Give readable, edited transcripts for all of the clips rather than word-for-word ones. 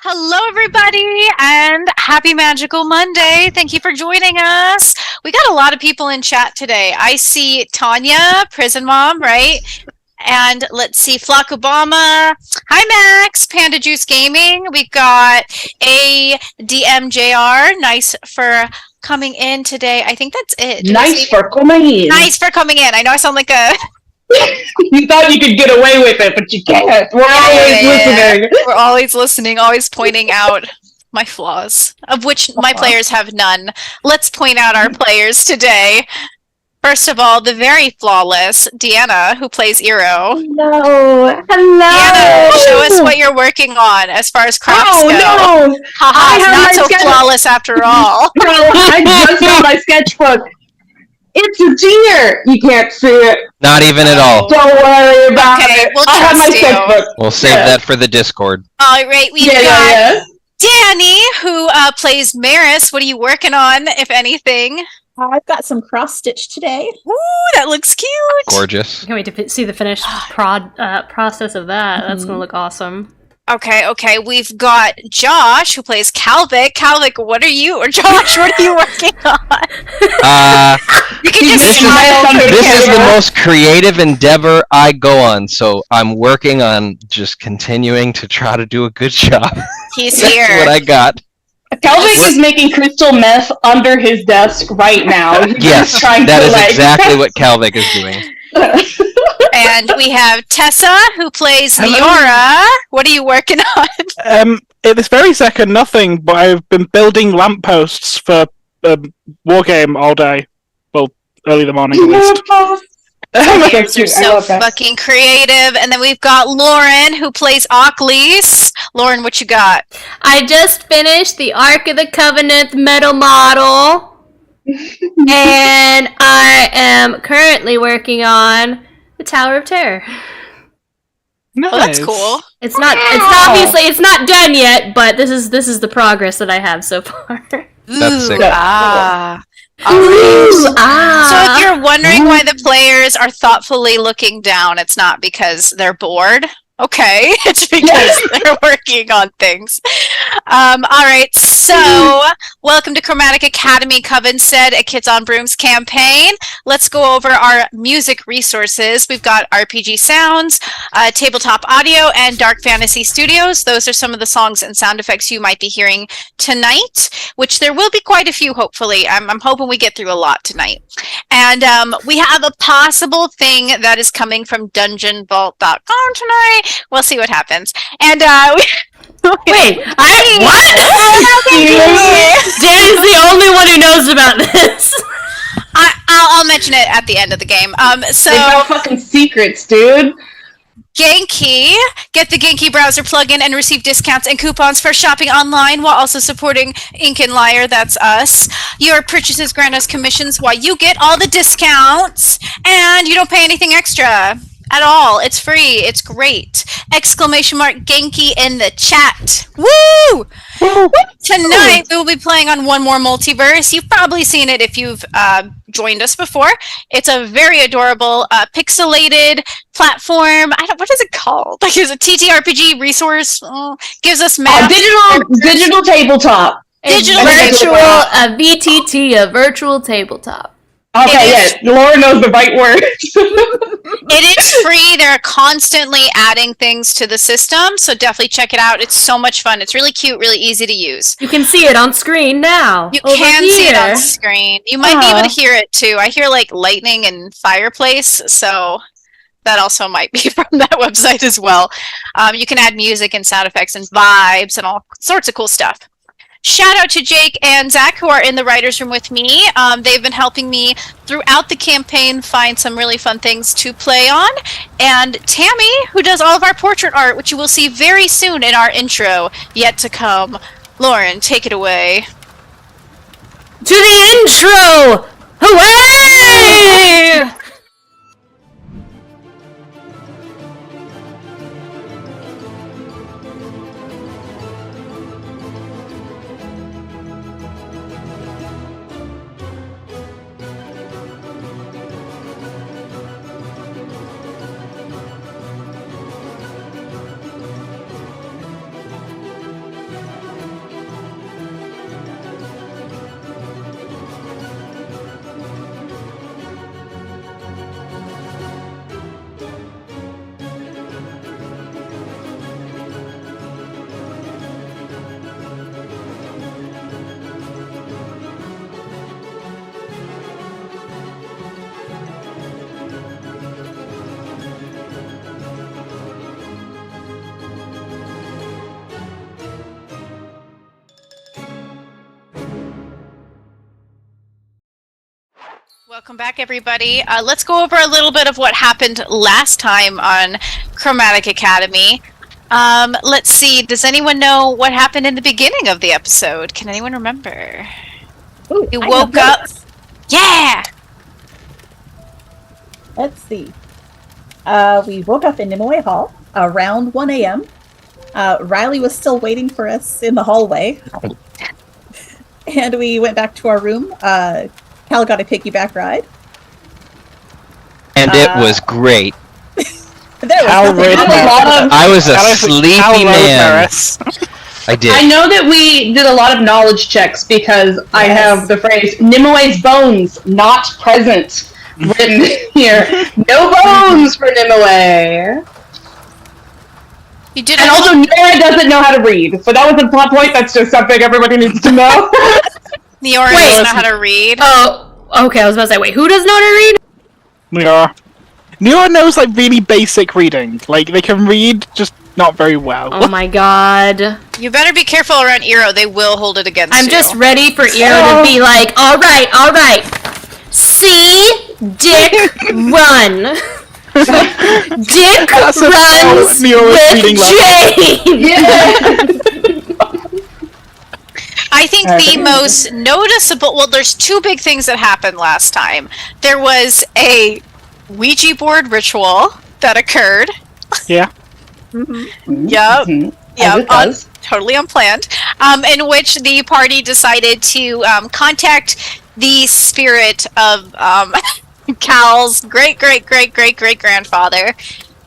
Hello, everybody, and happy Magical Monday. Thank you for joining us. We got a lot of people in chat today. I see Tanya, Prison Mom, right? And let's see, Flock Obama. Hi, Max, Panda Juice Gaming. We got ADMJR. Nice for coming in today. I think that's it. Nice for coming in. Nice for coming in. I know I sound like a... You thought you could get away with it, but you can't. We're always listening. We're always listening, always pointing out my flaws, of which my players have none. Let's point out our players today. First of all, the very flawless Deanna, who plays Eero. Hello. Deanna, show us what you're working on as far as crafts go. No! Haha, it's not so flawless after all. I just got my sketchbook. It's a deer! You can't see it. Not even at all. Don't worry about it. We'll I have my trust you. sketchbook. We'll save that for the Discord. All right, we've got Danny, who plays Maris. What are you working on, if anything? I've got some cross stitch today. Ooh, that looks cute. Gorgeous. I can't wait to see the finished process of that. That's going to look awesome. Okay. We've got Josh, who plays Calvic. Calvic, what are you, or Josh, what are you working on? You can just smile. This is the most creative endeavor I go on, so I'm working on just continuing to try to do a good job. He's That's here. what I got. Calvic is making crystal meth under his desk right now. Yes, that is exactly what Calvic is doing. And we have Tessa, who plays Leora. What are you working on? At this very second, nothing, but I've been building lampposts for Wargame all day. Well, early in the morning at least. You're so fucking creative. And then we've got Lauren, who plays Ocklease. Lauren, what you got? I just finished the Ark of the Covenant metal model. And I am currently working on the Tower of Terror. Nice. Well, that's cool. It's not done yet, but this is the progress that I have so far. That's sick. So if you're wondering why the players are thoughtfully looking down, it's not because they're bored. Okay, it's because they're working on things. All right, so welcome to Chromatic Academy Covenstead, a Kids on Brooms campaign. Let's go over our music resources. We've got RPG Sounds, Tabletop Audio, and Dark Fantasy Studios. Those are some of the songs and sound effects you might be hearing tonight, which there will be quite a few, hopefully. I'm hoping we get through a lot tonight. And we have a possible thing that is coming from dungeonvault.com tonight. We'll see what happens. And Wait, what? Danny's the only one who knows about this. I'll mention it at the end of the game. So they got fucking secrets, dude. Genki, get the Genki browser plugin and receive discounts and coupons for shopping online while also supporting Ink and Liar, that's us. Your purchases grant us commissions while you get all the discounts and you don't pay anything extra at all. It's free. It's great. Exclamation mark Genki in the chat. Woo! Tonight we will be playing on One More Multiverse. You've probably seen it if you've joined us before. It's a very adorable pixelated platform. What is it called? Like, it's a TTRPG resource. Gives us math. Digital tabletop. A VTT, a virtual tabletop. Okay, Laura knows the right word. It is free. They're constantly adding things to the system, so definitely check it out. It's so much fun. It's really cute, really easy to use. You can see it on screen now. You can see it on screen. You might be able to hear it too. I hear like lightning and fireplace, so that also might be from that website as well. You can add music and sound effects and vibes and all sorts of cool stuff. Shout out to Jake and Zach, who are in the writer's room with me. They've been helping me throughout the campaign find some really fun things to play on. And Tammy, who does all of our portrait art, which you will see very soon in our intro, yet to come. Lauren, take it away. To the intro! Hooray! Welcome back, everybody. Let's go over a little bit of what happened last time on Chromatic Academy. Let's see. Does anyone know what happened in the beginning of the episode? Can anyone remember? Ooh, You I woke have up. notes. Yeah! Let's see. We woke up in Nimue Hall around 1 a.m. Riley was still waiting for us in the hallway. And we went back to our room. Cal got a piggyback ride. And it was great. There was How nothing rare. wrong. A lot of- I was a Cal sleepy Rose man. Harris. I did. I know that we did a lot of knowledge checks because I Yes. have the phrase Nimue's bones not present written here. No bones for Nimue. You did And also, Nora doesn't know how to read. So that was a plot point. That's just something everybody needs to know. Neora Wait. doesn't know how to read. Oh, okay. I was about to say, wait, who doesn't know how to read? Yeah. Neora knows like really basic reading. Like they can read, just not very well. Oh my god. You better be careful around Eero. They will hold it against I'm you. just ready for Eero to be like, all right. See, Dick, run. Dick That's a- runs Neora's reading with level. Jane. I think the most noticeable, well, there's two big things that happened last time. There was a Ouija board ritual that occurred. Yeah. Yep. Mhm. Yeah, As it does. totally unplanned. In which the party decided to contact the spirit of Cal's great grandfather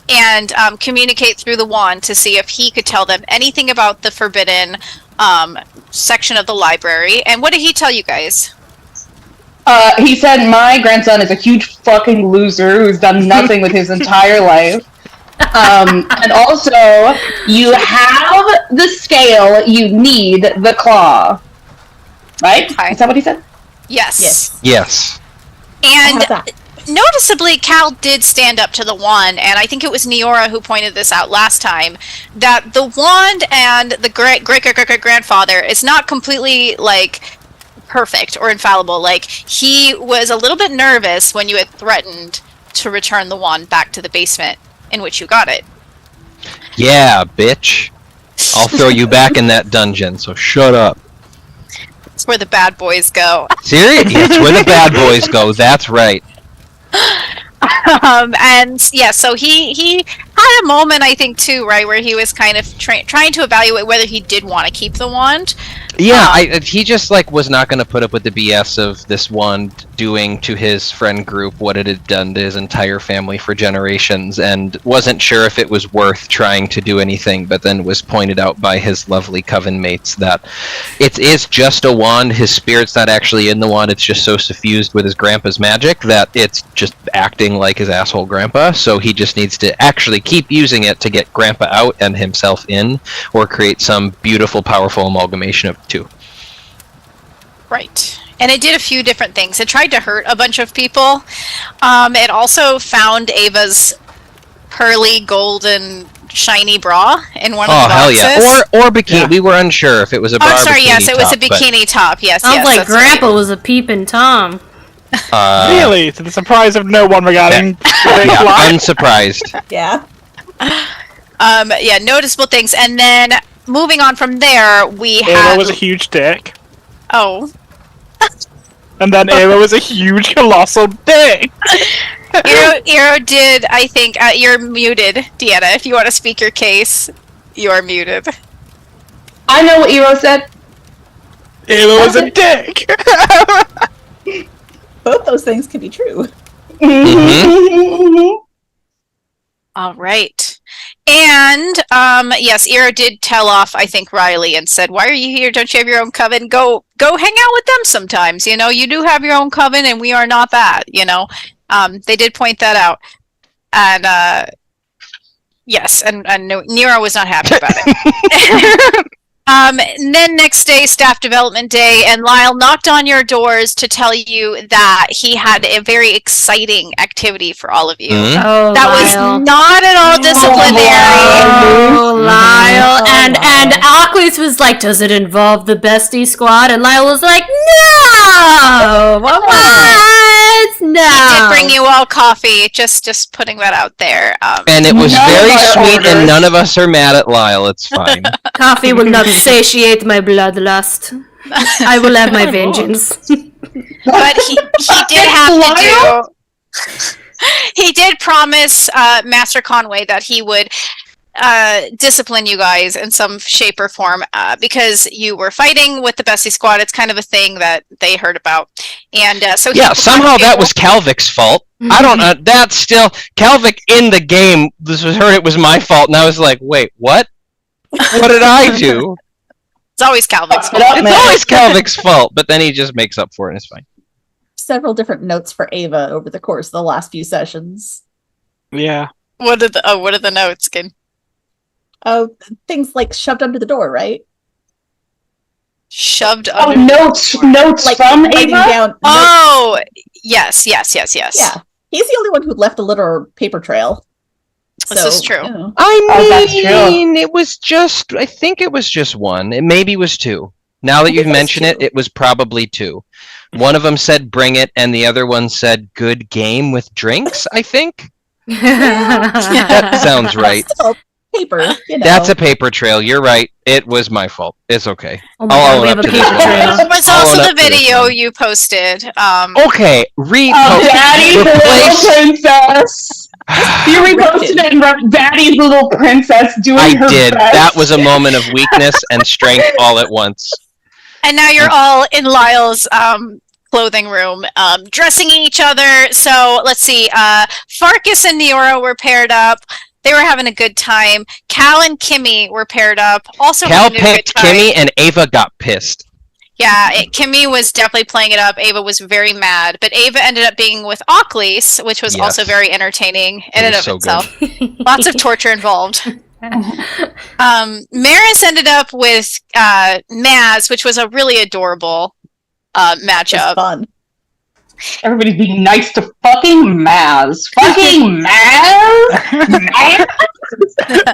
and communicate through the wand to see if he could tell them anything about the forbidden section of the library. And what did he tell you guys? He said, my grandson is a huge fucking loser who's done nothing with his entire life. And also, you have the scale, you need the claw. Right? Okay. Is that what he said? Yes. Yes. Yes. And How's that? noticeably, Cal did stand up to the wand, and I think it was Neora who pointed this out last time, that the wand and the great grandfather is not completely, like, perfect or infallible. Like, he was a little bit nervous when you had threatened to return the wand back to the basement in which you got it. Yeah, bitch. I'll throw you back in that dungeon, so shut up. It's where the bad boys go. Seriously? It's where the bad boys go, that's right. And yeah, so he had a moment, I think, too, right, where he was kind of trying to evaluate whether he did want to keep the wand. Yeah, he just like was not going to put up with the BS of this wand doing to his friend group what it had done to his entire family for generations, and wasn't sure if it was worth trying to do anything, but then was pointed out by his lovely coven mates that it is just a wand. His spirit's not actually in the wand, it's just so suffused with his grandpa's magic that it's just acting like his asshole grandpa, so he just needs to actually keep using it to get grandpa out and himself in, or create some beautiful, powerful amalgamation of the two. Right. And it did a few different things. It tried to hurt a bunch of people. It also found Ava's pearly, golden, shiny bra in one of the hell boxes. yeah. Or bikini. Yeah. We were unsure if it was a bra Oh, or I'm sorry, bikini yes, it was a top, but, bikini top. Yes, Sounds yes. like that's Grandpa right. was a peeping Tom. Really? To the surprise of no one regarding Yeah, why? unsurprised. Yeah. Yeah, noticeable things. And then moving on from there, we Ava had... was a huge dick. Oh. And then Ava was a huge, colossal dick. Eero did, I think... you're muted, Deanna. If you want to speak your case, you're muted. I know what Eero said. Ava was a dick. Both those things can be true. All right. And, yes, Eero did tell off, I think, Riley and said, why are you here? Don't you have your own coven? Go hang out with them sometimes. You know, you do have your own coven and we are not that, you know. They did point that out. And, yes, and Nero was not happy about it. And then next day, staff development day, and Lyle knocked on your doors to tell you that he had a very exciting activity for all of you. Mhm. Oh, That Lyle. was not at all disciplinary. Oh, Lyle. Oh, And Lyle. Aquis was like, does it involve the bestie squad? And Lyle was like, no! What? No. He did bring you all coffee. Just putting that out there. And it was None of very our sweet, orders. and none of us are mad at Lyle. It's fine. Coffee will not satiate my bloodlust. I will have my vengeance. But he did have to do. He did promise Master Conway that he would discipline you guys in some shape or form because you were fighting with the Bessie Squad. It's kind of a thing that they heard about, and so Yeah, somehow that was Calvic's fault. I don't. That's still Calvic in the game. This was heard. It was my fault, and I was like, wait, what? What did I do? It's always Calvin's fault. It's always Calvic's fault, but then he just makes up for it, and it's fine. Several different notes for Ava over the course of the last few sessions. Yeah. What are the notes, Ken? Oh, things like shoved under the door, right? Shoved Oh, under. notes Like from writing Ava? down. Oh, yes. Yeah, he's the only one who left a little paper trail. This is true. You know. that's true. It was just. I think it was just one. It maybe was two. Now that you think it was mention it, two. it was probably two. One of them said "bring it," and the other one said "good game with drinks." I think that sounds right. Still, paper, you know. That's a paper trail. You're right. It was my fault. It's okay. Oh my I'll god, own we up have a to this paper one. trail. It was I'll also own the up to this video one. you posted. Okay, Daddy's replace. little princess. You reposted it and wrote Daddy's little princess doing I her did. best. That was a moment of weakness and strength all at once. And now you're all in Lyle's clothing room, dressing each other. So let's see. Farkas and Neora were paired up. They were having a good time. Cal and Kimmy were paired up. Also Cal having a good picked time. Kimmy, and Ava got pissed. Yeah, Kimmy was definitely playing it up. Ava was very mad, but Ava ended up being with Ocklease, which was also Yes. very entertaining in It and was of so itself. good. Lots of torture involved. Maris ended up with Maz, which was a really adorable It was matchup. fun. Everybody's being nice to fucking Maz. Fucking Maz? Maz?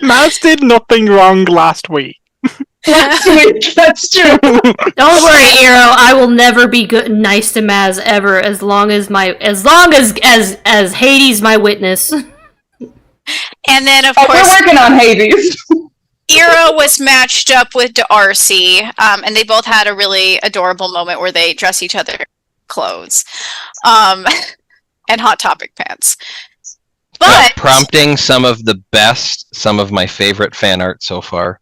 Maz did nothing wrong last week. That's true. Don't worry, Eero. I will never be good nice to Maz ever as long as Hades my witness. And then, of Oh, course, we're working on Hades. Ira was matched up with D'Arcy, and they both had a really adorable moment where they dress each other clothes and Hot Topic pants. But Prompting some of my favorite fan art so far.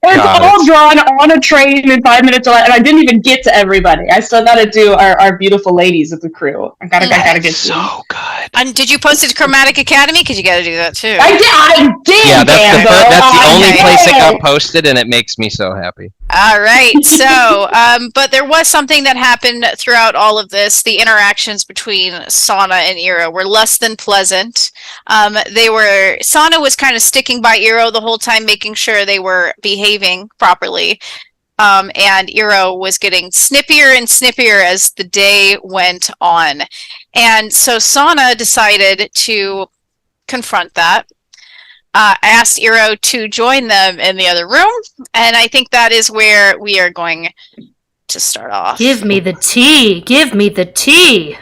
It's God, all drawn on a train in 5 minutes, and I didn't even get to everybody. I still gotta do our beautiful ladies of the crew. I gotta get to So good. and did you post it to Chromatic Academy? Because you got to do that too. I did. Yeah, that's the only Okay. place it got posted, and it makes me so happy. All right. So, but there was something that happened throughout all of this. The interactions between Sana and Iro were less than pleasant. Sana was kind of sticking by Iro the whole time, making sure they were behaving properly. And Iro was getting snippier and snippier as the day went on. And so Sana decided to confront that. Asked Iro to join them in the other room, and I think that is where we are going to start off. Give me the tea. Give me the tea.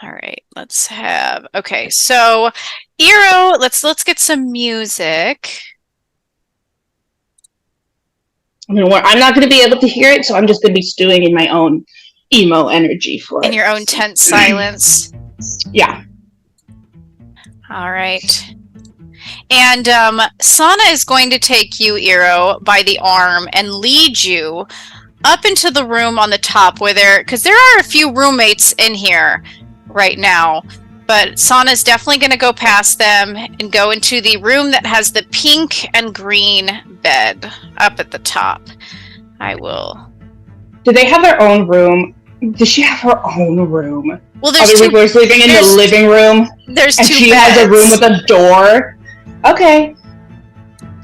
All right, let's have. Okay, so Iro, let's get some music. I'm not going to be able to hear it, so I'm just going to be stewing in my own emo energy for it. In your own tense silence. Yeah. All right. And Sana is going to take you, Iro, by the arm and lead you up into the room on the top because there are a few roommates in here right now. But Sana's definitely going to go past them and go into the room that has the pink and green bed up at the top. I will. Do they have their own room? Does she have her own room? Well, Other there's people are sleeping in the there's- living room, there's and two she beds. has a room with a door. Okay.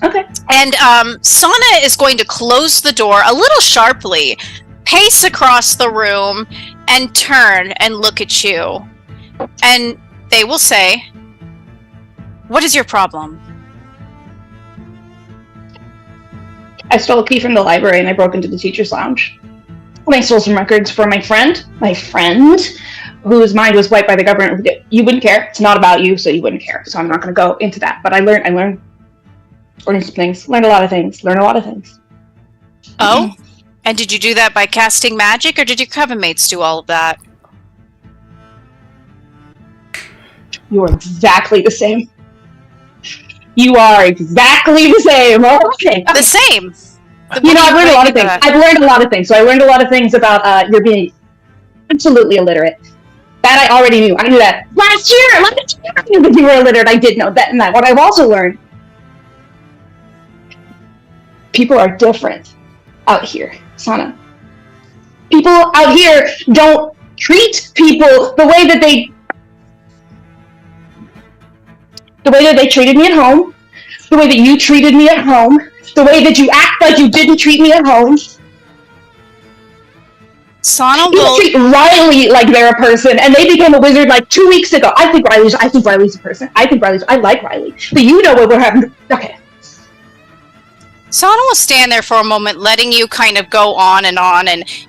And Sana is going to close the door a little sharply, pace across the room, and turn and look at you. And they will say, "What is your problem?" I stole a key from the library and I broke into the teacher's lounge. when I stole some records for my friend, whose mind was wiped by the government. You wouldn't care. It's not about you, so you wouldn't care. So I'm not going to go into that. But I learned some things. Learned a lot of things. Oh? And did you do that by casting magic, or did your coven mates do all of that? You are exactly the same. You are exactly the same. Okay. The same. I've learned a lot of things. So I learned a lot of things about your being absolutely illiterate. That I already knew. I knew that last year. I knew that you were illiterate. I did know that. And that. What I've also learned, people are different out here, Sana. People out here don't treat people the way that they treated me at home, the way that you treated me at home, the way that you act like you didn't treat me at home. Sana People treat Riley like they're a person, and they became a wizard like 2 weeks ago. I think Riley's a person. I like Riley. But you know what we're having. Okay. Sana will stand there for a moment, letting you kind of go on and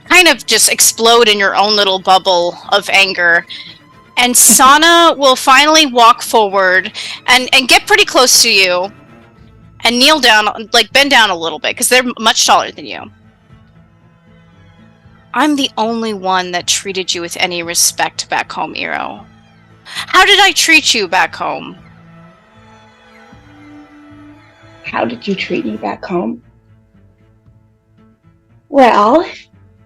kind of just explode in your own little bubble of anger. And Sana will finally walk forward and get pretty close to you and kneel down, like bend down a little bit, because they're much taller than you. I'm the only one that treated you with any respect back home, Iro. How did I treat you back home? How did you treat me back home? Well,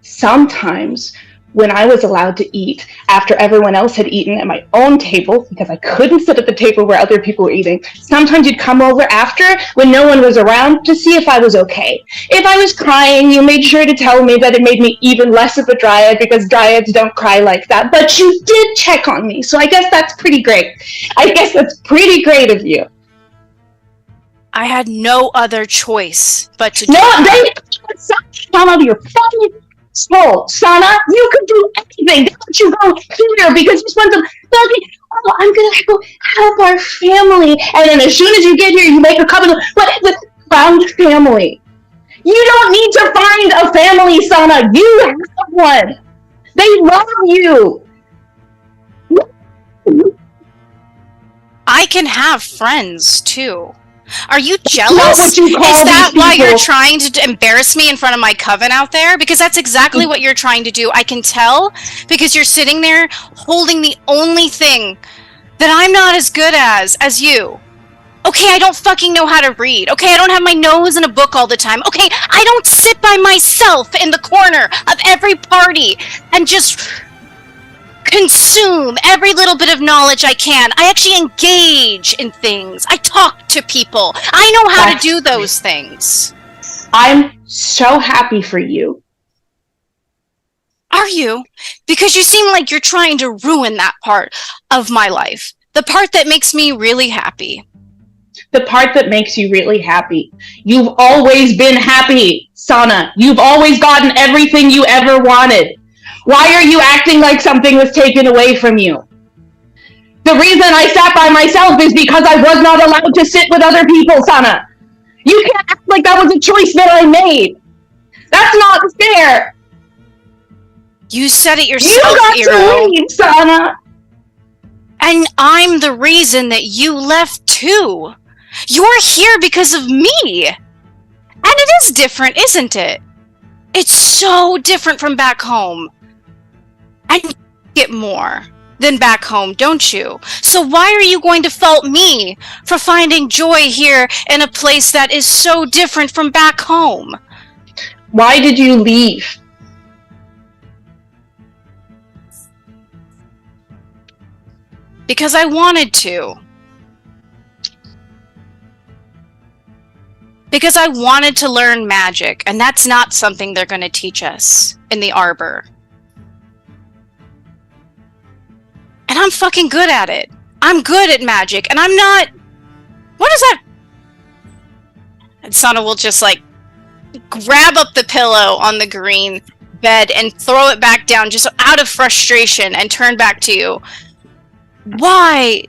sometimes when I was allowed to eat after everyone else had eaten at my own table, because I couldn't sit at the table where other people were eating, sometimes you'd come over after when no one was around to see if I was okay. If I was crying, you made sure to tell me that it made me even less of a dryad, because dryads don't cry like that. But you did check on me, so I guess that's pretty great. I guess that's pretty great of you. I had no other choice but to do that. Come out of your fucking soul, Sana. You could do anything. They let you go here because you spent some fucking. Oh, I'm gonna go help our family, and then as soon as you get here, you make a covenant with found family. You don't need to find a family, Sana. You have one. They love you. I can have friends too. Are you jealous? What you call Is that these why people? you're trying to embarrass me in front of my coven out there? Because that's exactly what you're trying to do. I can tell, because you're sitting there holding the only thing that I'm not as good as you. Okay, I don't fucking know how to read. Okay, I don't have my nose in a book all the time. Okay, I don't sit by myself in the corner of every party and just consume every little bit of knowledge I can. I actually engage in things. I talk to people. I know how to do those things. I'm so happy for you. Are you? Because you seem like you're trying to ruin that part of my life. The part that makes me really happy. The part that makes you really happy. You've always been happy, Sana. You've always gotten everything you ever wanted. Why are you acting like something was taken away from you? The reason I sat by myself is because I was not allowed to sit with other people, Sana. You can't act like that was a choice that I made. That's not fair. You said it yourself, You got Iro. to leave, Sana. And I'm the reason that you left too. You're here because of me. And it is different, isn't it? It's so different from back home. And you get more than back home, don't you? So why are you going to fault me for finding joy here in a place that is so different from back home? Why did you leave? Because I wanted to. Because I wanted to learn magic, and that's not something they're going to teach us in the Arbor. And I'm fucking good at it. I'm good at magic, and I'm not... What is that? And Sana will just, like, grab up the pillow on the green bed and throw it back down just out of frustration and turn back to you. Why?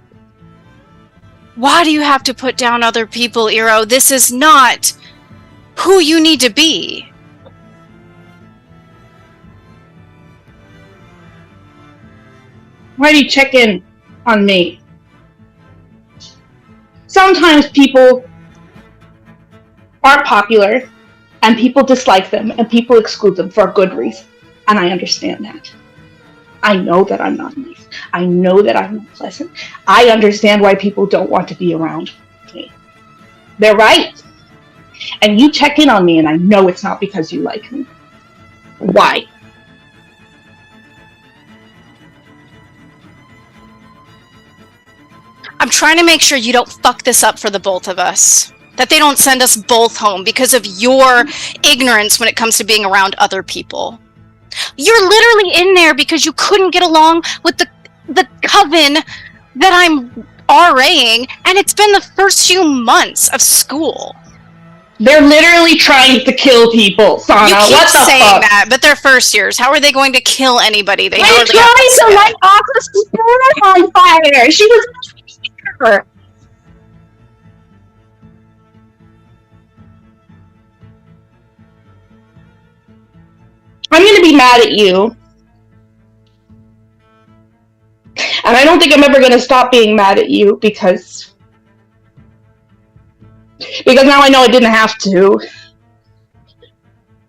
Why do you have to put down other people, Iro? This is not who you need to be. Why do you check in on me? Sometimes people aren't popular, and people dislike them, and people exclude them for a good reason. And I understand that. I know that I'm not nice. I know that I'm not pleasant. I understand why people don't want to be around me. They're right. And you check in on me, and I know it's not because you like me. Why? I'm trying to make sure you don't fuck this up for the both of us. That they don't send us both home because of your ignorance when it comes to being around other people. You're literally in there because you couldn't get along with the coven that I'm RAing, and it's been the first few months of school. They're literally trying to kill people, Sana. You keep what the saying fuck? that, but they're first years. How are they going to kill anybody? They They're hardly trying have to skill. light Aqua's spirit on fire. She was here. I'm gonna be mad at you. And I don't think I'm ever gonna stop being mad at you because now I know I didn't have to.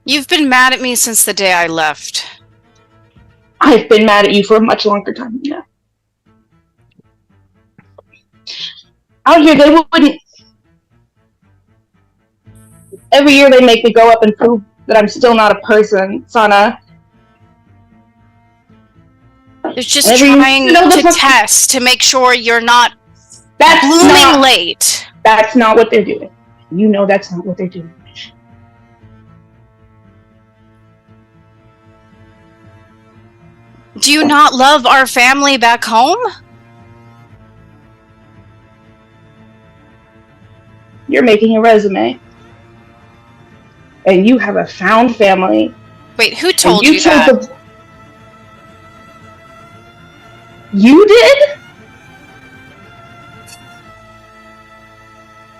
You've been mad at me since the day I left. I've been mad at you for a much longer time than that. Out here, they wouldn't. Every year they make me go up and prove that I'm still not a person, Sana. They're just trying to test to make sure you're not blooming late. That's not what they're doing. You know that's not what they're doing. Do you not love our family back home? You're making a resume. And you have a found family. Wait, who told you that? You did?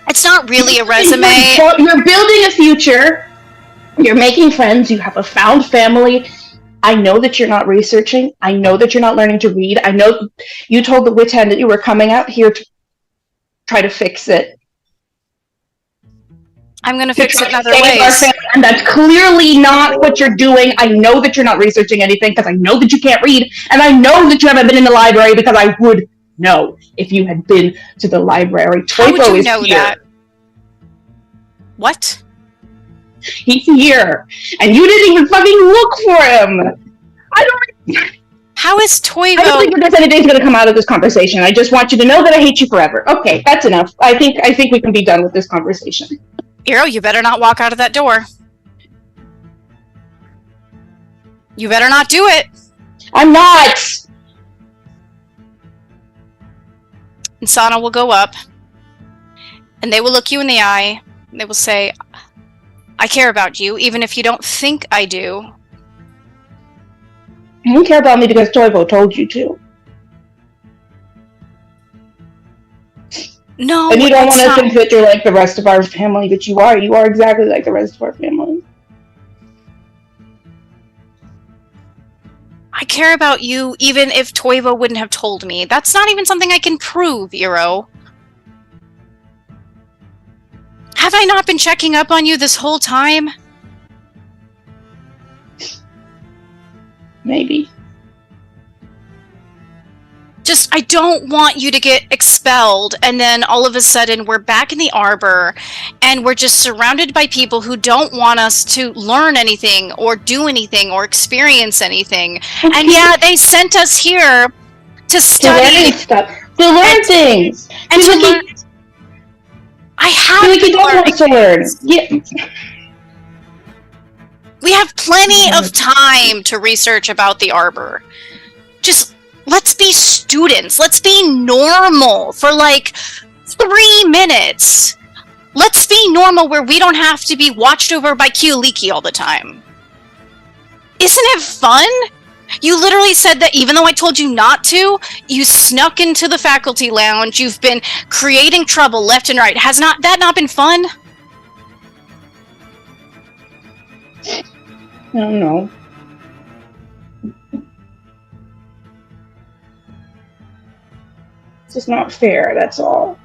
It's not really a resume. You're building a future. You're making friends. You have a found family. I know that you're not researching. I know that you're not learning to read. I know you told the witch hand that you were coming out here to try to fix it. I'm going to fix it in other ways. And that's clearly not what you're doing. I know that you're not researching anything because I know that you can't read. And I know that you haven't been in the library because I would know if you had been to the library. How would you know that? What? He's here. And you didn't even fucking look for him. I don't... How is Toivo... I don't think that there's anything going to come out of this conversation. I just want you to know that I hate you forever. Okay, that's enough. I think we can be done with this conversation. Hero, you better not walk out of that door. You better not do it. I'm not! And Sana will go up, and they will look you in the eye, and they will say, I care about you, even if you don't think I do. You care about me because Toivo told you to. No, and you don't want to think that you're like the rest of our family, but you are. You are exactly like the rest of our family. I care about you even if Toivo wouldn't have told me. That's not even something I can prove, Iro. Have I not been checking up on you this whole time? Maybe. Just, I don't want you to get expelled, and then all of a sudden we're back in the Arbor, and we're just surrounded by people who don't want us to learn anything, or do anything, or experience anything. Okay. And yeah, they sent us here to study. To learn things. And to learn. I have you don't want to learn. Yeah. We have plenty of time to research about the Arbor. Just... let's be students. Let's be normal for like 3 minutes. Let's be normal where we don't have to be watched over by Kioliki all the time. Isn't it fun? You literally said that even though I told you not to, you snuck into the faculty lounge. You've been creating trouble left and right. Has that not been fun? I don't know. just not fair, that's all.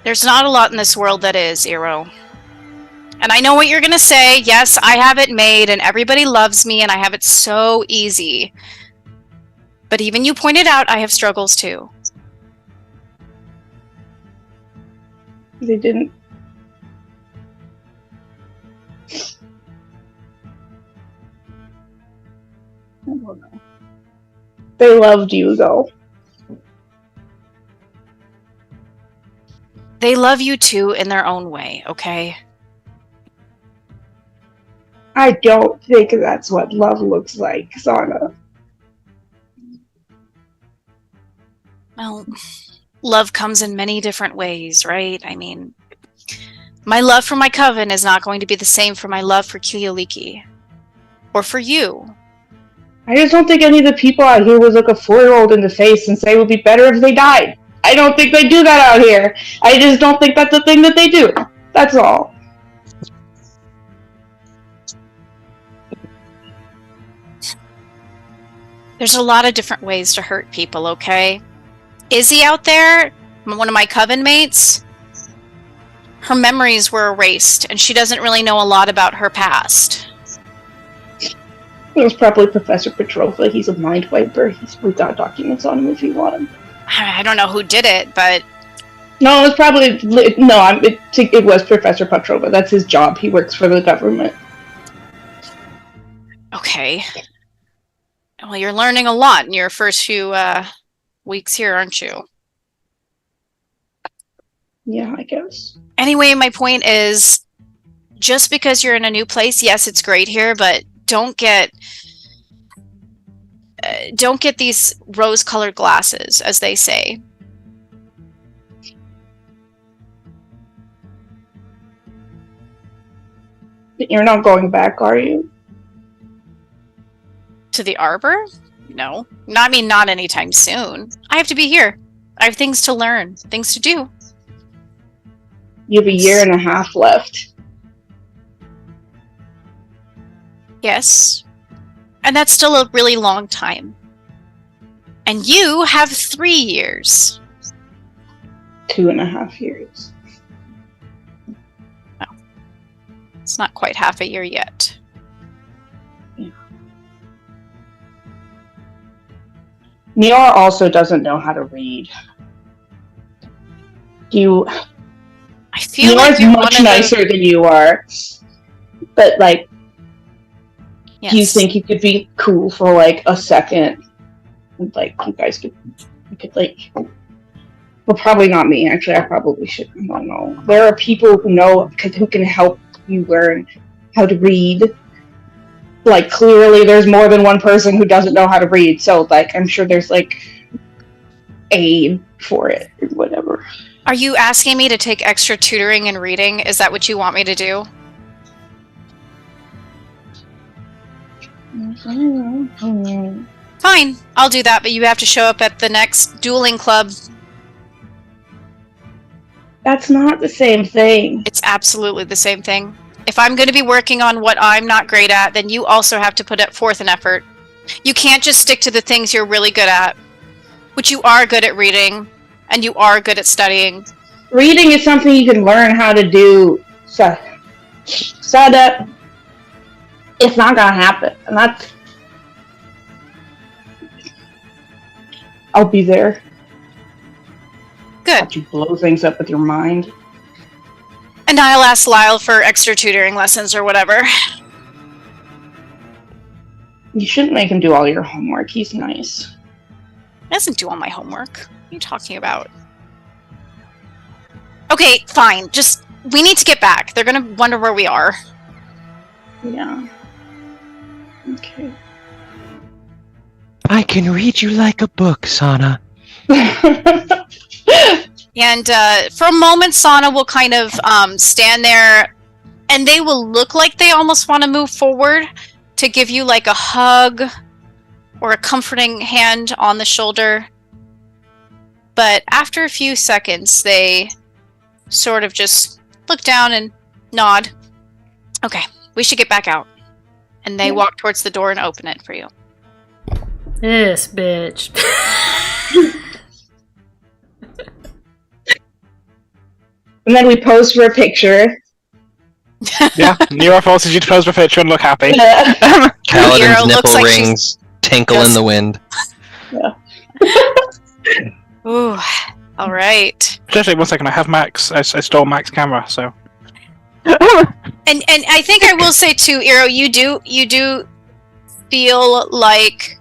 There's not a lot in this world that is, Eero. And I know what you're gonna say. Yes, I have it made and everybody loves me and I have it so easy. But even you pointed out I have struggles too. They didn't. I don't know. They loved you, though. They love you too in their own way, okay? I don't think that's what love looks like, Sana. Well, love comes in many different ways, right? I mean, my love for my coven is not going to be the same for my love for Kilioliki. Or for you. I just don't think any of the people out here would look a 4-year-old in the face and say it would be better if they died. I don't think they do that out here. I just don't think that's a thing that they do. That's all. There's a lot of different ways to hurt people, okay? Izzy out there, one of my coven mates, her memories were erased, and she doesn't really know a lot about her past. It was probably Professor Petrova. He's a mind wiper. We got documents on him if you want him. I don't know who did it, but... No, it was probably... No, it was Professor Petrova. That's his job. He works for the government. Okay. Well, you're learning a lot in your first few weeks here, aren't you? Yeah, I guess. Anyway, my point is, just because you're in a new place, yes, it's great here, but don't get these rose-colored glasses, as they say. You're not going back, are you? To the Arbor? No. Not anytime soon. I have to be here. I have things to learn, things to do. You have a year and a half left. Yes. And that's still a really long time. And you have 3 years. 2.5 years. No. It's not quite half a year yet. Yeah. Niara also doesn't know how to read. I feel Niara's like you're much nicer than you are. But, like, yes. You think you could be cool for, like, a second. Like, you guys could like... Well, probably not me, actually. I probably should. I don't know. There are people who can help you learn how to read. Like, clearly there's more than one person who doesn't know how to read, so, like, I'm sure there's, like, aid for it, or whatever. Are you asking me to take extra tutoring and reading? Is that what you want me to do? Fine, I'll do that, but you have to show up at the next dueling club. That's not the same thing. It's absolutely the same thing. If I'm going to be working on what I'm not great at, then you also have to put forth an effort. You can't just stick to the things you're really good at, which you are good at reading, and you are good at studying. Reading is something you can learn how to do. So that it's not gonna happen, and that's. I'll be there. Good. Watch you blow things up with your mind. And I'll ask Lyle for extra tutoring lessons or whatever. You shouldn't make him do all your homework. He's nice. He doesn't do all my homework. What are you talking about? Okay, fine. We need to get back. They're gonna wonder where we are. Yeah. Okay. I can read you like a book, Sana. And for a moment, Sana will kind of stand there, and they will look like they almost want to move forward to give you like a hug or a comforting hand on the shoulder. But after a few seconds, they sort of just look down and nod. Okay, we should get back out. And they walk towards the door and open it for you. This bitch. And then we pose for a picture. Yeah, Nero forces you to pose for a picture and look happy. Hero Kaladin's looks nipple like rings tinkle in the wind. Ooh, all right. Actually, 1 second, I have Max. I stole Mac's camera, so. And I think I will say too, Eero, you do feel like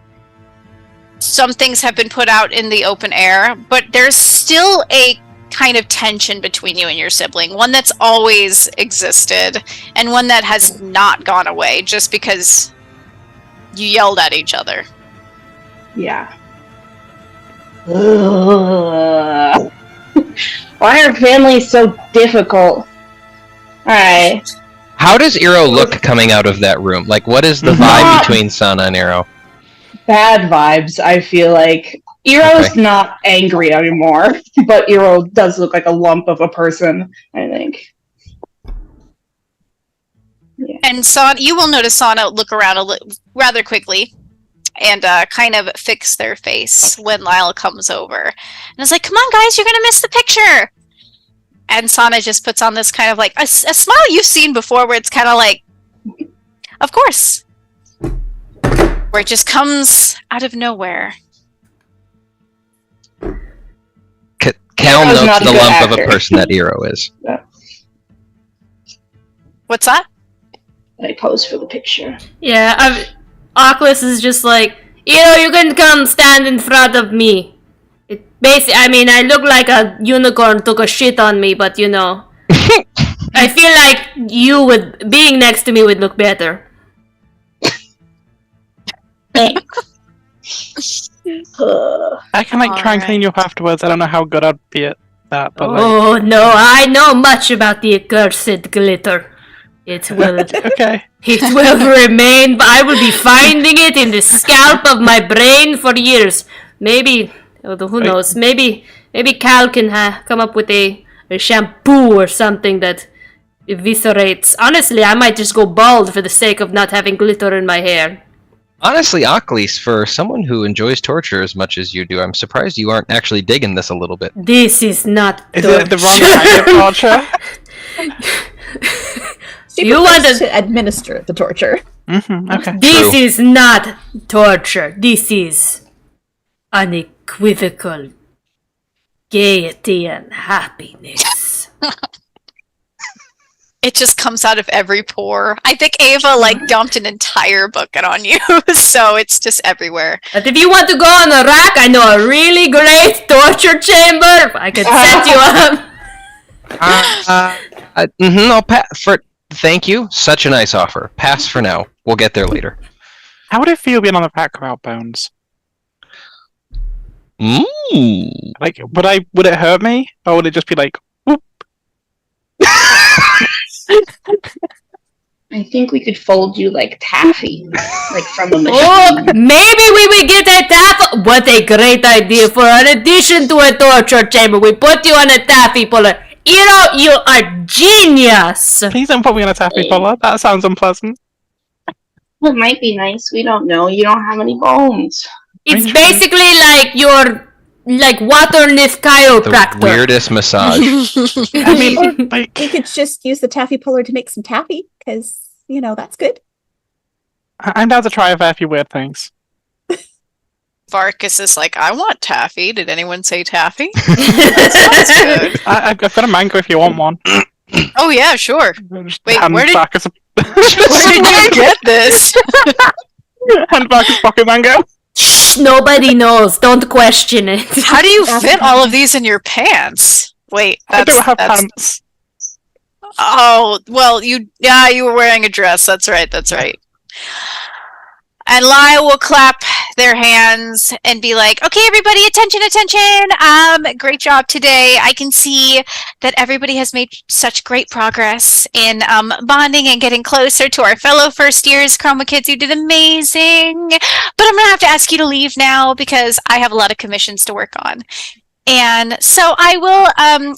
some things have been put out in the open air, but there's still a kind of tension between you and your sibling, one that's always existed and one that has not gone away just because you yelled at each other. Yeah. Ugh. Why are families so difficult? Alright. How does Eero look coming out of that room? Like, what is the vibe between Sana and Eero? Bad vibes, I feel like. Eero's Okay. not angry anymore, but Eero does look like a lump of a person, I think. And Sana, you will notice Sana look around rather quickly and kind of fix their face when Lyle comes over. And it's like, come on, guys, you're going to miss the picture. And Sana just puts on this kind of like a smile you've seen before where it's kind of like, of course. Where it just comes out of nowhere. Cal Eero's not notes a the good lump of a actor. person that Eero is. What's that? I pose for the picture. Yeah, Oculus is just like, you can come stand in front of me. I mean, I look like a unicorn took a shit on me, but I feel like being next to me would look better. I can try and clean you up afterwards. I don't know how good I'd be at that, but Oh no, I know much about the accursed glitter. It will okay. It will remain, but I will be finding it in the scalp of my brain for years. Maybe, who knows, maybe Cal can come up with a shampoo or something that eviscerates. Honestly, I might just go bald for the sake of not having glitter in my hair. Honestly, Aklis, for someone who enjoys torture as much as you do, I'm surprised you aren't actually digging this a little bit. This is not Is torture. it the wrong kind of torture? She You want prefers to administer the torture. Okay. This True. is not torture. This is unequivocal gaiety and happiness. It just comes out of every pore. I think Ava dumped an entire bucket on you, so it's just everywhere. But if you want to go on a rack, I know a really great torture chamber. I could set you up. I'll pass. Thank you. Such a nice offer. Pass for now. We'll get there later. How would it feel being on the pack without bones? Mmm. Would it hurt me? Or would it just be like, whoop? I think we could fold you like taffy, like from a machine. Oh, maybe we will get a taffy. What a great idea for an addition to a torture chamber. We put you on a taffy puller. Eero, you are genius. Please don't put me on a taffy puller. That sounds unpleasant. It might be nice. We don't know. You don't have any bones. It's basically like your water-nith The chiropractor. weirdest massage. I mean, We could just use the taffy puller to make some taffy, because, that's good. I'm down to try a few weird things. Varkus is like, I want taffy. Did anyone say taffy? That sounds good. I've got a mango if you want one. Oh yeah, sure. Just Wait, hand where did- back as a Where did you get this? hand back as pocket mango. Shh, nobody knows. Don't question it. How do you fit all of these in your pants? Wait, I don't have pants. Oh, well, you were wearing a dress. That's right. And Lyle will clap their hands and be like, okay, everybody, attention, attention. Great job today. I can see that everybody has made such great progress in bonding and getting closer to our fellow first years. Chroma Kids, you did amazing. But I'm going to have to ask you to leave now because I have a lot of commissions to work on. And so I will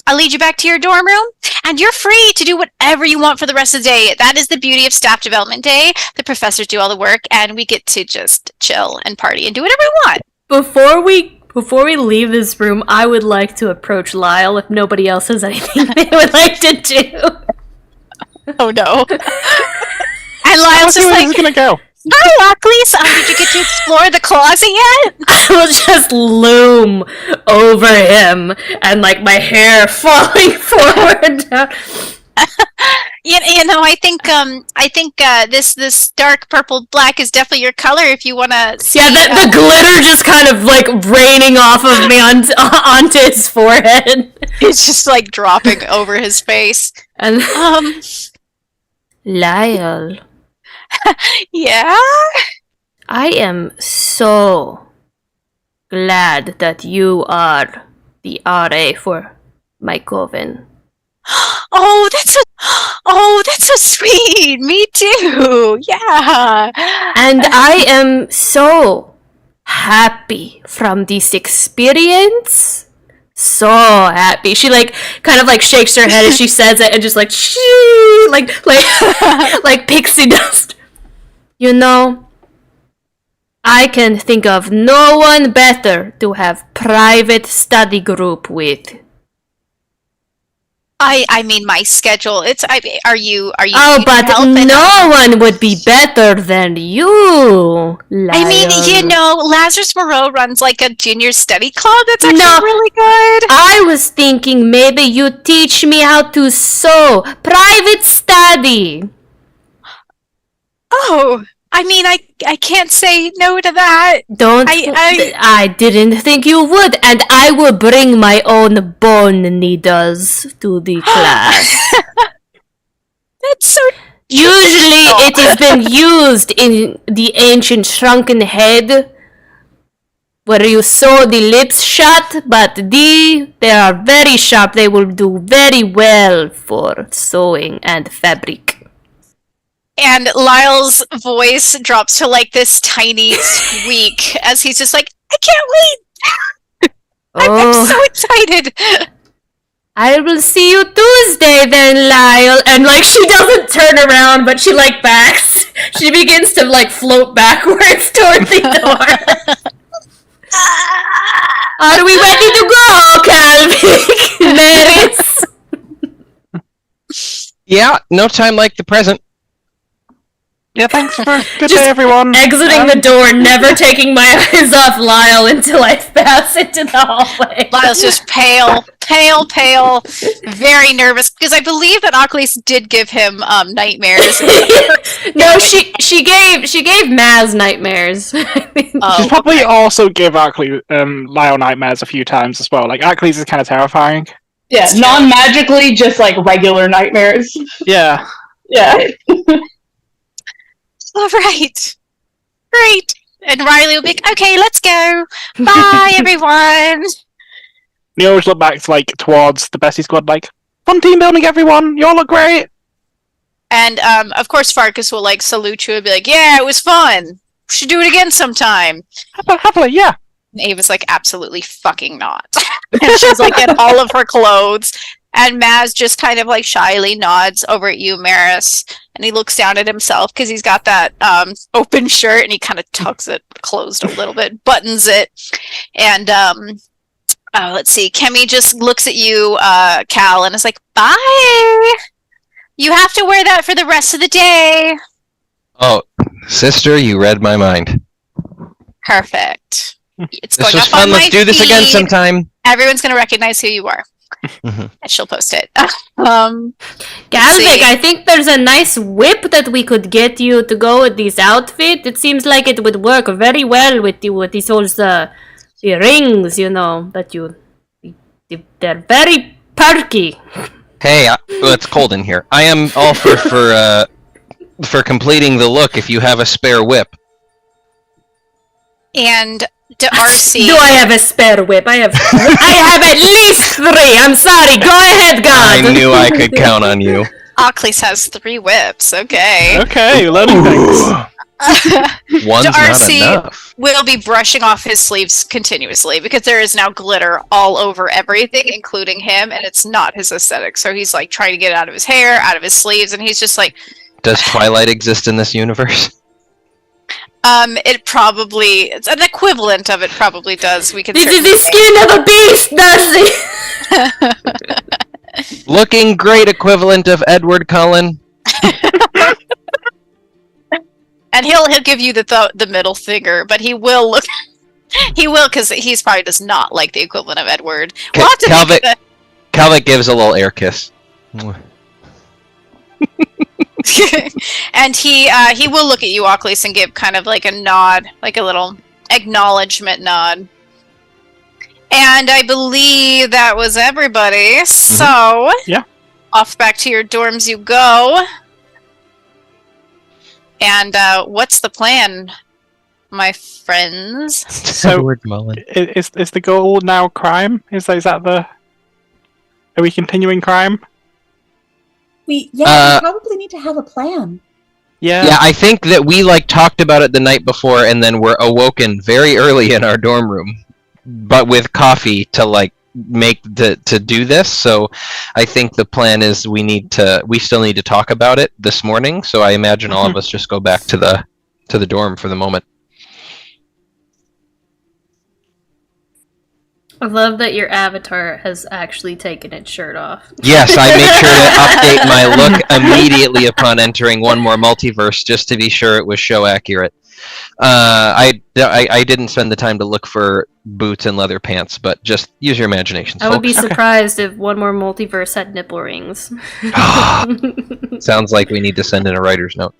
I'll lead you back to your dorm room, and you're free to do whatever you want for the rest of the day. That is the beauty of staff development day. The professors do all the work, and we get to just chill and party and do whatever we want. Before we leave this room, I would like to approach Lyle if nobody else has anything they would like to do. Oh no. And Lyle's just Where's like, this gonna go? hi, Lockley. Did you get to explore the closet yet? I will just loom over him and like my hair falling forward down. You know, I think this dark purple black is definitely your color if you want to see. Yeah, the glitter just kind of like raining off of me onto his forehead. It's just like dropping over his face. And Lyle, yeah? I am so glad that you are the RA for my coven. Oh, that's so sweet. Me too. Yeah. And I am so happy from this experience. So happy. She like kind of like shakes her head as she says it and just like shee, like pixie dust. You know, I can think of no one better to have private study group with. I mean, my schedule. Are you? Oh, but no one would be better than you, Lyle. I mean, you know, Lazarus Moreau runs like a junior study club. That's actually really good. I was thinking maybe you teach me how to sew. Private study. Oh, I mean, I can't say no to that. I didn't think you would, and I will bring my own bone needles to the class. That's so. Usually, it has been used in the ancient shrunken head, where you sew the lips shut. But they are very sharp. They will do very well for sewing and fabric. And Lyle's voice drops to like this tiny squeak as he's just like, I can't wait! I'm so excited! I will see you Tuesday then, Lyle. And like she doesn't turn around, but she like backs. She begins to like float backwards toward the door. Are we ready to go, Calvin? Maris? Yeah, no time like the present. Yeah, thanks for good day, everyone. Exiting the door, never taking my eyes off Lyle until I pass into the hallway. Lyle's just pale, very nervous, because I believe that Ocklys did give him nightmares. No, she gave Maz nightmares. She's probably also give Lyle nightmares a few times as well. Like, Ackley's is kind of terrifying. Yeah, non-magically, just like regular nightmares. Yeah. Yeah. All right. Great. And Riley will be like, okay, let's go. Bye, everyone. You always look back to, like, towards the Bessie squad, like, fun team building, everyone. You all look great. And, of course, Farkas will, like, salute you and be like, yeah, it was fun. We should do it again sometime. Happily, yeah. And Ava's like, absolutely fucking not. And she's, like, in all of her clothes. And Maz just kind of, like, shyly nods over at you, Maris. And he looks down at himself because he's got that open shirt and he kind of tucks it closed a little bit, buttons it. And let's see, Kemi just looks at you, Cal, and is like, bye! You have to wear that for the rest of the day. Oh, sister, you read my mind. Perfect. It's This going was up fun. on Let's my do this again feed. sometime. Everyone's going to recognize who you are. Mhm. And she'll post it. Galvic, I think there's a nice whip that we could get you to go with this outfit. It seems like it would work very well with you with these whole the rings, you know, that they're very perky. Hey, it's cold in here. I am all for completing the look if you have a spare whip. And Darcy. Do I have a spare whip? I have at least 3. I'm sorry. Go ahead, God. I knew I could count on you. Ocklys has 3 whips. Okay. Okay, learning things. One's Darcy not enough. will be brushing off his sleeves continuously because there is now glitter all over everything, including him, and it's not his aesthetic. So he's like trying to get it out of his hair, out of his sleeves, and he's just like, Does Twilight exist in this universe? it's an equivalent of it probably does. We can. This is the skin of a beast, Darcy! Looking great equivalent of Edward Cullen. And he'll give you the middle finger, but he will look. He will because he's probably does not like the equivalent of Edward. We'll have to think of Calvin gives a little air kiss. And he will look at you, Ocklys, and give kind of like a nod, like a little acknowledgement nod. And I believe that was everybody. So Yeah. Off back to your dorms you go. And what's the plan, my friends? So, Edward Mullen. is the goal now crime? Is that the... Are we continuing crime? We probably need to have a plan. Yeah, I think that we talked about it the night before, and then were awoken very early in our dorm room, but with coffee to to do this. So I think the plan is we still need to talk about it this morning. So I imagine all of us just go back to the dorm for the moment. I love that your avatar has actually taken its shirt off. Yes, I made sure to update my look immediately upon entering one more multiverse, just to be sure it was show accurate. I didn't spend the time to look for boots and leather pants, but just use your imaginations. I would be folks. surprised if one more multiverse had nipple rings. Sounds like we need to send in a writer's note.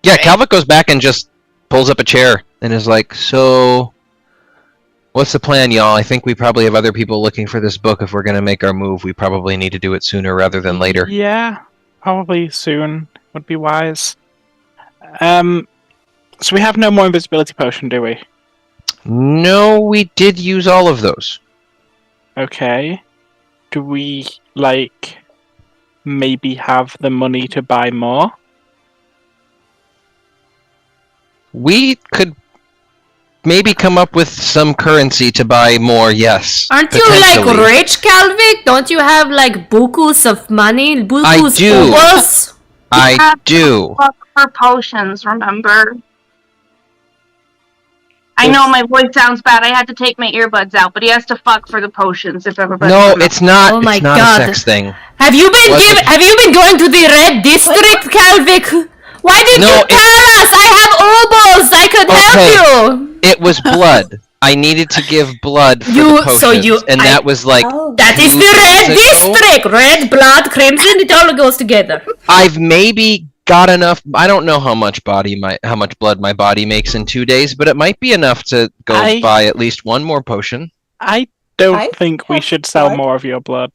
Yeah, Calvin goes back and just pulls up a chair and is like, so what's the plan, y'all? I think we probably have other people looking for this book. If we're going to make our move, we probably need to do it sooner rather than later. Yeah, probably soon would be wise. So we have no more invisibility potion, do we? No, we did use all of those. Okay. Do we, maybe have the money to buy more? We could maybe come up with some currency to buy more, yes. Aren't you rich, Calvin? Don't you have bukus of money? Bukus I do. Ubos? I do. For potions, remember? I know my voice sounds bad. I had to take my earbuds out, but he has to fuck for the potions if everybody. No, remembers. it's not. Oh my it's not God. a sex thing. Have you been going to the red district, Calvin? Why did you tell us? I have obos. I could help you. It was blood. I needed to give blood for the potions, that was that is the red district. Red blood, crimson, it all goes together. I've maybe got enough. I don't know how much blood my body makes in 2 days, but it might be enough to go buy at least one more potion. I don't think we should sell more of your blood.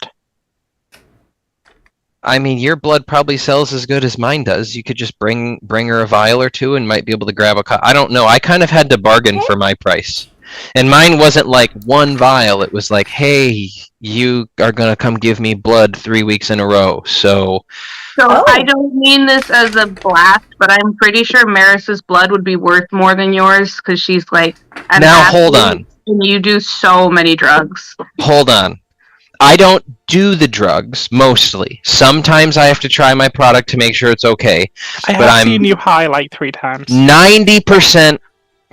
I mean, your blood probably sells as good as mine does. You could just bring her a vial or two and might be able to grab I don't know. I kind of had to bargain for my price. And mine wasn't one vial. It was hey, you are going to come give me blood 3 weeks in a row. So I don't mean this as a blast, but I'm pretty sure Maris's blood would be worth more than yours because she's an now hold on. And you do so many drugs. Hold on. I don't do the drugs, mostly. Sometimes I have to try my product to make sure it's okay. I've seen you high 3 times. 90%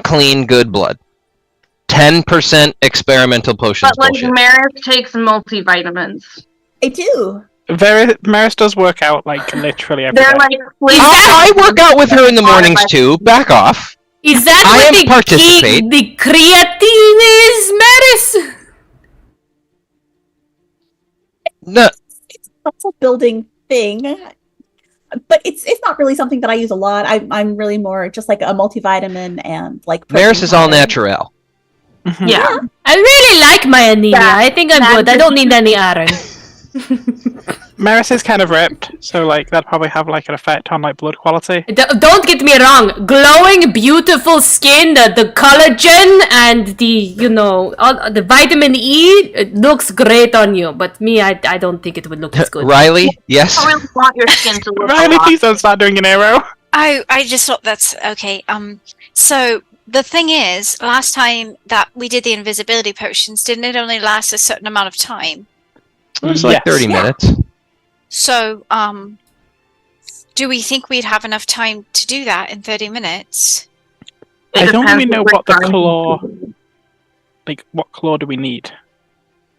clean, good blood. 10% experimental potions But bullshit. Maris takes multivitamins. I do. Maris does work out literally every They're day. I work out with her in the mornings too. Back off. Is that I what participate. the creatine is, Maris? No. It's a building thing, but it's not really something that I use a lot. I'm really more just a multivitamin and Maris is all natural. Yeah. I really like my anemia. I think I'm good. I don't need any iron. Maris is kind of ripped, so like that'd probably have like an effect on like blood quality. Don't get me wrong. Glowing, beautiful skin, the collagen, and the vitamin E, it looks great on you. But me, I don't think it would look as good. Riley, yes. I really want your skin to look Riley, a lot. please don't start doing an arrow. I just thought that's okay. So the thing is, last time that we did the invisibility potions, didn't it only last a certain amount of time? It was like 30 minutes. So, do we think we'd have enough time to do that in 30 minutes? I don't really know what the trying claw. to do. Like, what claw do we need?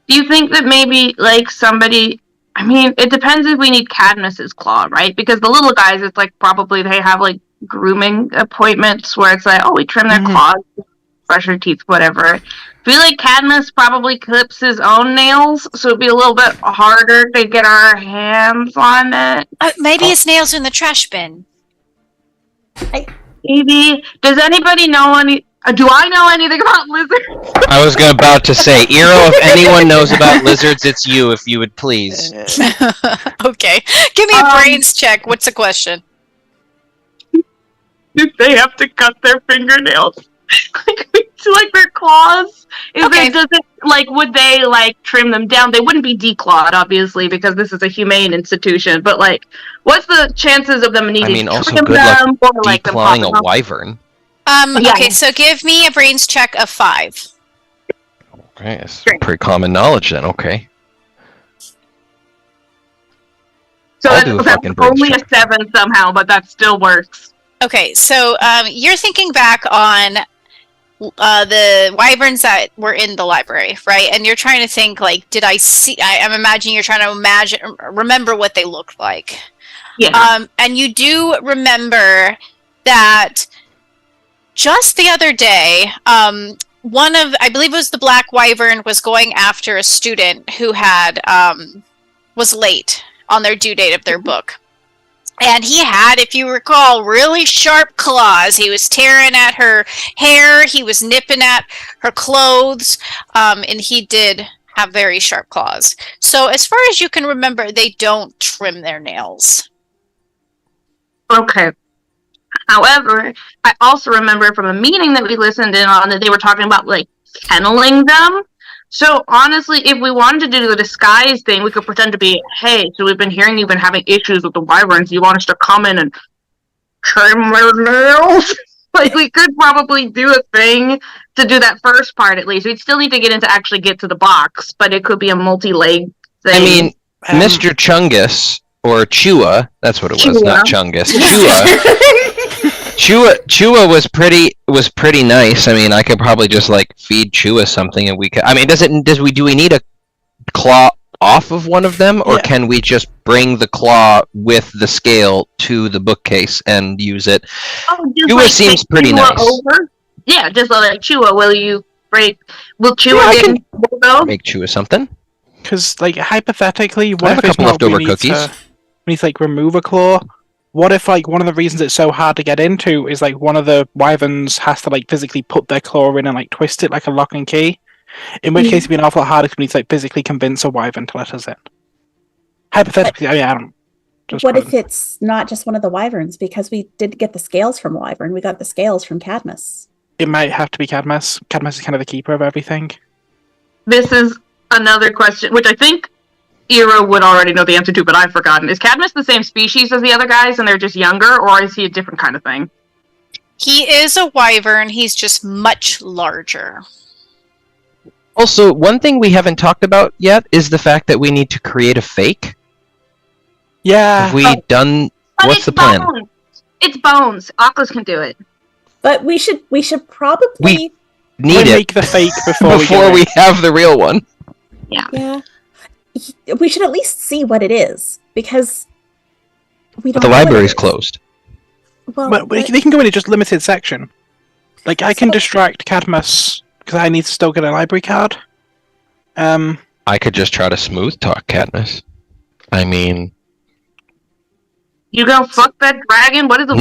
Do you think that maybe, like, somebody... I mean, it depends if we need Cadmus's claw, right? Because the little guys, it's like probably they have, like, grooming appointments where it's like, oh, we trim their claws, brush their teeth, whatever. I feel like Cadmus probably clips his own nails, so it'd be a little bit harder to get our hands on it. Maybe his nails are in the trash bin. Maybe. Does anybody know any... do I know anything about lizards? I was about to say, Eero, if anyone knows about lizards, it's you, if you would please. Okay. Give me a brains check. What's the question? Do they have to cut their fingernails? like their claws? Would they like trim them down? They wouldn't be declawed, obviously, because this is a humane institution. But like, what's the chances of them needing to also trim good them luck or like them declawing popping a off? wyvern. Okay, so give me a brains check of 5. Okay, it's pretty common knowledge then, okay. So I'll do a that's fucking brains only check. a 7 somehow, but that still works. Okay, so you're thinking back on the wyverns that were in the library, right? And you're trying to think, like, did I see... I'm imagining you're trying to remember what they looked like. Yeah. And you do remember that just the other day, one of... I believe it was the Black Wyvern was going after a student who had... was late on their due date of their book. And he had, if you recall, really sharp claws. He was tearing at her hair. He was nipping at her clothes. And he did have very sharp claws. So as far as you can remember, they don't trim their nails. Okay. However, I also remember from a meeting that we listened in on that they were talking about, like, kenneling them. So, honestly, if we wanted to do the disguise thing, we could pretend to be, hey, so we've been hearing you've been having issues with the wyverns. You want us to come in and trim their nails? Like, we could probably do a thing to do that first part, at least. We'd still need to get into actually get to the box, but it could be a multi-leg thing. I mean, Mr. Chungus, or Chua, that's what it was, not Chungus. Chua was pretty nice. I mean, I could probably just like feed Chua something, and we could. I mean, do we need a claw off of one of them, or can we just bring the claw with the scale to the bookcase and use it? Chua seems pretty nice. Over? Yeah, just like Chua. Will Chua make Chua something? Because like hypothetically, I what have if a it's couple not leftover we need cookies. We need to like remove a claw. What if, like, one of the reasons it's so hard to get into is, like, one of the wyverns has to, like, physically put their claw in and, like, twist it like a lock and key? In which case it'd be an awful lot harder because we need to, like, physically convince a wyvern to let us in. Hypothetically, I don't... What if it's not just one of the wyverns? Because we did get the scales from wyvern. We got the scales from Cadmus. It might have to be Cadmus. Cadmus is kind of the keeper of everything. This is another question, which I think Eero would already know the answer to, but I've forgotten. Is Cadmus the same species as the other guys and they're just younger, or is he a different kind of thing? He is a wyvern. He's just much larger. Also, one thing we haven't talked about yet is the fact that we need to create a fake. Yeah. Have we done... But What's the plan? Bones. It's Bones. Oculus can do it. But we should probably... Need We'll it make the fake before we have the real one. Yeah. We should at least see what it is, because we don't But the know what library's it is. closed. Well, But they can go in a just limited section. Like, I can distract Cadmus because I need to still get a library card. I could just try to smooth talk Cadmus. I mean... You gonna fuck that dragon? What is it?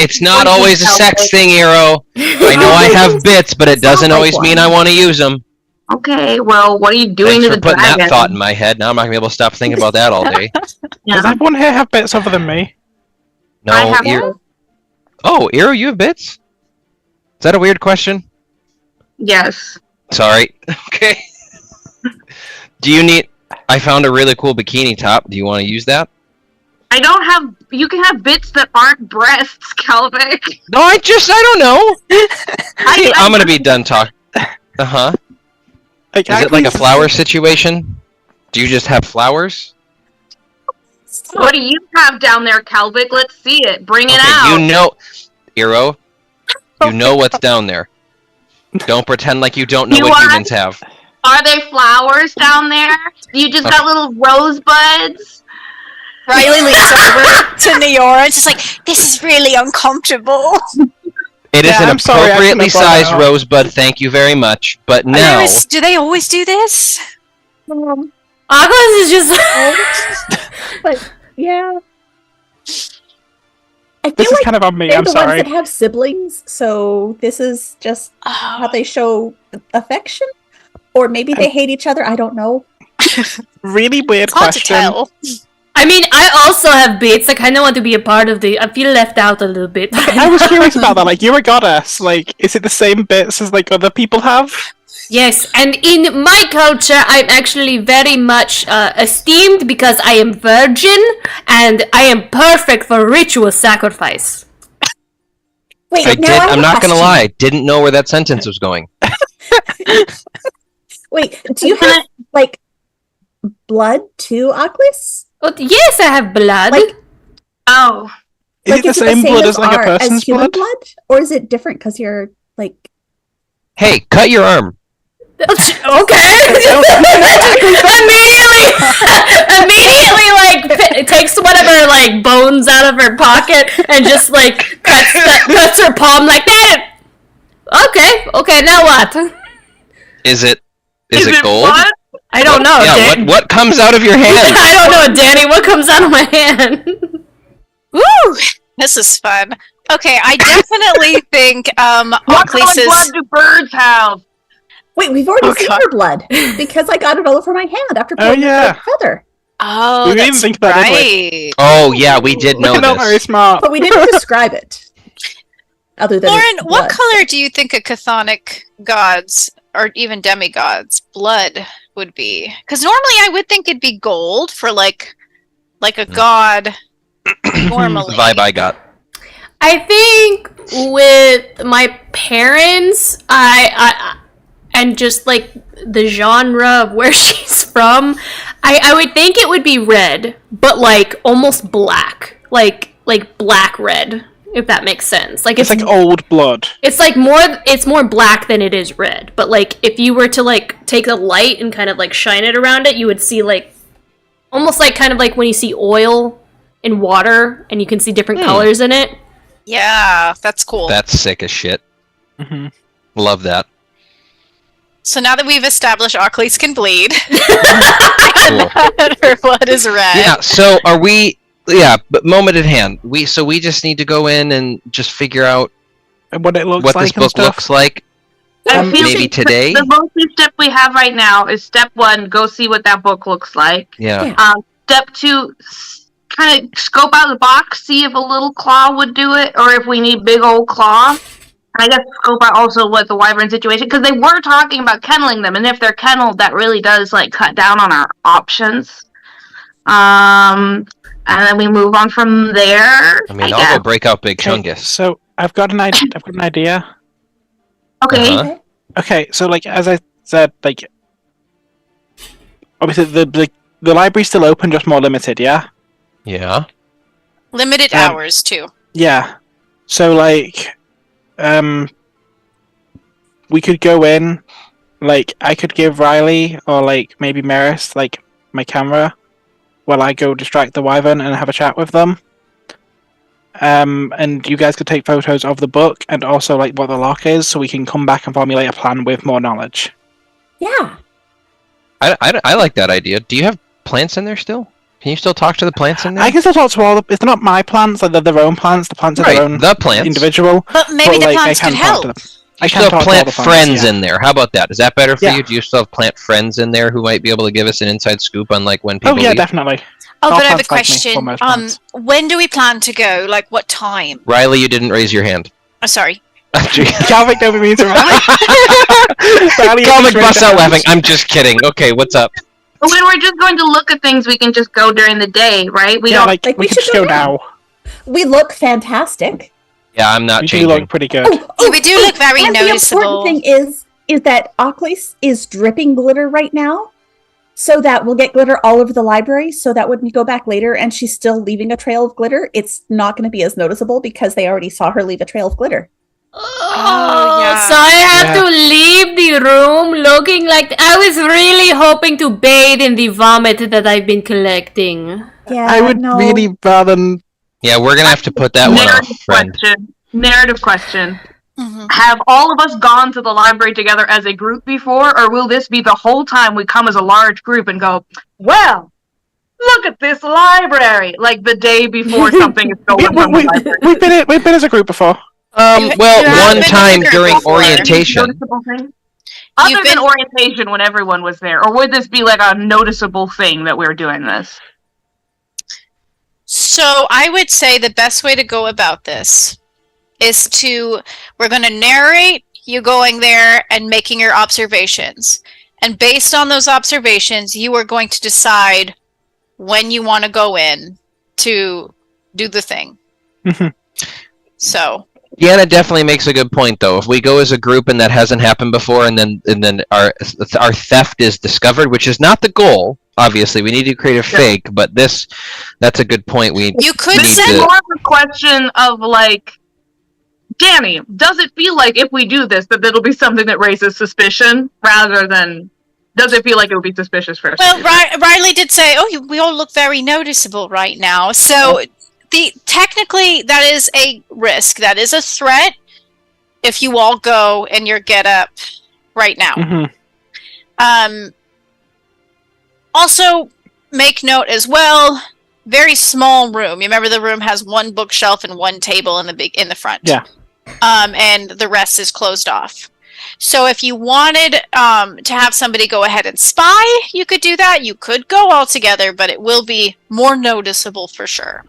It's not always a sex thing, Eero. I know I have bits, but it doesn't always mean I want to use them. Okay, well, what are you doing Thanks to for the putting dragon? that thought in my head. Now I'm not gonna be able to stop thinking about that all day. Yeah. Does everyone here have bits other than me? No, I have Oh, Eero, you have bits? Is that a weird question? Yes. Sorry. Okay. Do you need... I found a really cool bikini top. Do you want to use that? I don't have. You can have bits that aren't breasts, Calvic. No, I don't know. I'm gonna be done talking. Uh-huh. Like, Is it like a flower situation? Do you just have flowers? What do you have down there, Calvic? Let's see it. Bring it Okay, out. you know... Eero, you know what's down there. Don't pretend like you don't know what humans have. Are there flowers down there? You just got little rosebuds? Riley leans over to Neora and just like, this is really uncomfortable. It is Yeah, an I'm sorry, I couldn't appropriately have brought that sized up. rosebud, thank you very much. But now... Do they always do this? Agnes is just. But yeah, I feel This is like kind of on me, they're I'm the sorry. ones that have siblings, so this is just how they show affection, or maybe they hate each other. I don't know. Really weird It's hard to question. tell. I mean, I also have bits. I kind of want to be a part of the. I feel left out a little bit. I was curious about that. Like, you're a goddess. Like, is it the same bits as like other people have? Yes, and in my culture, I'm actually very much esteemed because I am virgin and I am perfect for ritual sacrifice. Wait, I now I have I'm a not gonna question. lie, didn't know where that sentence was going. Wait, do you have like blood too, Aklis? Oh, yes, I have blood. Like- Oh. Is it the same blood as like a person's human blood? or is it different because you're like? Hey, cut your arm. Okay. immediately, like takes whatever like bones out of her pocket and just like cuts her palm like that. Okay. Now what? Is it gold? What? I don't know. Yeah, Dan- what comes out of your hand? I don't know, Danny. What comes out of my hand? Woo! This is fun. Okay, I definitely think What kind of blood Aklis's... do birds have? Wait, we've already seen God. her blood because I got it all over my hand after Oh, pulling yeah. the feather. Oh, We didn't that's think about it, right. Oh yeah, we did know We're not very this. smart. But we didn't describe it. Other than Lauren, it's what blood. color do you think a chthonic god's, or even demigod's, blood would be? Because normally I would think it'd be gold for like a god normally. Vibe I got. I think with my parents, I and just like the genre of where she's from, I would think it would be red, but like almost black, like black red, if that makes sense. Like It's like old blood. it's more black than it is red. But like if you were to like take a light and kind of like shine it around it, you would see like almost like kind of like when you see oil in water and you can see different colors in it. Yeah, that's cool. That's sick as shit. hmm Love that. So now that we've established Aklis can bleed, Cool. and her blood is red. Yeah, so are we... Yeah, but moment at hand. We just need to go in and just figure out And what it looks what like this and book stuff. looks like. I feel Maybe like today? The most step we have right now is step 1, go see what that book looks like. Yeah. Yeah. Step 2, kind of scope out the box, see if a little claw would do it, or if we need big old claw. I guess scope out also what the wyvern situation, because they were talking about kenneling them, and if they're kenneled, that really does like cut down on our options. And then we move on from there. I mean, guess. I'll go break out Big Okay, Chungus. so I've got an idea. Okay. Uh-huh. Okay, so like as I said, like obviously the library's still open, just more limited. Yeah. Yeah. Limited Um, hours too. Yeah. So like, we could go in. Like I could give Riley or like maybe Maris like my camera, while I go distract the wyvern and have a chat with them. And you guys could take photos of the book and also like what the lock is, so we can come back and formulate a plan with more knowledge. Yeah. I like that idea. Do you have plants in there still? Can you still talk to the plants in there? I can still talk to all the. It's not my plants; like they're their own plants. The plants are Right, their own the plants. individual. But maybe but, the like, I plants can could talk to help. them. I You can't still talk to all plant the friends yeah. in there. How about that? Is that better for Yeah. you? Do you still have plant friends in there who might be able to give us an inside scoop on like when people Oh yeah, leave? definitely. Oh, All but I have a plants like me, question. almost plants. When do we plan to go? Like, what time? Riley, you didn't raise your hand. Oh, sorry. Calvin don't be mean to Riley. Riley Calvin is busts raised out hands. laughing. I'm just kidding. Okay, what's up? When we're just going to look at things, we can just go during the day, right? We Yeah, don't. like Like, we we could should just go go now. We look fantastic. Yeah, I'm not We do changing. look pretty good. We do look very and noticeable. The important thing is that Oclis is dripping glitter right now, so that we'll get glitter all over the library, so that when we go back later and she's still leaving a trail of glitter, it's not going to be as noticeable because they already saw her leave a trail of glitter. Oh, yeah. so I have Yeah. to leave the room looking like I was really hoping to bathe in the vomit that I've been collecting. Yeah, I would no. really rather than Yeah, we're gonna have to put that one off, friend. Narrative question. Mhm. Have all of us gone to the library together as a group before, or will this be the whole time we come as a large group and go, well, look at this library, like the day before something is stolen from the library? we've been as a group before. You Well, have one been in time the group during before. orientation. Noticeable thing? Other You've than been- orientation when everyone was there, or would this be like a noticeable thing that we're doing this? So I would say the best way to go about this is we're going to narrate you going there and making your observations. And based on those observations, you are going to decide when you want to go in to do the thing. So Deanna definitely makes a good point, though. If we go as a group and that hasn't happened before, and then our theft is discovered, which is not the goal. Obviously, we need to create a fake, but that's a good point. you could This send is more of a question of like, Danny, does it feel like if we do this that it'll be something that raises suspicion rather than does it feel like it would be suspicious first? Well, Riley did say, "Oh, we all look very noticeable right now." So, technically, that is a risk. That is a threat. If you all go and your get up right now. Mm-hmm. Also, make note as well. Very small room. You remember the room has one bookshelf and one table in the front. Yeah. And the rest is closed off. So if you wanted to have somebody go ahead and spy, you could do that. You could go all together, but it will be more noticeable for sure.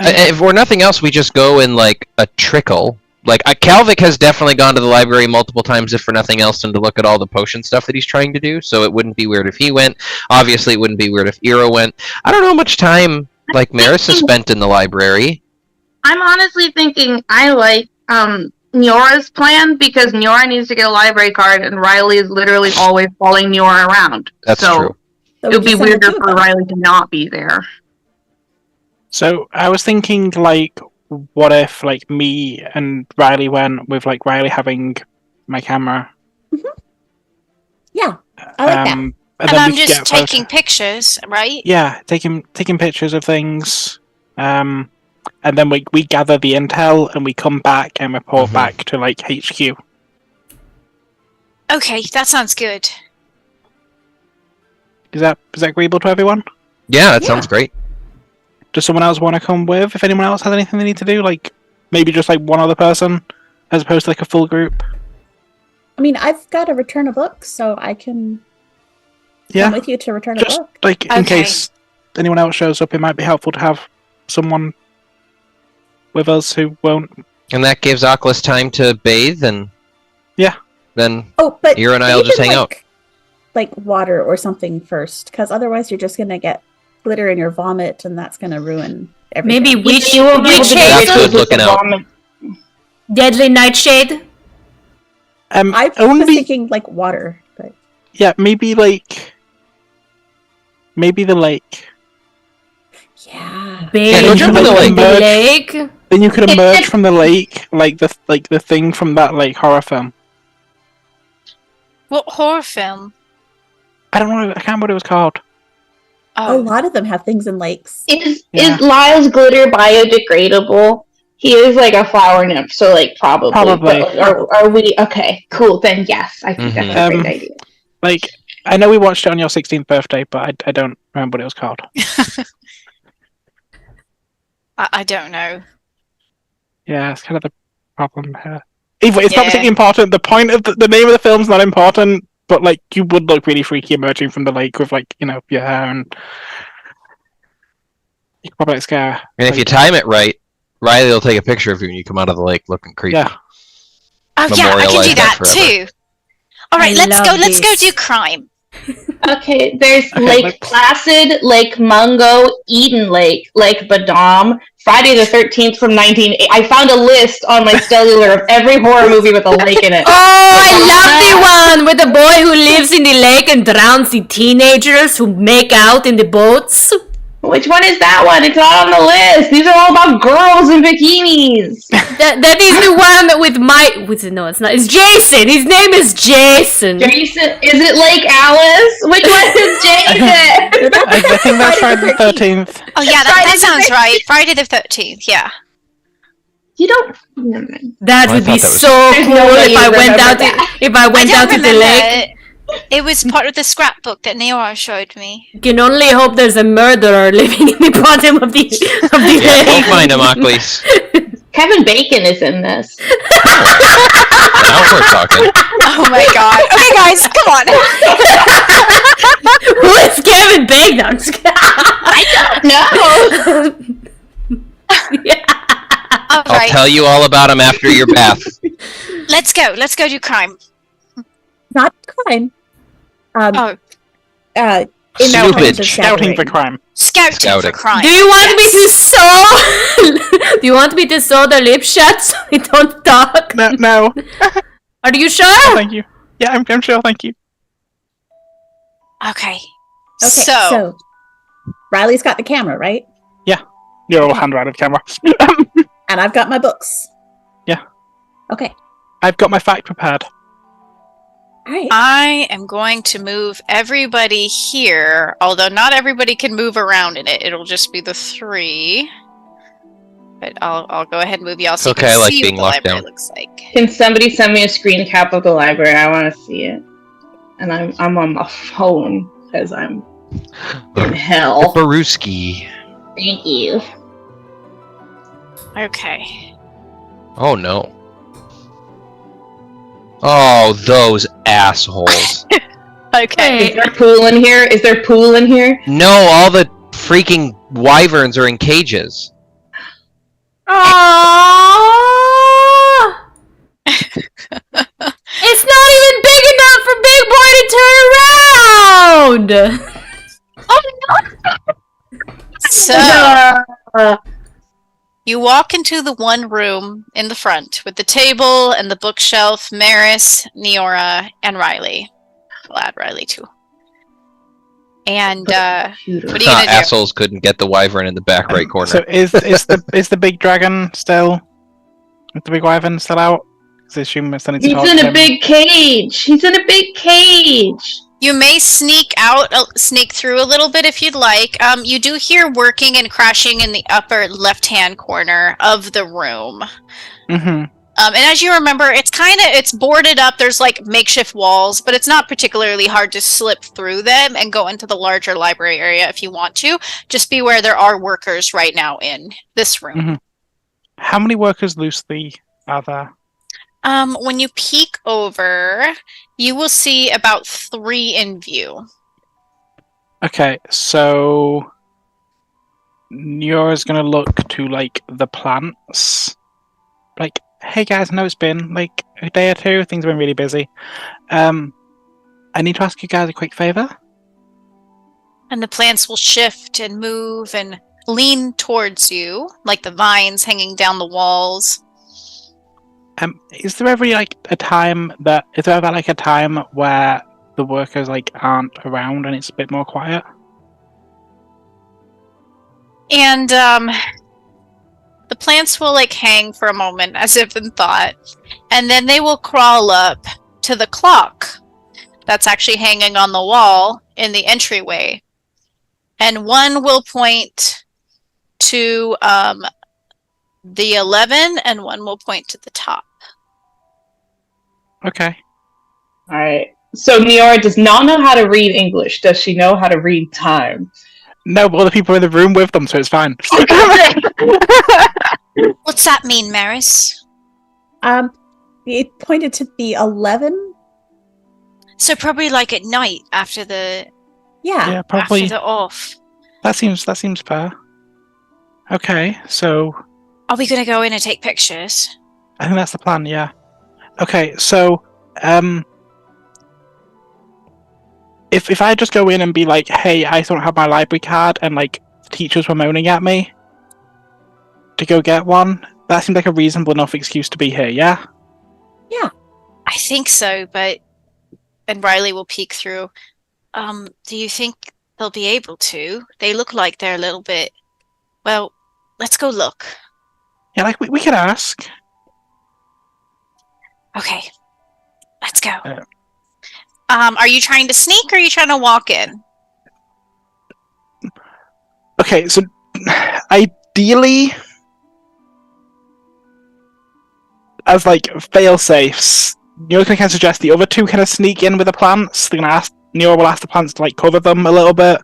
If for nothing else, we just go in like a trickle. Like Calvic has definitely gone to the library multiple times, if for nothing else, than to look at all the potion stuff that he's trying to do. So it wouldn't be weird if he went. Obviously, it wouldn't be weird if Ira went. I don't know how much time like Maris has spent in the library. I'm honestly thinking I like Nyora's plan because Nyora needs to get a library card and Riley is literally always following Nyora around. That's so true. So it would be just send the weirder two of for them. Riley to not be there. So I was thinking, like, what if like me and Riley went with like Riley having my camera. Yeah, I like that. And And then I'm we could just get a photo. taking pictures, right? Yeah, taking pictures of things. And then we gather the intel and we come back and report Mhm. back to like HQ. Okay, that sounds good. Is that agreeable to everyone? Yeah, that Yeah. sounds great. Does someone else want to come with? If anyone else has anything they need to do, like maybe just like one other person, as opposed to like a full group. I mean, I've got to return a book, so I can Yeah, come with you to return a just book. like in Okay. case anyone else shows up, it might be helpful to have someone with us who won't. And that gives Oculus time to bathe, and Yeah. then Oh, but Ira and I'll just even, hang out. like water or something first, because otherwise you're just gonna get glitter in your vomit, and that's gonna ruin everything. Maybe witch, You won't be able witch to do That's hazel, good looking out. deadly nightshade. I was only thinking like water, but yeah, maybe the lake. yeah. Bathe go jump in the in lake. lake. Then you could emerge from the lake like the thing from that like horror film. What horror film? I don't know. I can't remember what it was called. A lot of them have things in lakes. Is Yeah. Lyle's glitter biodegradable? He is like a flower nymph, so like probably. Probably. But, are we okay? Cool. Then yes, I think that's a Mhm. great idea. Like I know we watched it on your 16th birthday, but I don't remember what it was called. I don't know. Yeah, it's kind of the problem here. Either it's not Yeah. particularly important. The point of the name of the film's not important, but like you would look really freaky emerging from the lake with like your hair and you could probably scare. And if you time it right, Riley will take a picture of you when you come out of the lake looking creepy. Yeah. Oh yeah, I can Memorialize do that that forever. too. All right, I let's go. love Let's go this. do crime. Okay, there's Okay, Lake let's- Placid, Lake Mungo, Eden Lake, Lake Badam, Friday the 13th from 1980. I found a list on my cellular of every horror movie with a lake in it. Oh, I love the one with the boy who lives in the lake and drowns the teenagers who make out in the boats. Which one is that one? It's not on the list. These are all about girls in bikinis. That is the one with no, it's not. It's Jason. His name is Jason. Jason, is it Lake Alice? Which one is Jason? I think that's Friday the 13th. Oh yeah, that Friday the sounds right. Friday the 13th. Yeah. You don't. Never mind. That I would be thought that was- so There's cool no way if you I went remember out. that. If I went out to the lake. It was part of the scrapbook that Neora showed me. Can only hope there's a murderer living in the bottom of the Yeah, lake. don't mind Damocles. Kevin Bacon is in this. Now we're talking. Oh my god. Okay, guys, come on. Who is Kevin Bacon? I'm just kidding. No. All I'll right, tell you all about him after your bath. let's go. Let's go do crime. Not crime. Oh. In that Snoopage. terms of Scouting for gathering. crime. Scouting for crime. Do you want me to Yes. sew? Do you want me to sew the lip shut so we don't talk? No, Are you sure? thank you. Yeah, I'm sure, thank you. Okay. Okay, So, so Riley's got the camera, right? You're all hand right of camera. And I've got my books. Yeah. Okay. I've got my fact prepared. All right. I am going to move everybody here, although not everybody can move around in it. It'll just be the three. But I'll go ahead and move y'all so Okay, you I can like see being what the locked library down. looks like. Can somebody send me a screen cap of the library? I want to see it. And I'm on my phone because I'm in hell. Baruski. Thank you. Okay. Oh no. Oh, those assholes. Okay. Is there a pool in here? Is there a pool in here? No, all the freaking wyverns are in cages. Aww. It's not even big enough for Big Boy to turn around. So, you walk into the one room in the front with the table and the bookshelf, Maris, Neora, and Riley. We'll add Riley too. And, what are you gonna do? Assholes couldn't get the wyvern in the back right corner. So is the big dragon still? Is the big wyvern still out? 'Cause I assume I still need to He's talk in to a him. big cage. He's in a big cage. You may sneak through a little bit if you'd like. You do hear working and crashing in the upper left-hand corner of the room. Mm-hmm. And as you remember, it's boarded up. There's like makeshift walls, but it's not particularly hard to slip through them and go into the larger library area if you want to. Just beware there are workers right now in this room. Mhm. How many workers loosely are there? When you peek over, you will see about 3 in view. Okay, so Neura's gonna look to like the plants. Like, hey guys, I know it's been like a day or two, things have been really busy. I need to ask you guys a quick favor. And the plants will shift and move and lean towards you, like the vines hanging down the walls. Is there ever like a time where the workers like aren't around and it's a bit more quiet? And the plants will like hang for a moment as if in thought, and then they will crawl up to the clock that's actually hanging on the wall in the entryway. And one will point to the 11 and one will point to the top. Okay. Alright. So Neora does not know how to read English. Does she know how to read time? No, but other people are in the room with them, so it's fine. What's that mean, Maris? It pointed to the 11. So probably like at night after the Yeah. Probably. after the off. That seems fair. Okay, so Are we gonna go in and take pictures? I think that's the plan. Yeah. Okay, so if I just go in and be like, "Hey, I don't have my library card," and like the teachers were moaning at me to go get one, that seems like a reasonable enough excuse to be here. Yeah. I think so, and Riley will peek through. Do you think they'll be able to? They look like they're a little bit. Well, let's go look. Yeah, like we could ask. Okay, let's go. Are you trying to sneak or are you trying to walk in? Okay, so ideally, as like fail safes, Neo can suggest the other two kind of sneak in with the plants. They're gonna ask Neo will ask the plants to like cover them a little bit,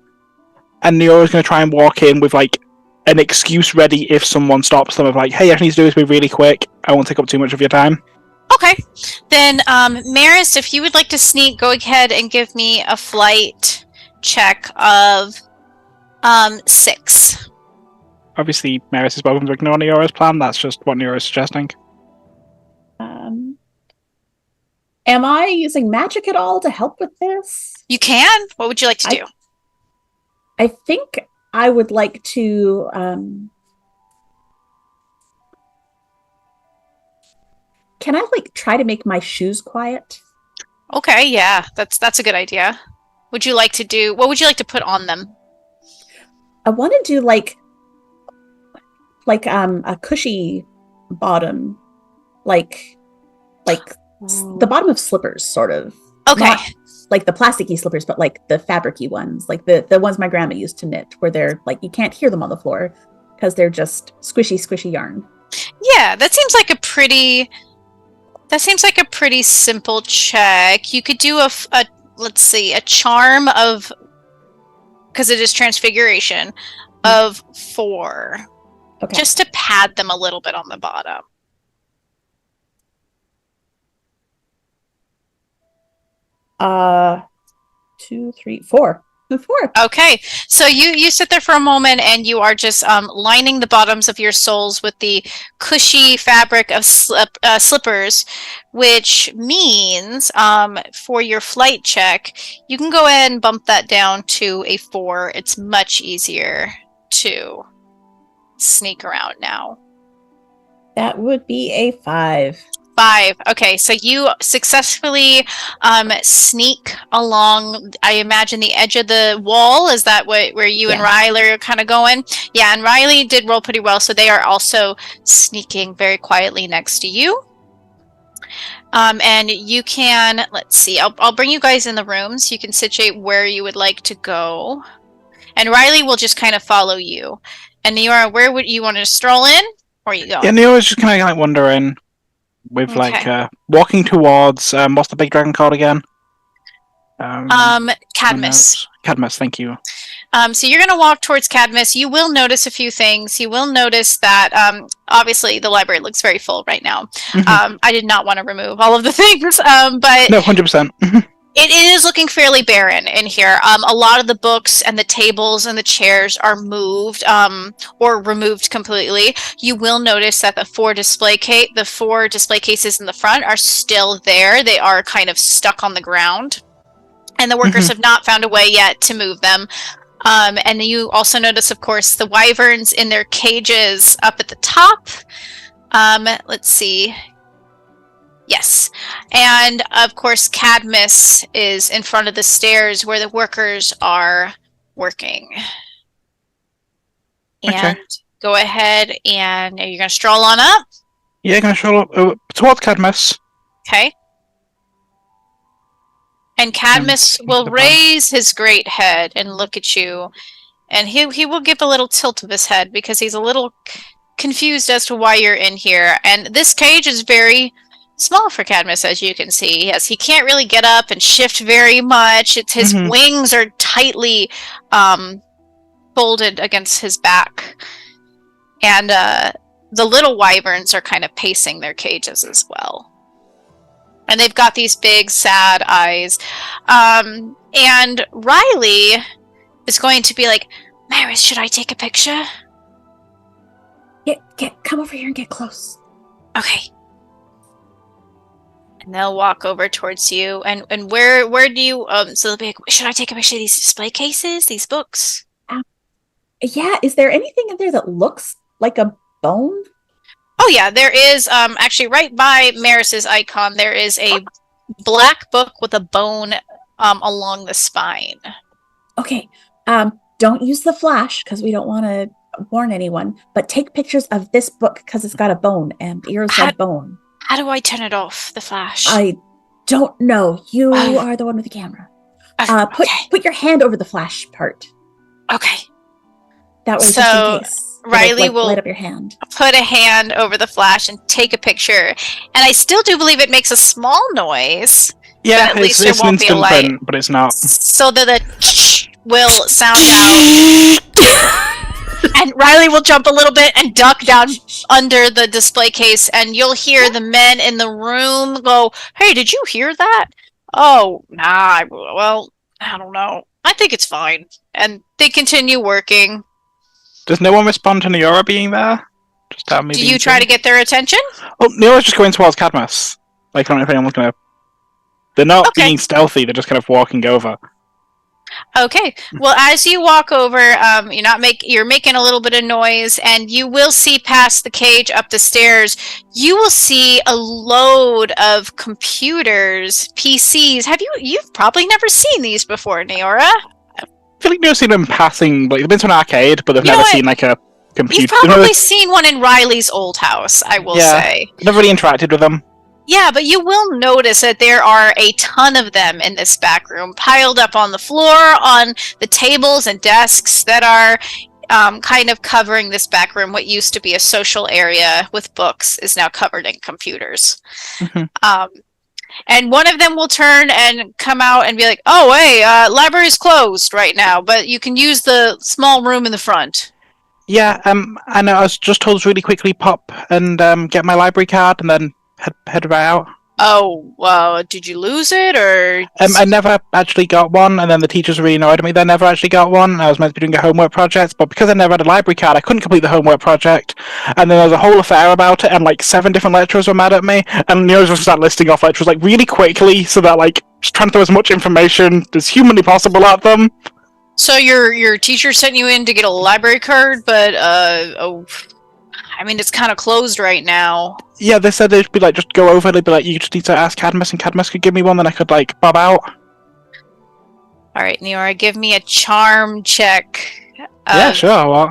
and Neo is gonna try and walk in with like an excuse ready if someone stops them of like, "Hey, I need to do this be really quick. I won't take up too much of your time." Okay, then Maris, if you would like to sneak, go ahead and give me a flight check of 6. Obviously, Maris is welcome to ignore Neora's plan. That's just what Neora is suggesting. Am I using magic at all to help with this? You can. What would you like to do? I think I would like to can I like try to make my shoes quiet? Okay, yeah, that's a good idea. Would you like to do? What would you like to put on them? I want to do like a cushy bottom, like the bottom of slippers, sort of. Okay. Not like the plasticky slippers, but like the fabricy ones, like the ones my grandma used to knit, where they're like you can't hear them on the floor because they're just squishy yarn. Yeah, that seems like a pretty simple check. You could do a let's see, a charm of, because it is transfiguration, of 4. Okay. Just to pad them a little bit on the bottom. 2, 3, 4. 4. Okay, so you sit there for a moment and you are just lining the bottoms of your soles with the cushy fabric of slippers, which means for your flight check, you can go ahead and bump that down to a 4. It's much easier to sneak around now. That would be a 5. 5. Okay, so you successfully sneak along, I imagine, the edge of the wall. Is that where you and Riley are kind of going? Yeah, and Riley did roll pretty well, so they are also sneaking very quietly next to you. And you can, let's see, I'll bring you guys in the room so you can situate where you would like to go. And Riley will just kind of follow you. And Neora, where would you want to stroll in? Or you go? Yeah, Neora's just kind of like wandering with like walking towards what's the big dragon called again? Cadmus. Cadmus, thank you. So you're going to walk towards Cadmus. You will notice a few things. You will notice that obviously the library looks very full right now. Mm-hmm. I did not want to remove all of the things, but no, 100%. It is looking fairly barren in here. A lot of the books and the tables and the chairs are moved or removed completely. You will notice that the 4 display cases in the front are still there. They are kind of stuck on the ground. And the workers have not found a way yet to move them. And you also notice, of course, the wyverns in their cages up at the top. Let's see. Yes. And of course, Cadmus is in front of the stairs where the workers are working. And go ahead and you're going to stroll on up? Yeah, going to stroll up towards Cadmus. Okay. And Cadmus will raise his great head and look at you. And he will give a little tilt of his head because he's a little confused as to why you're in here. And this cage is very small for Cadmus, as you can see. Yes, he can't really get up and shift very much. His wings are tightly folded against his back. And the little wyverns are kind of pacing their cages as well. And they've got these big, sad eyes. And Riley is going to be like, Maris, should I take a picture? Come over here and get close. Okay. And they'll walk over towards you. And where do you so they'll be like, should I take a picture of these display cases, these books? Yeah, is there anything in there that looks like a bone? Oh yeah, there is actually right by Maris's icon there is a black book with a bone along the spine. Okay. Don't use the flash because we don't want to warn anyone, but take pictures of this book because it's got a bone and ears like bone. How do I turn it off, the flash? I don't know. You are the one with the camera. Put your hand over the flash part. Okay. That way, just in case. Riley will light up your hand. Put a hand over the flash and take a picture. And I still do believe it makes a small noise. Yeah, at least it's there an won't be a instant light. print, but it's not. So that the will sound out. And Riley will jump a little bit and duck down under the display case, and you'll hear the men in the room go, "Hey, did you hear that?" "Oh, nah, well, I don't know. I think it's fine." And they continue working. Does no one respond to Neora being there? Just have me. Do you try to get their attention? Oh, Neora's just going towards Cadmus. Like, I don't know if anyone's gonna... They're not being stealthy, they're just kind of walking over. Okay. Well, as you walk over, you're making a little bit of noise, and you will see past the cage up the stairs. You will see a load of computers, PCs. You've probably never seen these before, Neora? I feel like they've seen them passing, like, they've been to an arcade, but they've never seen, like, a computer. You've probably seen one in Riley's old house, I will say. Never really interacted with them. Yeah, but you will notice that there are a ton of them in this back room, piled up on the floor, on the tables and desks that are kind of covering this back room. What used to be a social area with books is now covered in computers. Mm-hmm. And one of them will turn and come out and be like, "Oh, hey, library's closed right now, but you can use the small room in the front." Yeah, I know, I was just told to really quickly pop and get my library card and then head right out. Oh, did you lose it, or...? I never actually got one, and then the teachers were really annoyed at me. They never actually got one. I was meant to be doing a homework project, but because I never had a library card, I couldn't complete the homework project. And then there was a whole affair about it, and like 7 different lecturers were mad at me, and Neo's just started listing off lecturers like really quickly, so that like just trying to throw as much information as humanly possible at them. So your teacher sent you in to get a library card, but I mean, it's kind of closed right now. Yeah, they said they'd be like, just go over, they'd be like, you just need to ask Cadmus, and Cadmus could give me one, then I could like bob out. Alright, Neora, give me a charm check. Yeah, sure, what?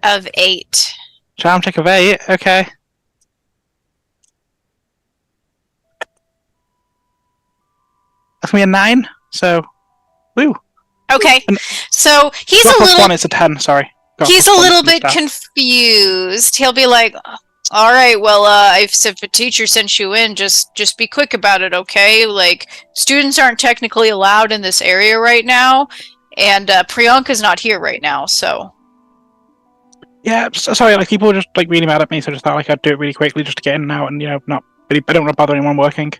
Of 8. Charm check of 8, okay. That's gonna be a 9, so woo. Okay, so he's got a plus little... 1, it's a 10, sorry. He's a little bit confused. He'll be like, "All right, well, if the teacher sent you in, just be quick about it, okay? Like, students aren't technically allowed in this area right now, and Priyanka's not here right now, so." Yeah, sorry, like, people were just, like, really mad at me, so I just thought, like, I'd do it really quickly just to get in and out, and, you know, not really, I don't want to bother anyone working.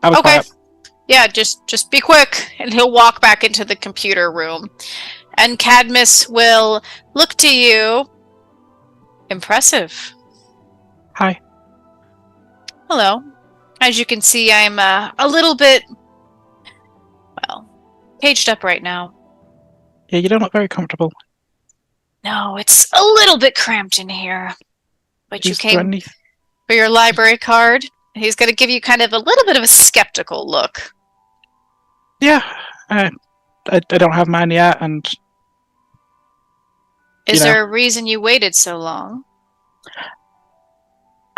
I was okay. quiet. Yeah, just be quick, and he'll walk back into the computer room. And Cadmus will look to you. Impressive. Hi. Hello. As you can see, I'm a little bit, well, caged up right now. Yeah, you don't look very comfortable. No, it's a little bit cramped in here. But you came for your library card. He's going to give you kind of a little bit of a skeptical look. Yeah, I don't have mine yet, and... Is there a reason you waited so long?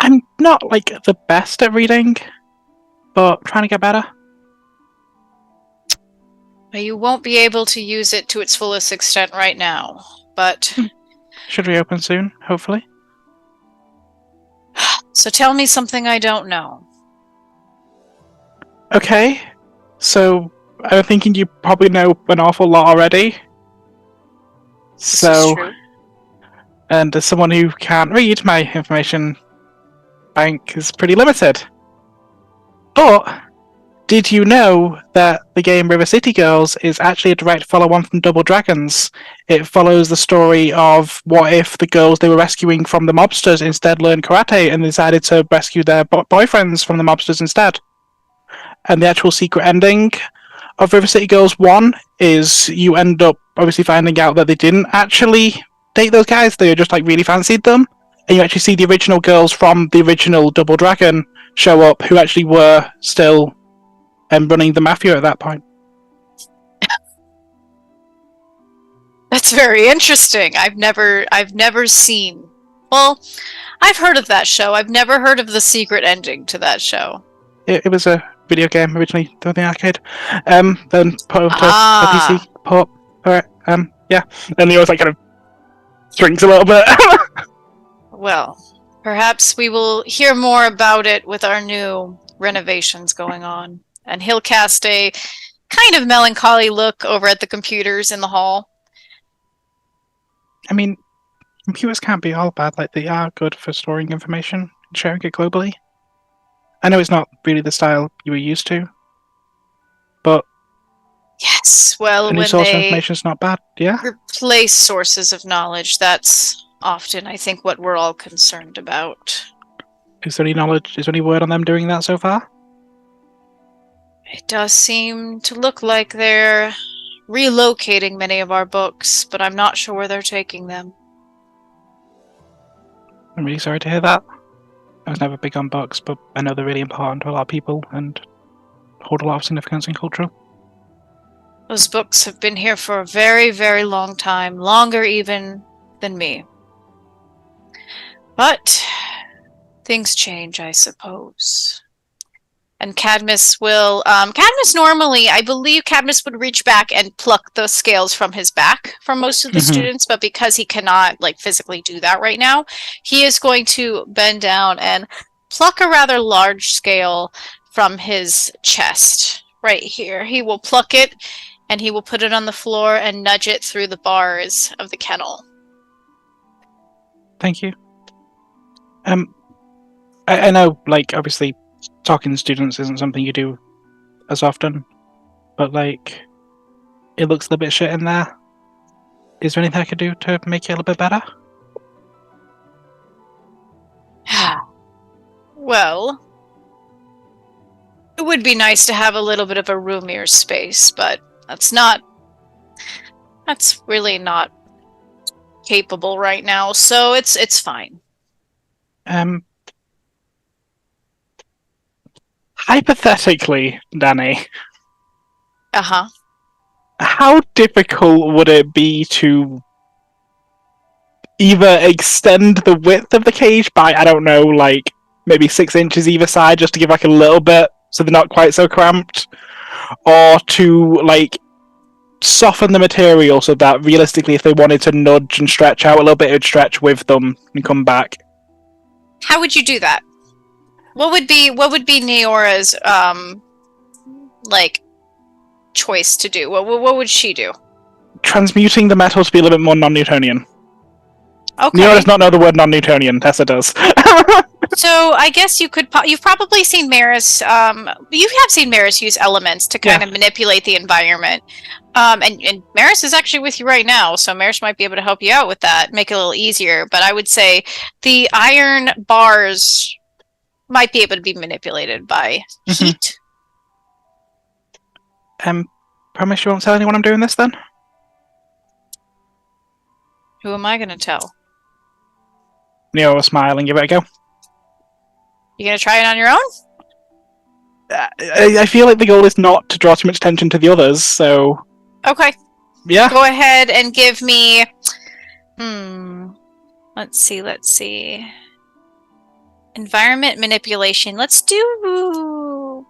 I'm not, like, the best at reading, but trying to get better. Well, you won't be able to use it to its fullest extent right now, but... Should reopen soon, hopefully. So tell me something I don't know. Okay, so I'm thinking you probably know an awful lot already. This is true. And as someone who can't read, my information bank is pretty limited. But did you know that the game River City Girls is actually a direct follow-on from Double Dragons? It follows the story of what if the girls they were rescuing from the mobsters instead learned karate and decided to rescue their boyfriends from the mobsters instead. And the actual secret ending of River City Girls 1 is you end up obviously finding out that they didn't actually date those guys, they just like really fancied them. And you actually see the original girls from the original Double Dragon show up who actually were still running the mafia at that point. That's very interesting. I've never seen. Well, I've heard of that show. I've never heard of the secret ending to that show. It was a video game originally, the arcade. Then put over to a PC port for it. Yeah. And the other kind of shrinks a little bit. Well, perhaps we will hear more about it with our new renovations going on. And he'll cast a kind of melancholy look over at the computers in the hall. I mean, computers can't be all bad. Like, they are good for storing information and sharing it globally. I know it's not really the style you were used to, but yes, well, a new when source of they information is not bad. Yeah. replace sources of knowledge, that's often, I think, what we're all concerned about. Is there any knowledge? Is there any word on them doing that so far? It does seem to look like they're relocating many of our books, but I'm not sure where they're taking them. I'm really sorry to hear that. I was never big on books, but I know they're really important to a lot of people and hold a lot of significance in culture. Those books have been here for a very, very long time, longer even than me. But things change, I suppose. And Cadmus will... Cadmus normally, I believe Cadmus would reach back and pluck the scales from his back for most of the students, but because he cannot physically do that right now, he is going to bend down and pluck a rather large scale from his chest right here. He will pluck it and he will put it on the floor and nudge it through the bars of the kennel. Thank you. I know, obviously, talking to students isn't something you do as often, but it looks a little bit shit in there. Is there anything I could do to make it a little bit better? Well, it would be nice to have a little bit of a roomier space, but that's really not capable right now, so it's fine. Hypothetically, Danny. Uh-huh. How difficult would it be to either extend the width of the cage by, I don't know, maybe 6 inches either side, just to give a little bit so they're not quite so cramped, or to soften the material so that realistically if they wanted to nudge and stretch out a little bit, it would stretch with them and come back? How would you do that? What would be Neora's choice to do? What would she do? Transmuting the metal to be a little bit more non-Newtonian. Okay. Neo does not know the word non-Newtonian. Tessa does. So I guess you could. You've probably seen Maris. You have seen Maris use elements to kind of manipulate the environment. And Maris is actually with you right now, so Maris might be able to help you out with that, make it a little easier. But I would say the iron bars might be able to be manipulated by heat. Promise you won't tell anyone I'm doing this then? Who am I going to tell? Neo will smile and give it a go. You going to try it on your own? I feel like the goal is not to draw too much attention to the others, so... Okay. Yeah. Go ahead and give me... Let's see. Environment manipulation. Let's do...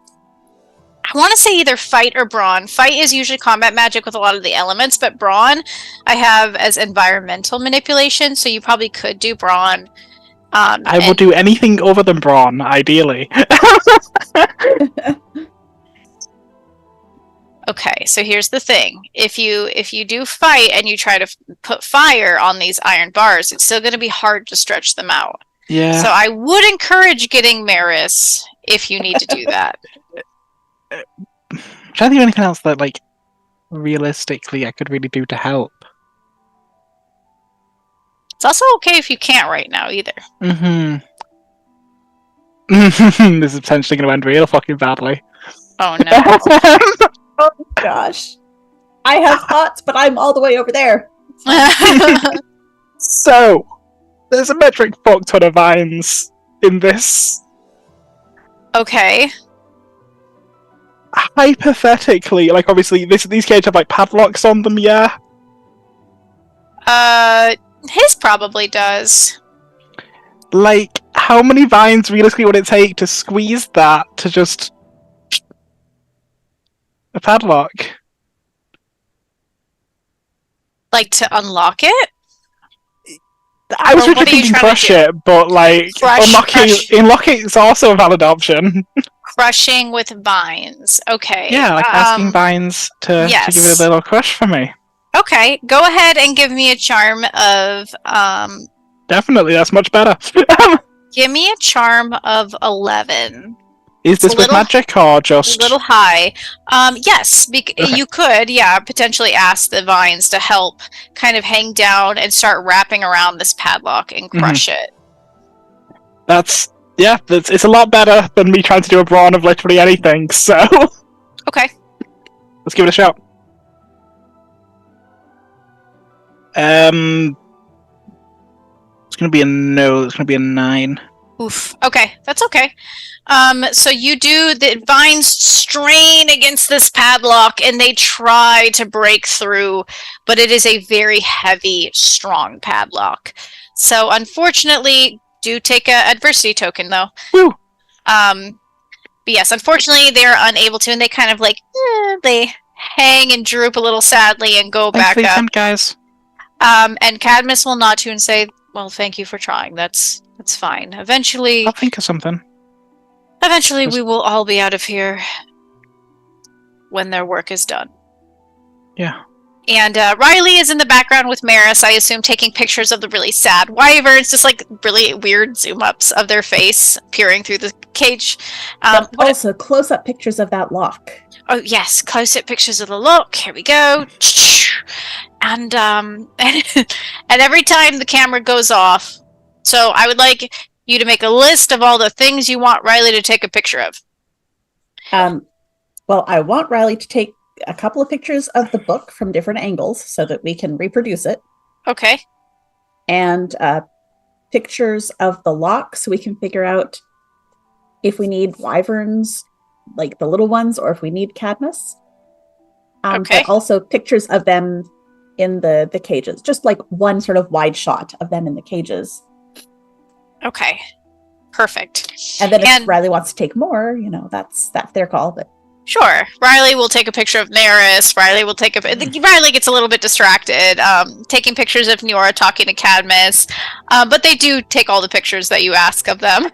I want to say either fight or brawn. Fight is usually combat magic with a lot of the elements, but brawn I have as environmental manipulation, so you probably could do brawn. I will do anything other than brawn, ideally. Okay, so here's the thing. If you do fight and you try to put fire on these iron bars, it's still going to be hard to stretch them out. Yeah. So I would encourage getting Maris if you need to do that. I'm trying to think of anything else that, like, realistically I could really do to help. It's also okay if you can't right now either. Mm-hmm. This is potentially going to end real fucking badly. Oh no. Oh gosh. I have thoughts, but I'm all the way over there. So, there's a metric fuck ton of vines in this. Okay. Hypothetically, like, obviously, these cages have, like, padlocks on them, yeah? His probably does. Like, how many vines realistically would it take to squeeze that to just... a padlock? Like to unlock it? I was Or what really are you thinking trying to crush do? it, but, like, Crush. unlocking is also a valid option. Crushing with vines. Okay. Yeah, like asking vines to give it a little crush for me. Okay, go ahead and give me a charm of Definitely, that's much better. give me a charm of 11. Is this with magic or just... A little high. Yes, you could, potentially ask the vines to help kind of hang down and start wrapping around this padlock and crush it. It's a lot better than me trying to do a brawn of literally anything, so... Okay. Let's give it a shot. It's gonna be a no, it's gonna be a 9. Oof. Okay, that's okay. So you do, the vines strain against this padlock and they try to break through, but it is a very heavy, strong padlock. So unfortunately, do take a adversity token though. Woo! But yes, unfortunately they're unable to, and they kind of like, they hang and droop a little sadly and go back up. Hint, guys. And Cadmus will nod to you and say, well, thank you for trying. That's fine. Eventually... I'll think of something. Eventually, we will all be out of here when their work is done. Yeah. And Riley is in the background with Maris, I assume, taking pictures of the really sad wyverns, just like really weird zoom-ups of their face peering through the cage. Also, close-up pictures of that lock. Oh, yes, close-up pictures of the lock. Here we go. And every time the camera goes off, so I would like you to make a list of all the things you want Riley to take a picture of. Well, I want Riley to take a couple of pictures of the book from different angles so that we can reproduce it. Okay. And pictures of the lock so we can figure out if we need wyverns, like the little ones, or if we need Cadmus. Okay. But also pictures of them in the cages. Just like one sort of wide shot of them in the cages. Okay. Perfect. And then if Riley wants to take more, that's their call, but sure. Riley will take a picture of Maris. Riley will take Riley gets a little bit distracted, taking pictures of Neora talking to Cadmus. But they do take all the pictures that you ask of them.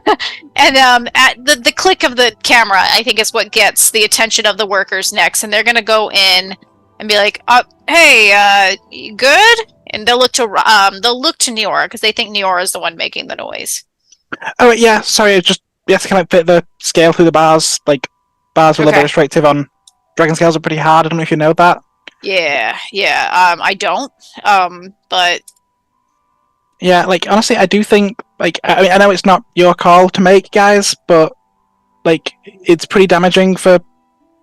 And at the click of the camera, I think, is what gets the attention of the workers next. And they're going to go in and be like, hey, you good? And they'll look to Neora because they think Neora is the one making the noise. Oh, yeah, sorry, you have to kind of fit the scale through the bars. Like, bars with a little bit restrictive on dragon scales are pretty hard. I don't know if you know that. Yeah. I don't. But yeah, like, honestly, I do think, like, I mean, I know it's not your call to make, guys, but, like, it's pretty damaging for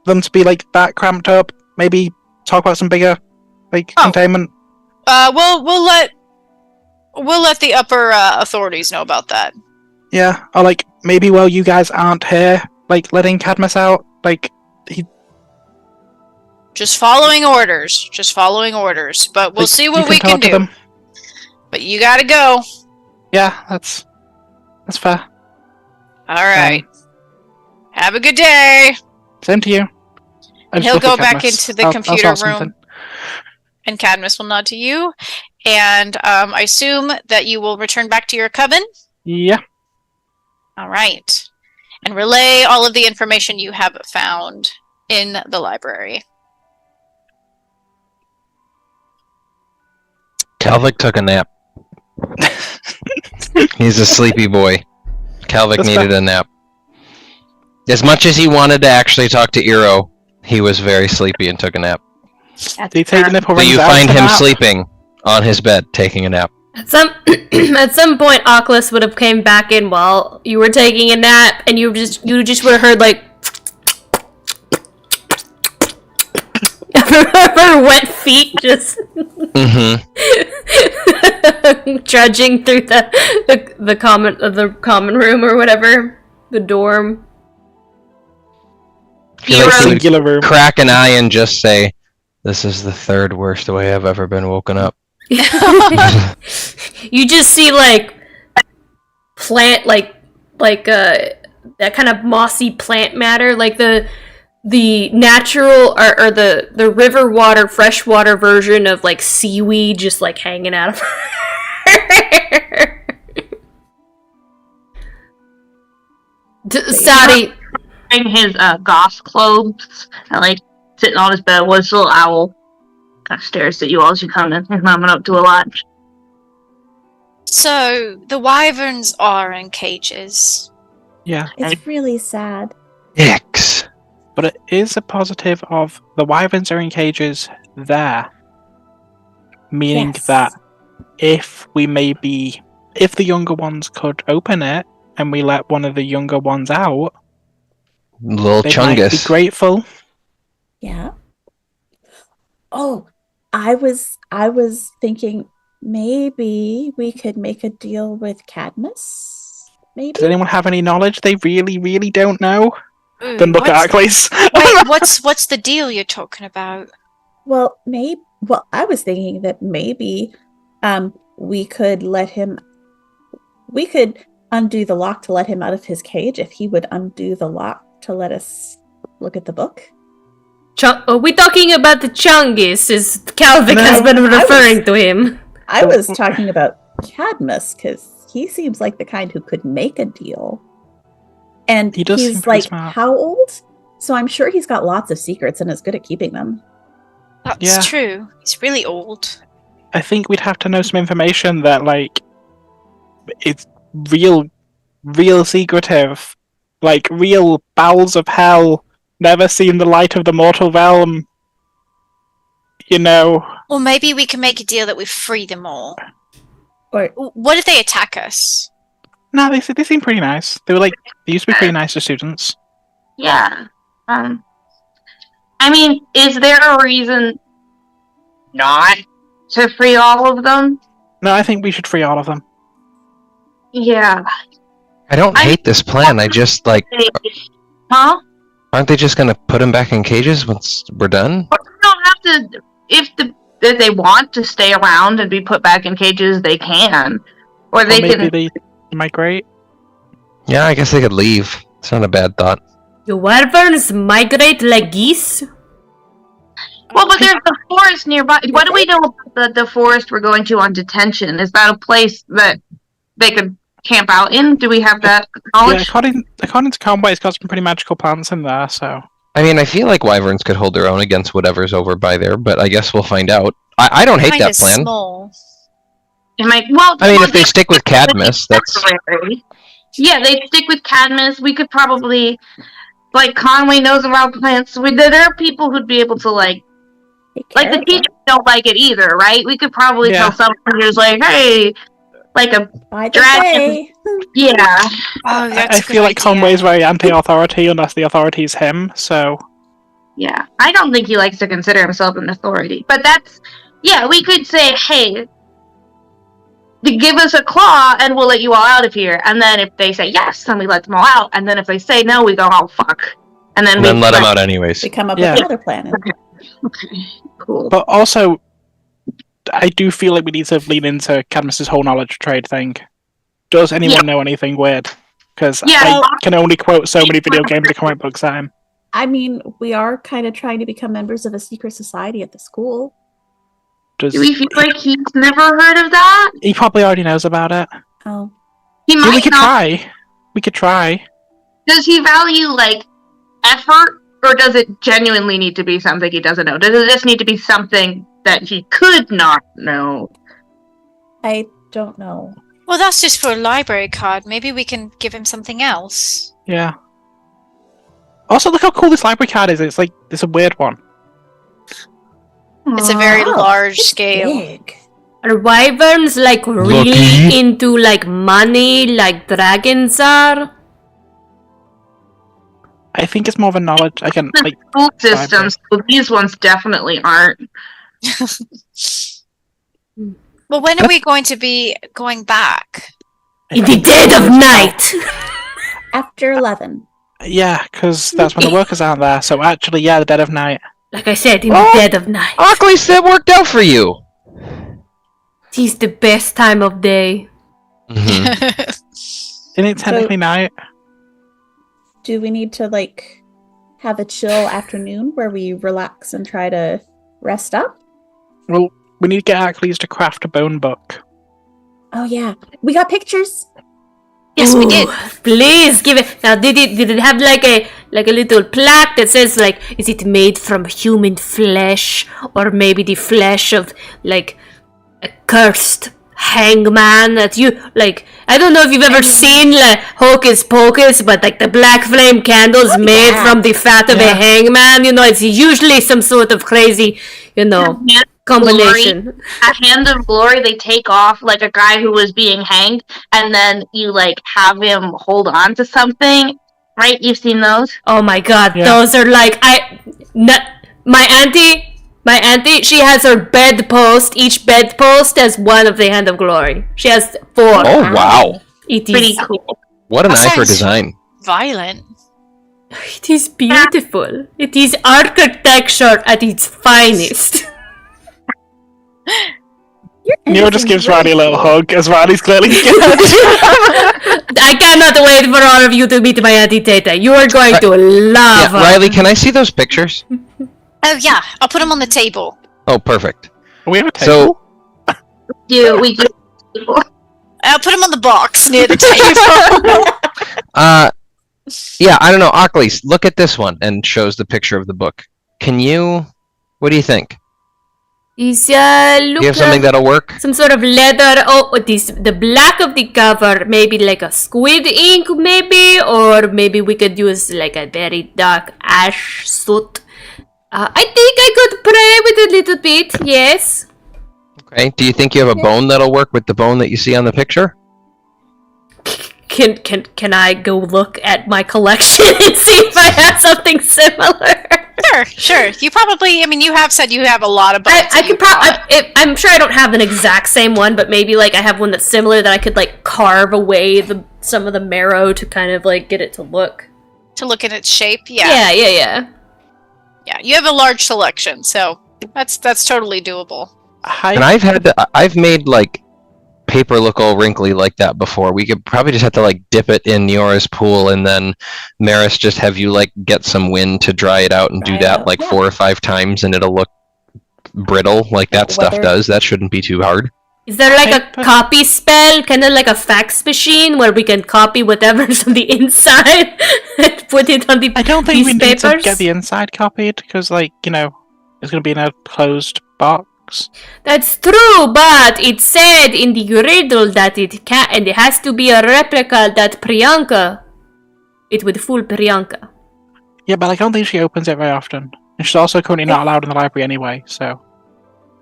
them to be, like, that cramped up. Maybe talk about some bigger, like, containment. We'll let the upper authorities know about that. Yeah, or, like, maybe while you guys aren't here, like, letting Cadmus out, like, Just following orders. But we'll see what we can do. Them. But you gotta go. Yeah, that's fair. Alright. Have a good day. Same to you. And he'll go back into the computer room. And Cadmus will nod to you. And I assume that you will return back to your coven? Yeah. Alright. And relay all of the information you have found in the library. Calvic took a nap. He's a sleepy boy. Calvic needed a nap. As much as he wanted to actually talk to Eero, he was very sleepy and took a nap. Did he take the nipple So rings you out find for him that? sleeping on his bed, taking a nap. At some point, Oculus would have came back in while you were taking a nap, and you just would have heard like her wet feet just trudging through the common room or whatever, the dorm. I feel like he would Singular room. crack an eye and just say, "This is the third worst way I've ever been woken up." You just see like plant that kind of mossy plant matter, like the natural or the river water, freshwater version of like seaweed just like hanging out of her. Sorry. His goth clothes and like sitting on his bed with his little owl. Kind of stares at you all as you come in. He's not up to a lot. So, the wyverns are in cages. Yeah. It's really sad. X. But it is a positive of the wyverns are in cages there. Meaning Yes. that if the younger ones could open it and we let one of the younger ones out, Little they might be Chungus. grateful. Yeah. Oh, I was thinking maybe we could make a deal with Cadmus. Maybe. Does anyone have any knowledge they really, really don't know? Ooh, Then look at Arclays. Wait, what's the deal you're talking about? Well, I was thinking that maybe we could undo the lock to let him out of his cage if he would undo the lock to let us look at the book. Are we talking about the Chungus, as Calvic has been I referring to him? I was talking about Cadmus because he seems like the kind who could make a deal. And He does seem he's pretty like, smart. how old? So I'm sure he's got lots of secrets and is good at keeping them. That's Yeah. true. He's really old. I think we'd have to know some information that, like, it's real secretive. Like, real bowels of hell, never seen the light of the mortal realm. You know. Or maybe we can make a deal that we free them all. Or What if they attack us? No, they seem pretty nice. They used to be pretty nice to students. Yeah. I mean, is there a reason not to free all of them? No, I think we should free all of them. Yeah. I don't hate this plan. I just like. Huh? Aren't they just gonna put him back in cages once we're done? Or they don't have to. If they want to stay around and be put back in cages, they can. Or they Maybe can. they migrate. Yeah, I guess they could leave. It's not a bad thought. The wyverns migrate like geese? Well, but there's a forest nearby. What do we know about the forest we're going to on detention? Is that a place that they could camp out in? Do we have that Yeah, knowledge? according to Conway, it's got some pretty magical plants in there, so. I mean, I feel like wyverns could hold their own against whatever's over by there, but I guess we'll find out. I don't hate Kinda that plan. small. It might. Well, I mean, well, if they stick with Cadmus, that's. Yeah, they stick with Cadmus. We could probably, like, Conway knows about plants. There are people who'd be able to like take care the of them. teachers don't like it either, right? We could probably Yeah. tell some teachers like, hey, like a By the dragon. way, yeah. Oh, that's I a good feel like idea. Conway's very anti-authority unless the authority is him, so. Yeah, I don't think he likes to consider himself an authority. But that's, yeah, we could say, hey, give us a claw and we'll let you all out of here. And then if they say yes, then we let them all out. And then if they say no, we go, oh, fuck. And then And we then let them out anyways. we come up Yeah. with another plan. Okay, cool. But also, I do feel like we need to lean into Cadmus's whole knowledge trade thing. Does anyone know anything weird? Because Yeah. I can only quote so many video games and comic books at him. I mean, we are kind of trying to become members of a secret society at the school. Does Do we feel like he's never heard of that? he probably already knows about it? Oh, He Yeah, we might could not. try. We could try. Does he value, like, effort? Or does it genuinely need to be something he doesn't know? Does it just need to be something that he could not know? I don't know. Well, that's just for a library card. Maybe we can give him something else. Yeah. Also, look how cool this library card is. It's a weird one. It's a very Wow, large it's scale. big. Are wyverns like really Lucky. into like money like dragons are? I think it's more of a knowledge. I can like. School systems, so these ones definitely aren't. Well, when are we going to be going back? In the dead of night! After 11. Yeah, because that's when the workers aren't there. So actually, yeah, the dead of night. Like I said, in Oh. the dead of night. Ockley, that worked out for you. Tis the best time of day. Mhm. Isn't it technically night? Do we need to like have a chill afternoon where we relax and try to rest up? Well, we need to get Hercules to craft a bone book. Oh yeah, we got pictures. Yes, we Ooh, did. Please give it. Now, did it have like a little plaque that says like, is it made from human flesh or maybe the flesh of like a cursed hangman that you like? I don't know if you've ever seen like Hocus Pocus, but like the black flame candles made yeah. from the fat of a hangman. You know, it's usually some sort of crazy, combination. At Hand of Glory, they take off like a guy who was being hanged, and then you like have him hold on to something. Right? You've seen those? Oh my god, Yeah. those are like my auntie, she has her bedpost. Each bedpost has one of the Hand of Glory. She has 4. Oh wow! It Pretty is cool. What an That eye for sounds- design. Violent. it is beautiful. It is architecture at its finest. Nero just gives Riley a little hug as Riley's clearly scared. I cannot wait for all of you to meet my auntie Tata. You are going to love Yeah, her. Riley, can I see those pictures? Oh yeah, I'll put them on the table. Oh, perfect. We have a So- table. We do. I'll put them on the box near the table. Yeah, I don't know. Ockley, look at this one and shows the picture of the book. What do you think? Is Do you have something that'll work? some sort of leather? Oh, the black of the cover, maybe like a squid ink, maybe, or maybe we could use like a very dark ash soot. I think I could play with it a little bit. Yes. Okay. Do you think you have a bone that'll work with the bone that you see on the picture? Can I go look at my collection and see if I have something similar? Sure. You probably. I mean, you have said you have a lot of bones. I could probably. I'm sure I don't have an exact same one, but maybe like I have one that's similar that I could like carve away some of the marrow to kind of like get it to look. to look at its shape. Yeah. Yeah. Yeah. You have a large selection, so that's totally doable. And I've made like paper look all wrinkly like that before. We could probably just have to like dip it in Neora's pool and then Maris just have you like get some wind to dry it out and do Dry it that out, like yeah. 4 or 5 times and it'll look brittle like that stuff Whether- does. That shouldn't be too hard. Is there like a Paper. copy spell, kind of like a fax machine, where we can copy whatever's on the inside and put it on the I don't think we these need to papers? get the inside copied because, like, it's going to be in a closed box. That's true, but it said in the riddle that it can, and it has to be a replica that Priyanka. It would fool Priyanka. Yeah, but I don't think she opens it very often. And she's also currently not allowed in the library anyway, so.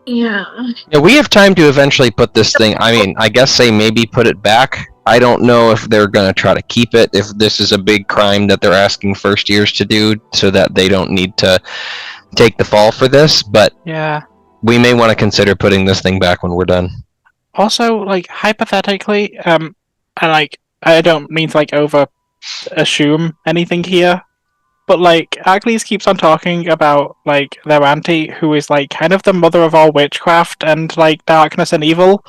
Yeah. Yeah, we have time to eventually put this thing. I mean, I guess say maybe put it back. I don't know if they're going to try to keep it, if this is a big crime that they're asking first years to do so that they don't need to take the fall for this, but Yeah. we may want to consider putting this thing back when we're done. Also, like, hypothetically, and, like, I don't mean to, like, over-assume anything here, but, like, Achilles keeps on talking about, like, their auntie, who is, like, kind of the mother of all witchcraft and, like, darkness and evil.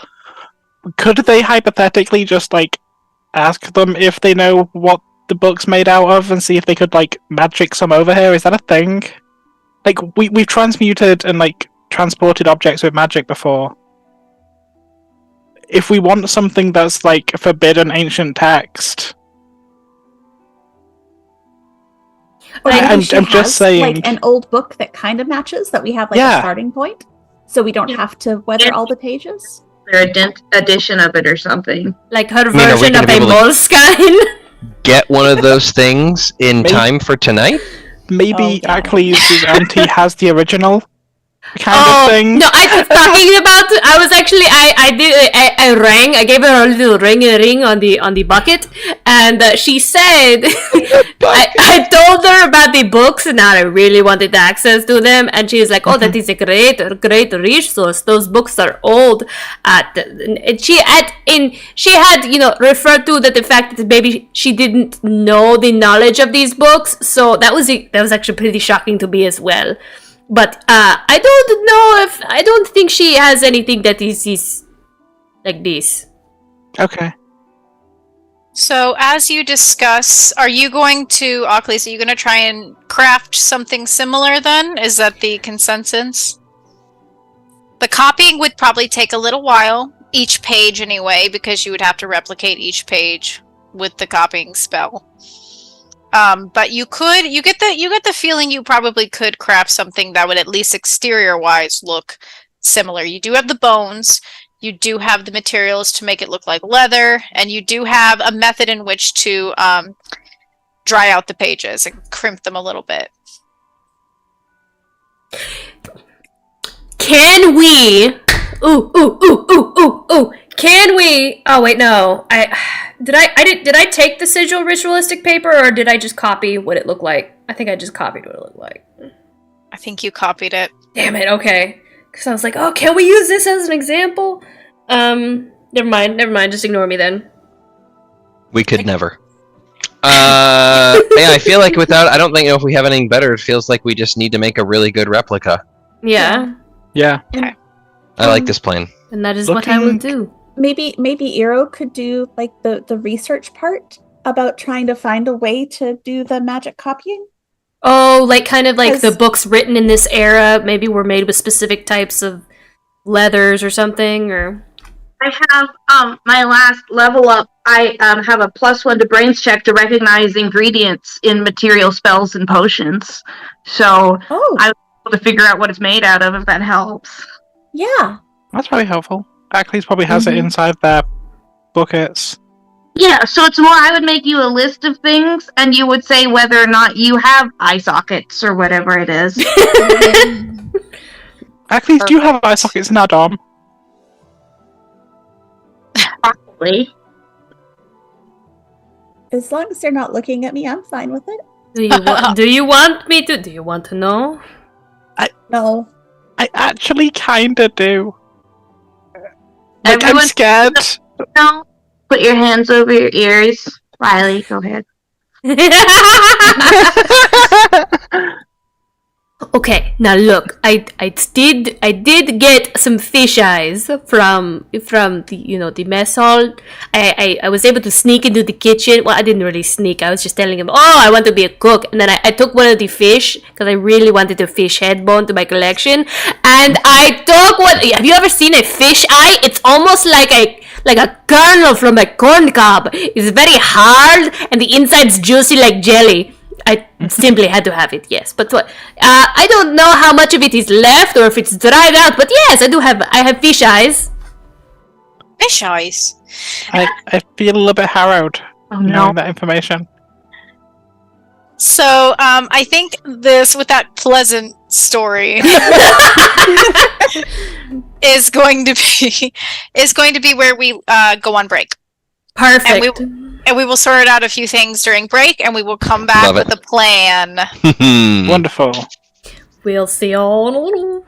Could they hypothetically just, like, ask them if they know what the book's made out of and see if they could, like, magic some over here? Is that a thing? Like, we've transmuted and, like, transported objects with magic before. If we want something that's, like, forbidden ancient text... Or I- maybe I'm- she I'm just has, saying- like an old book that kind of matches that we have like Yeah. a starting point, so we don't have to weather all the pages. Their edition of it or something. Like her mean, are we version gonna of be a able to- moleskine. get one of those things in Maybe- time for tonight? Maybe Oh, no. Achilles' auntie has the original kind of thing. No, I was talking about. I was actually. I rang. I gave her a little ring on the bucket, and she said, I told her about the books and how I really wanted access to them, and she was like, "Oh, that is a great resource. Those books are old." She had referred to that the fact that maybe she didn't know the knowledge of these books, so that was actually pretty shocking to me as well. But I don't think she has anything that is like this. Okay. So as you discuss, are you going to, Achilles, are you going to try and craft something similar then? Is that the consensus? The copying would probably take a little while, each page anyway, because you would have to replicate each page with the copying spell. But you get the feeling you probably could craft something that would at least exterior-wise look similar. You do have the bones, you do have the materials to make it look like leather, and you do have a method in which to dry out the pages and crimp them a little bit. Can we? Can we? Oh wait, no. Did I take the sigil ritualistic paper, or did I just copy what it looked like? I think I just copied what it looked like. I think you copied it. Damn it. Okay. Because I was like, oh, can we use this as an example? Never mind. Just ignore me then. We could never. Yeah, I feel like I don't think if we have anything better, it feels like we just need to make a really good replica. Yeah. Yeah. I like this plan. And that is what I will do. Maybe Eero could do like the research part about trying to find a way to do the magic copying. Oh, like kind of like As- the books written in this era maybe were made with specific types of leathers or something, or... I have my last level up. I have a +1 to brains check to recognize ingredients in material spells and potions. So Oh, I was able to figure out what it's made out of, if that helps. yeah. That's very helpful. Achilles probably has it inside their buckets. Yeah, so it's more, I would make you a list of things, and you would say whether or not you have eye sockets or whatever it is. Achilles, do you have eye sockets in our dorm? Probably. As long as they're not looking at me, I'm fine with it. Do you want me to? Do you want to know? No. I actually kinda do. Like, Everyone- I'm scared. No, put your hands over your ears. Riley, go ahead. Okay, now look, I did get some fish eyes from the mess hall. I was able to sneak into the kitchen. Well, I didn't really sneak. I was just telling him, oh, I want to be a cook, and then I took one of the fish because I really wanted a fish head bone to my collection, and I took one. Have you ever seen a fish eye? It's almost like a kernel from a corn cob. It's very hard, and the inside's juicy like jelly. I simply had to have it, yes. But what? I don't know how much of it is left or if it's dried out. But yes, I have fish eyes. Fish eyes. I feel a little bit harrowed Oh no. knowing that information. So, I think this, with that pleasant story, is going to be where we go on break. Perfect. And we will sort out a few things during break, and we will come back Love it. with a plan. Wonderful. We'll see you all in a little.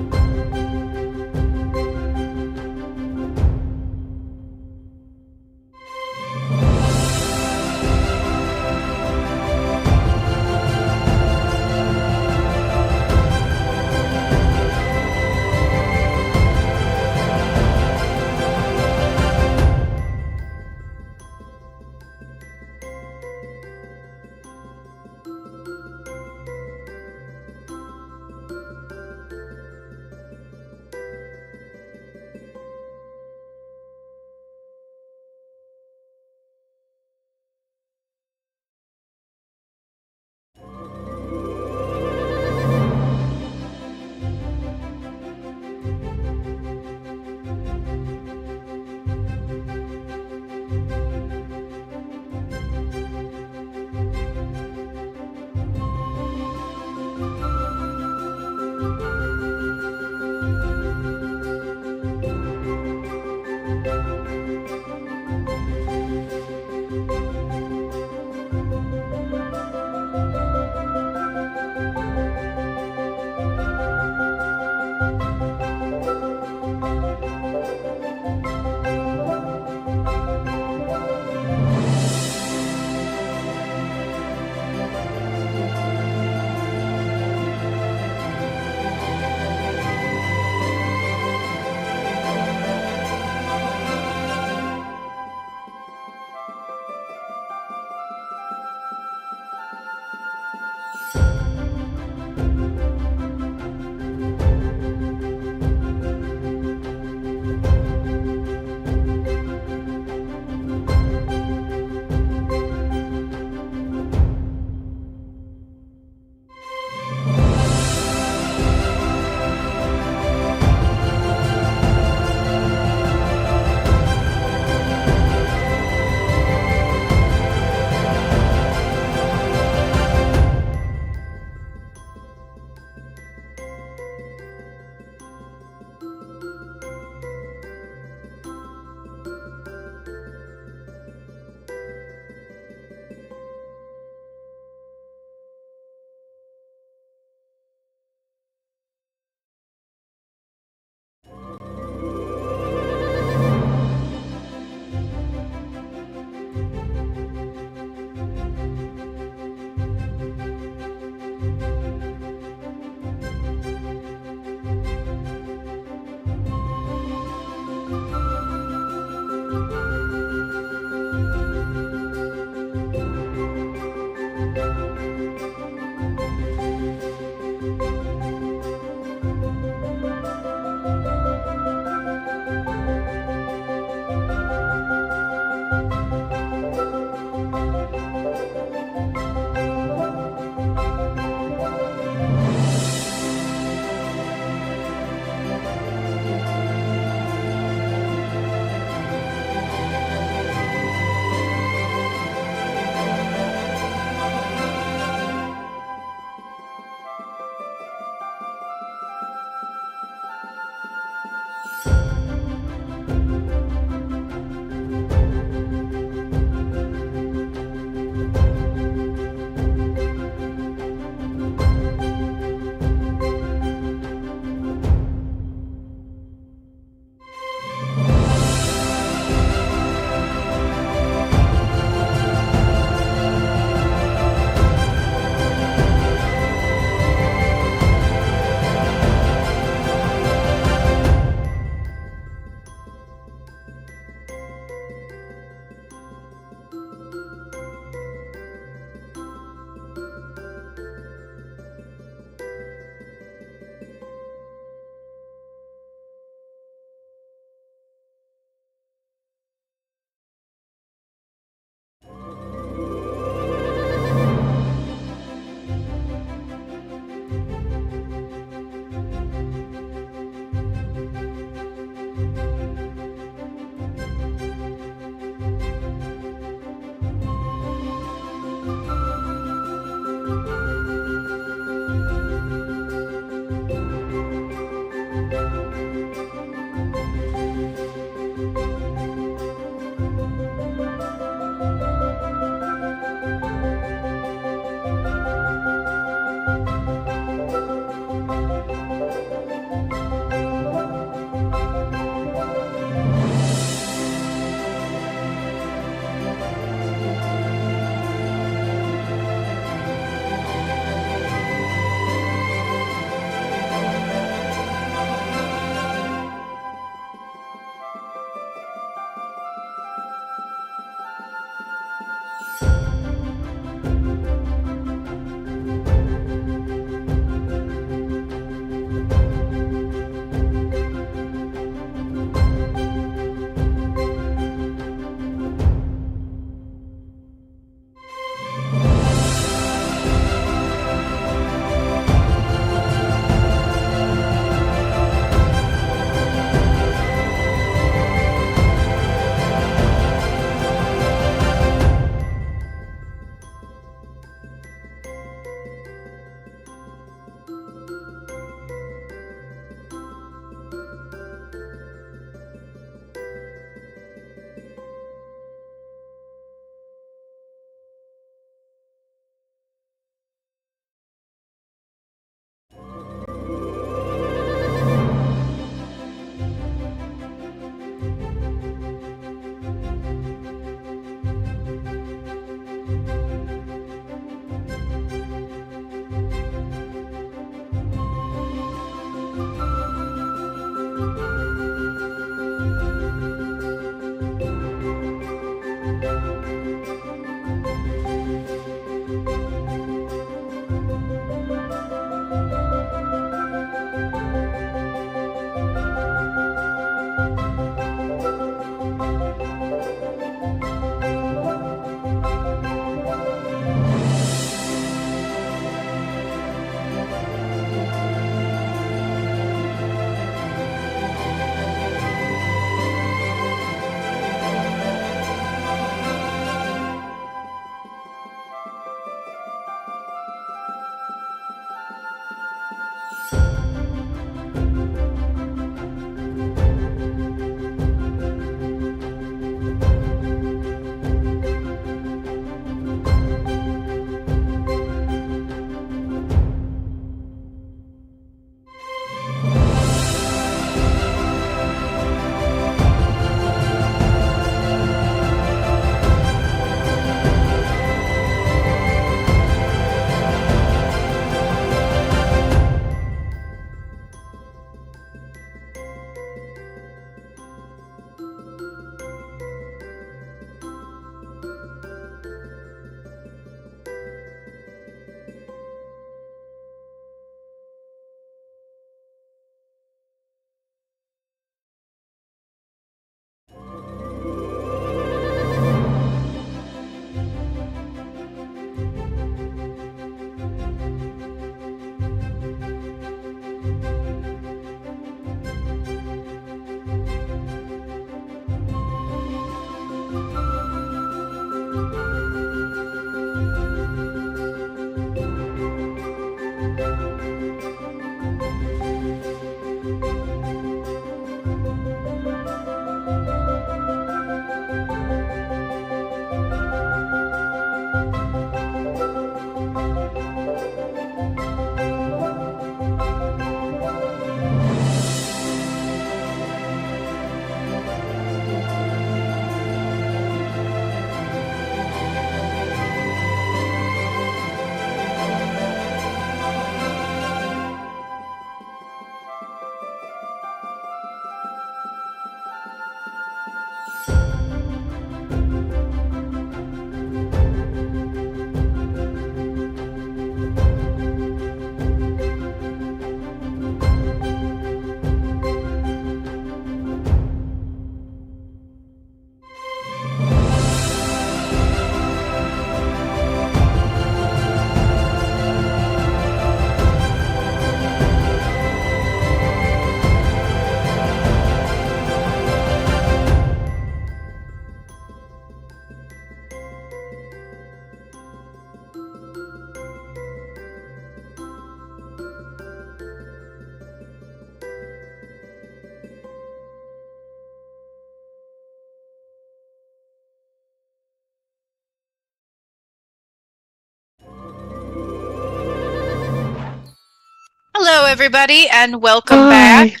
everybody, and welcome back.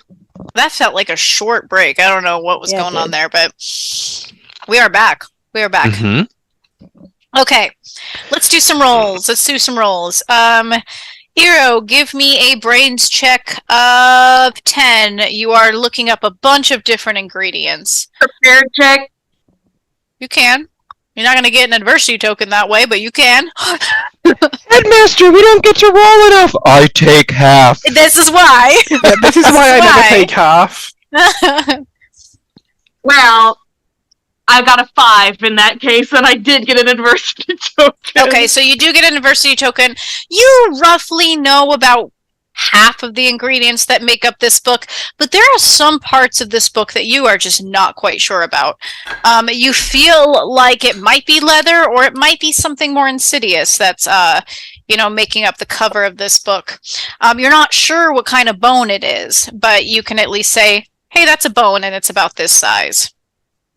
That felt like a short break. I don't know what was going on there, but we are back. We are back. Okay, let's do some rolls. Hero, give me a brains check of 10. You are looking up a bunch of different ingredients. Prepared check. You can. You're not going to get an adversity token that way, but you can. Headmaster, we don't get to roll enough. I take half. This is why. This is why I never take half. Well, I got a 5 in that case, and I did get an adversity token. Okay, so you do get an adversity token. You roughly know about half of the ingredients that make up this book, but there are some parts of this book that you are just not quite sure about. You feel like it might be leather, or it might be something more insidious that's making up the cover of this book. You're not sure what kind of bone it is, but you can at least say, hey, that's a bone and it's about this size.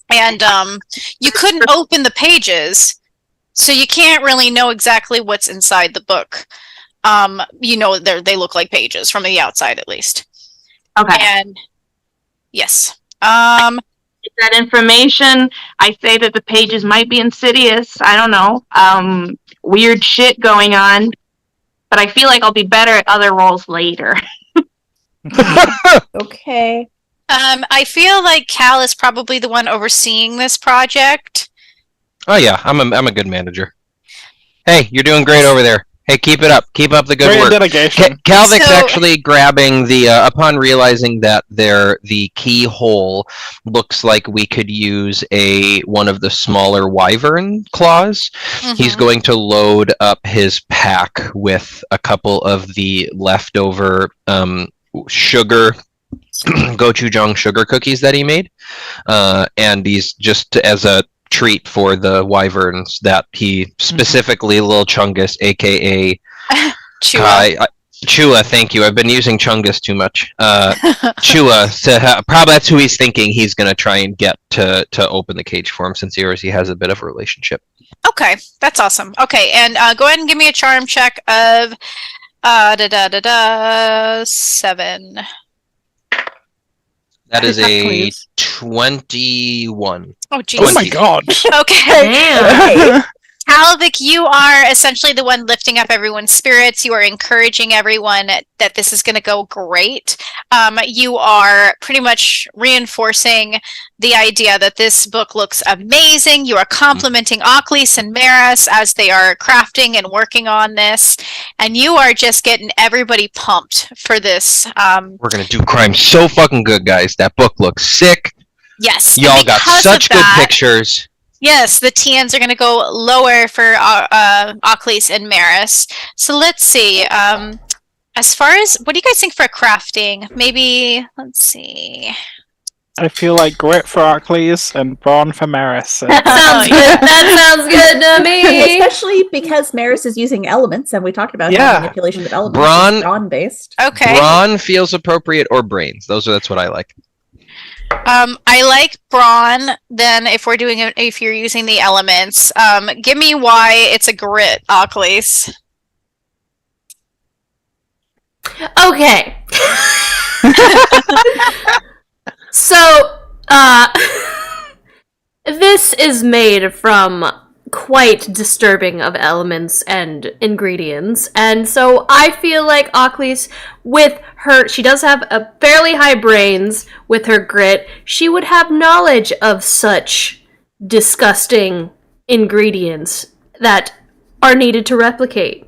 And you couldn't open the pages, so you can't really know exactly what's inside the book. They look like pages from the outside, at least. Okay. And yes. That information, I say that the pages might be insidious. I don't know. Weird shit going on. But I feel like I'll be better at other roles later. Okay. I feel like Cal is probably the one overseeing this project. Oh yeah, I'm a good manager. Hey, you're doing great over there. Hey, keep it up. Keep up the good work. Calvic's actually grabbing the upon realizing that the keyhole looks like we could use one of the smaller wyvern claws. He's going to load up his pack with a couple of the leftover sugar gochujang sugar cookies that he made, and he's just as a treat for the wyverns that he specifically Lil Chungus, aka Chua. Chua, thank you. I've been using Chungus too much. Chua, probably that's who he's thinking he's going to try and get to open the cage for him, since he already has a bit of a relationship. Okay, that's awesome. Okay, and go ahead and give me a charm check of 7. That is a 21. Oh, geez. Oh my god. Okay. Calvic, you are essentially the one lifting up everyone's spirits. You are encouraging everyone that this is going to go great. You are pretty much reinforcing the idea that this book looks amazing. You are complimenting Oclis and Maris as they are crafting and working on this. And you are just getting everybody pumped for this. We're going to do crime so fucking good, guys. That book looks sick. Yes. Y'all got such good pictures. Yes, the TNs are going to go lower for Oclis and Maris. So let's see. As far as, what do you guys think for crafting? Maybe, let's see. I feel like grit for Arcles and brawn for Maris. So. That sounds good to me. Especially because Maris is using elements, and we talked about how manipulation of elements is brawn-based. Okay. Brawn feels appropriate, or brains. That's what I like. I like brawn. Then, if you're using the elements, give me why it's a grit, Oclis. Okay. So, this is made from quite disturbing of elements and ingredients, and so I feel like Oclis, with her, she does have a fairly high brains with her grit, she would have knowledge of such disgusting ingredients that are needed to replicate.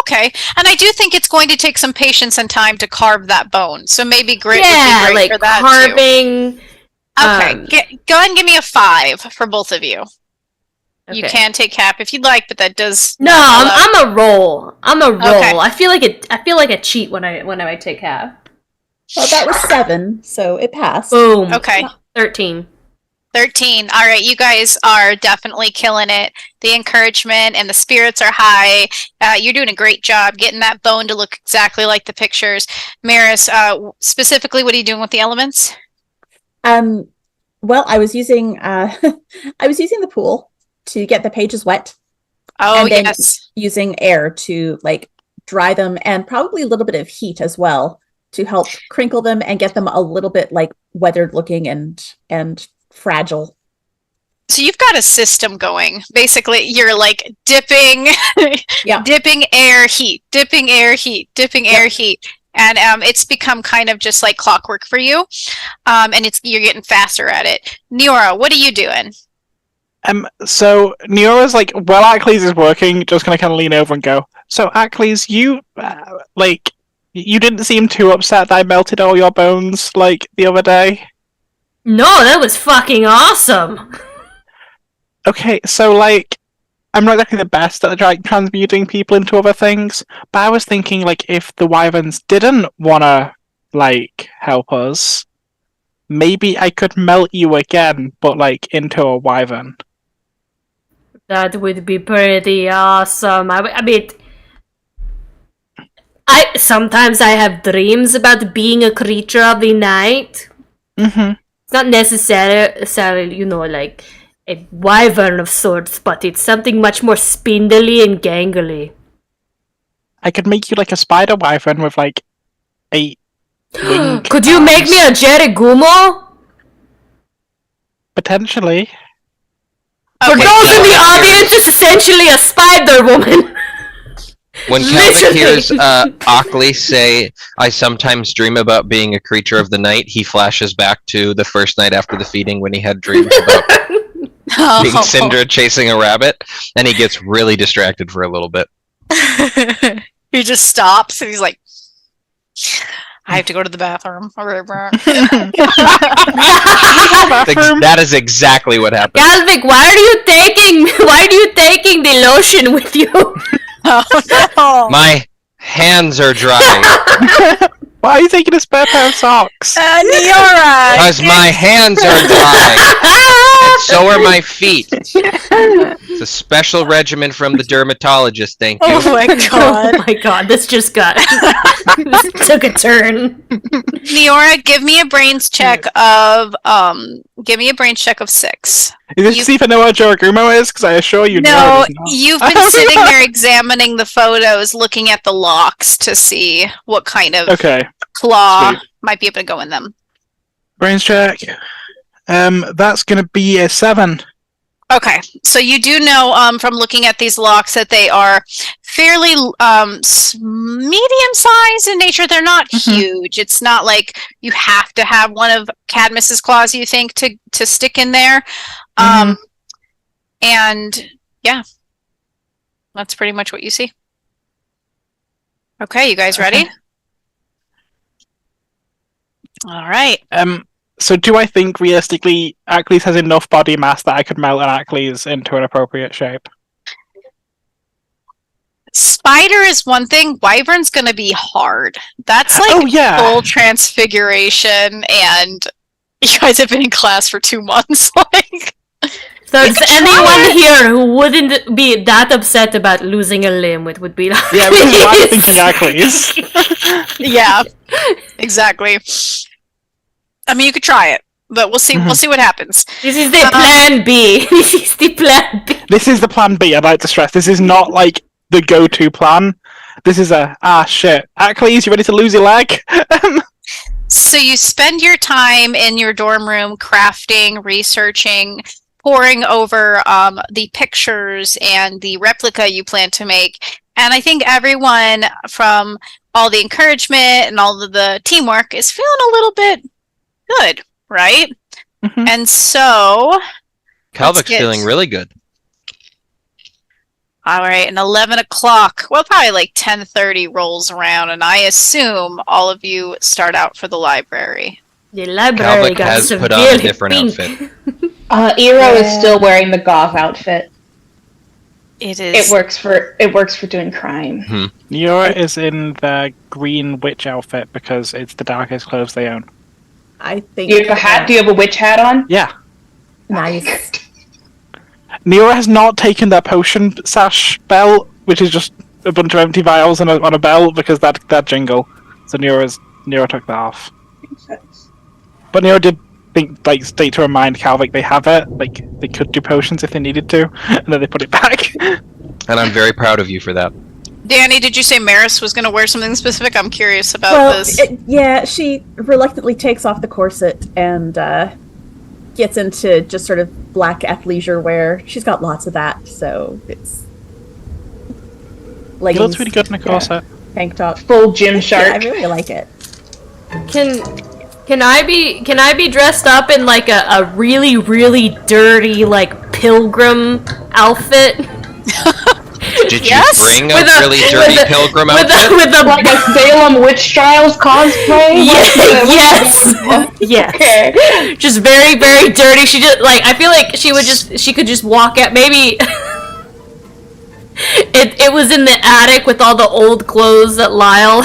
Okay, and I do think it's going to take some patience and time to carve that bone, so maybe grit would be great for that carving. Okay, go ahead and give me a 5 for both of you. Okay. You can take half if you'd like, but that does. No, I'm a roll. Okay. I feel like a cheat when I take half. Well, that was 7, so it passed. Boom. Okay. 13. 13. All right, you guys are definitely killing it. The encouragement and the spirits are high. You're doing a great job getting that bone to look exactly like the pictures. Maris, specifically, what are you doing with the elements? Well, I was using the pool to get the pages wet. Oh, and then yes. using air to dry them, and probably a little bit of heat as well to help crinkle them and get them a little bit like weathered looking and fragile. So you've got a system going. Basically, you're like dipping, dipping air, heat, dipping air, heat, dipping air, heat. And it's become kind of just like clockwork for you. And you're getting faster at it. Neora, what are you doing? So Neora's like, while Ackley's is working, just gonna kind of lean over and go, so Ackley's, you, you didn't seem too upset that I melted all your bones, like, the other day? No, that was fucking awesome! Okay, so, like, I'm not exactly the best at, like, transmuting people into other things, but I was thinking, like, if the Wyverns didn't wanna, like, help us, maybe I could melt you again, but, like, into a Wyvern. That would be pretty awesome. I mean, sometimes I have dreams about being a creature of the night. Mm-hmm. It's not necessarily, like a wyvern of sorts, but it's something much more spindly and gangly. I could make you like a spider wyvern with like 8 wing Could you make me a Jerry Gumo? Potentially. For those in the audience, it's essentially a spider woman. When Calvin hears Ockley say, I sometimes dream about being a creature of the night, he flashes back to the first night after the feeding when he had dreams about being Cinder chasing a rabbit, and he gets really distracted for a little bit. He just stops and he's like, I have to go to the bathroom. That is exactly what happened. Galvik, why are you taking the lotion with you? Oh no! My hands are dry. Why are you taking a spare pair of socks? Neora! Because my hands are dry. And so are my feet. It's a special regimen from the dermatologist, thank you. Oh my god. Oh my god, this just got... this took a turn. Neora, give me a brains check of 6. Is this to see if I know what Joragumo is? Because I assure you, No, Neora does not. you've been sitting there examining the photos, looking at the locks to see what kind of claw might be able to go in them. Brains check. That's going to be a 7. Okay, so you do know from looking at these locks that they are fairly medium-sized in nature. They're not huge. It's not like you have to have one of Cadmus's claws, you think, to stick in there. And yeah, that's pretty much what you see. Okay, you guys ready? All right. So do I think realistically Ackley's has enough body mass that I could melt an Ackley's into an appropriate shape? Spider is one thing. Wyvern's gonna be hard. That's like full transfiguration, and you guys have been in class for 2 months. Like, so is anyone here who wouldn't be that upset about losing a limb? It would be like... Yeah, which is why I'm thinking Ackley's. Yeah, exactly. I mean, you could try it, but we'll see. We'll see what happens. This is the plan B. This is the plan B. This is the plan B. I'd like to stress. This is not like the go-to plan. This is shit. Ackley's, you ready to lose your leg? So you spend your time in your dorm room crafting, researching, poring over the pictures and the replica you plan to make. And I think everyone, from all the encouragement and all of the teamwork, is feeling a little bit good, right? And so Calvik's feeling really good. All right, and 11 o'clock, well, probably like 10:30 rolls around, and I assume all of you start out for the library. The library Calvik got has put on a different outfit. Eero is still wearing the goth outfit. It is. It works for doing crime. Neora is in the green witch outfit because it's the darkest clothes they own. I think. You have a hat? Do you have a witch hat on? Yeah. Nice. Neora has not taken their potion sash belt, which is just a bunch of empty vials on a belt because that jingle. So Neora took that off. Makes sense. But Neora did state to remind Calvik they have it. Like, they could do potions if they needed to, and then they put it back. And I'm very proud of you for that. Danny, did you say Maris was going to wear something specific? I'm curious about this. She reluctantly takes off the corset and gets into just sort of black athleisure wear. She's got lots of that, so it's leggings. It looks really good in a corset. Tank top. Full gym shark. Yeah, I really like it. Can I be dressed up in like a really, really dirty like pilgrim outfit? Did you bring a really dirty pilgrim outfit? With a Like a Salem Witch Trials cosplay? Yes. Okay. Just very, very dirty. She just like I feel like she could just walk out. Maybe it was in the attic with all the old clothes that Lyle.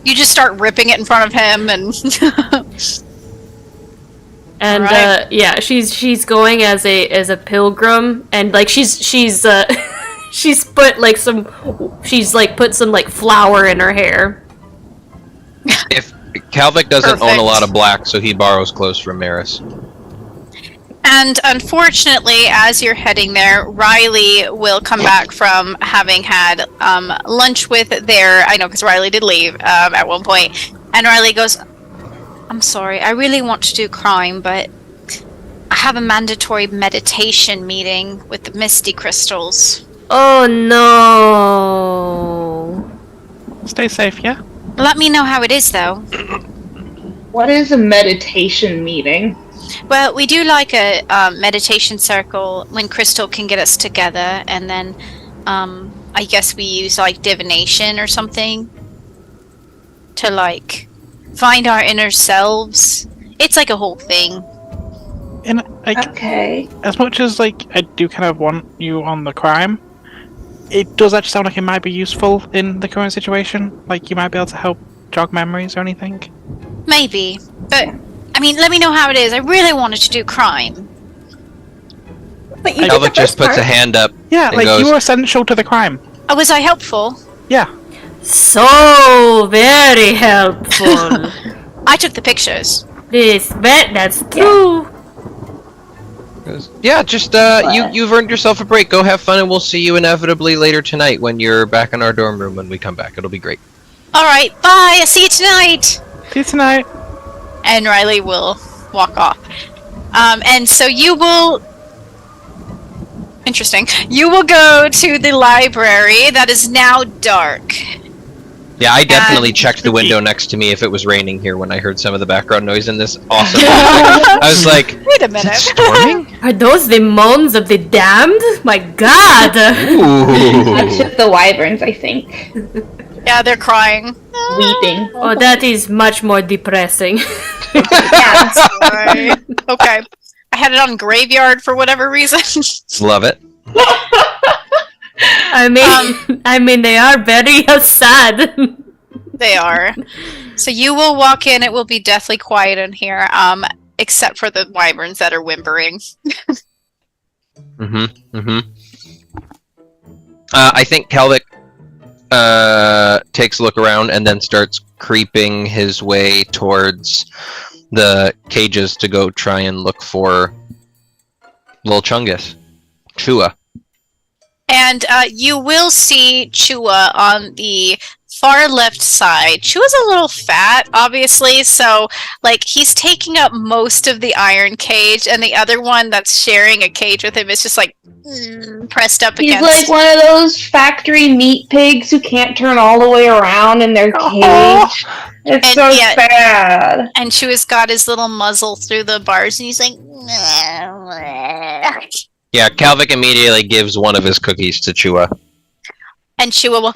You just start ripping it in front of him, and right. yeah, she's going as a pilgrim, and like she's put like put some like flour in her hair. If Calvic doesn't own Perfect. a lot of black, so he borrows clothes from Maris. And unfortunately, as you're heading there, Riley will come back from having had lunch with I know, because Riley did leave at one point, and Riley goes, I'm sorry, I really want to do crime, but I have a mandatory meditation meeting with the Misty Crystals. Oh no. Stay safe, yeah? Let me know how it is, though. What is a meditation meeting? Well, we do like a meditation circle when Crystal can get us together, and then I guess we use like divination or something to like find our inner selves. It's like a whole thing. And like, Okay. as much as like I do kind of want you on the crime, it does actually sound like it might be useful in the current situation. Like you might be able to help jog memories or anything. Maybe, but I mean, let me know how it is. I really wanted to do crime. But you Calvic just puts a hand up. Yeah, and like goes, you were essential to the crime. Oh, was I helpful? Yeah. So very helpful. I took the pictures. That's true. Yeah, just you've earned yourself a break. Go have fun, and we'll see you inevitably later tonight when you're back in our dorm room when we come back. It'll be great. All right, bye. I'll see you tonight. See you tonight. And Riley will walk off. And so you will... Interesting. You will go to the library that is now dark. Yeah, I definitely checked the window next to me if it was raining here when I heard some of the background noise in this awesome I was like, Wait a is minute. it storming? Are those the moans of the damned? My God! Ooh. That's just the wyverns, I think. Yeah, they're crying. Weeping. Oh, that is much more depressing. Yeah. Sorry. Okay. I had it on graveyard for whatever reason. Love it. I mean, they are very sad. They are. So you will walk in. It will be deathly quiet in here, except for the wyverns that are whimpering. I think Calvic takes a look around and then starts creeping his way towards the cages to go try and look for Lil Chungus. Chua. And you will see Chua on the far left side. Chua's a little fat, obviously, so like he's taking up most of the iron cage, and the other one that's sharing a cage with him is just like pressed up He's against. like one of those factory meat pigs who can't turn all the way around in their cage. It's And so yet- sad. And Chua's got his little muzzle through the bars, and he's like. Yeah, Calvic immediately gives one of his cookies to Chua. And Chua will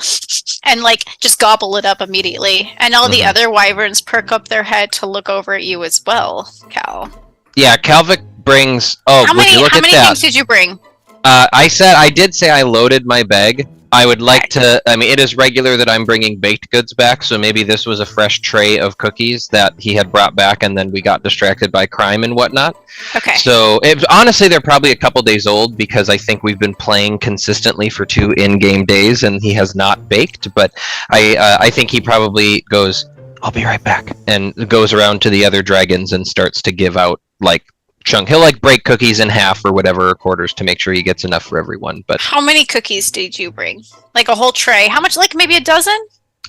and like just gobble it up immediately. And all the other wyverns perk up their head to look over at you as well, Cal. Yeah, Calvic brings. Oh, How would you look many at that? things did you bring? I did say I loaded my bag. I would like to. I mean, it is regular that I'm bringing baked goods back, so maybe this was a fresh tray of cookies that he had brought back, and then we got distracted by crime and whatnot. Okay. So, honestly, they're probably a couple days old because I think we've been playing consistently for 2 in-game days, and he has not baked. But I think he probably goes, "I'll be right back," and goes around to the other dragons and starts to give out like chunk. He'll like break cookies in half or whatever, or quarters, to make sure he gets enough for everyone. But How many cookies did you bring? Like a whole tray? How much? Like maybe a dozen?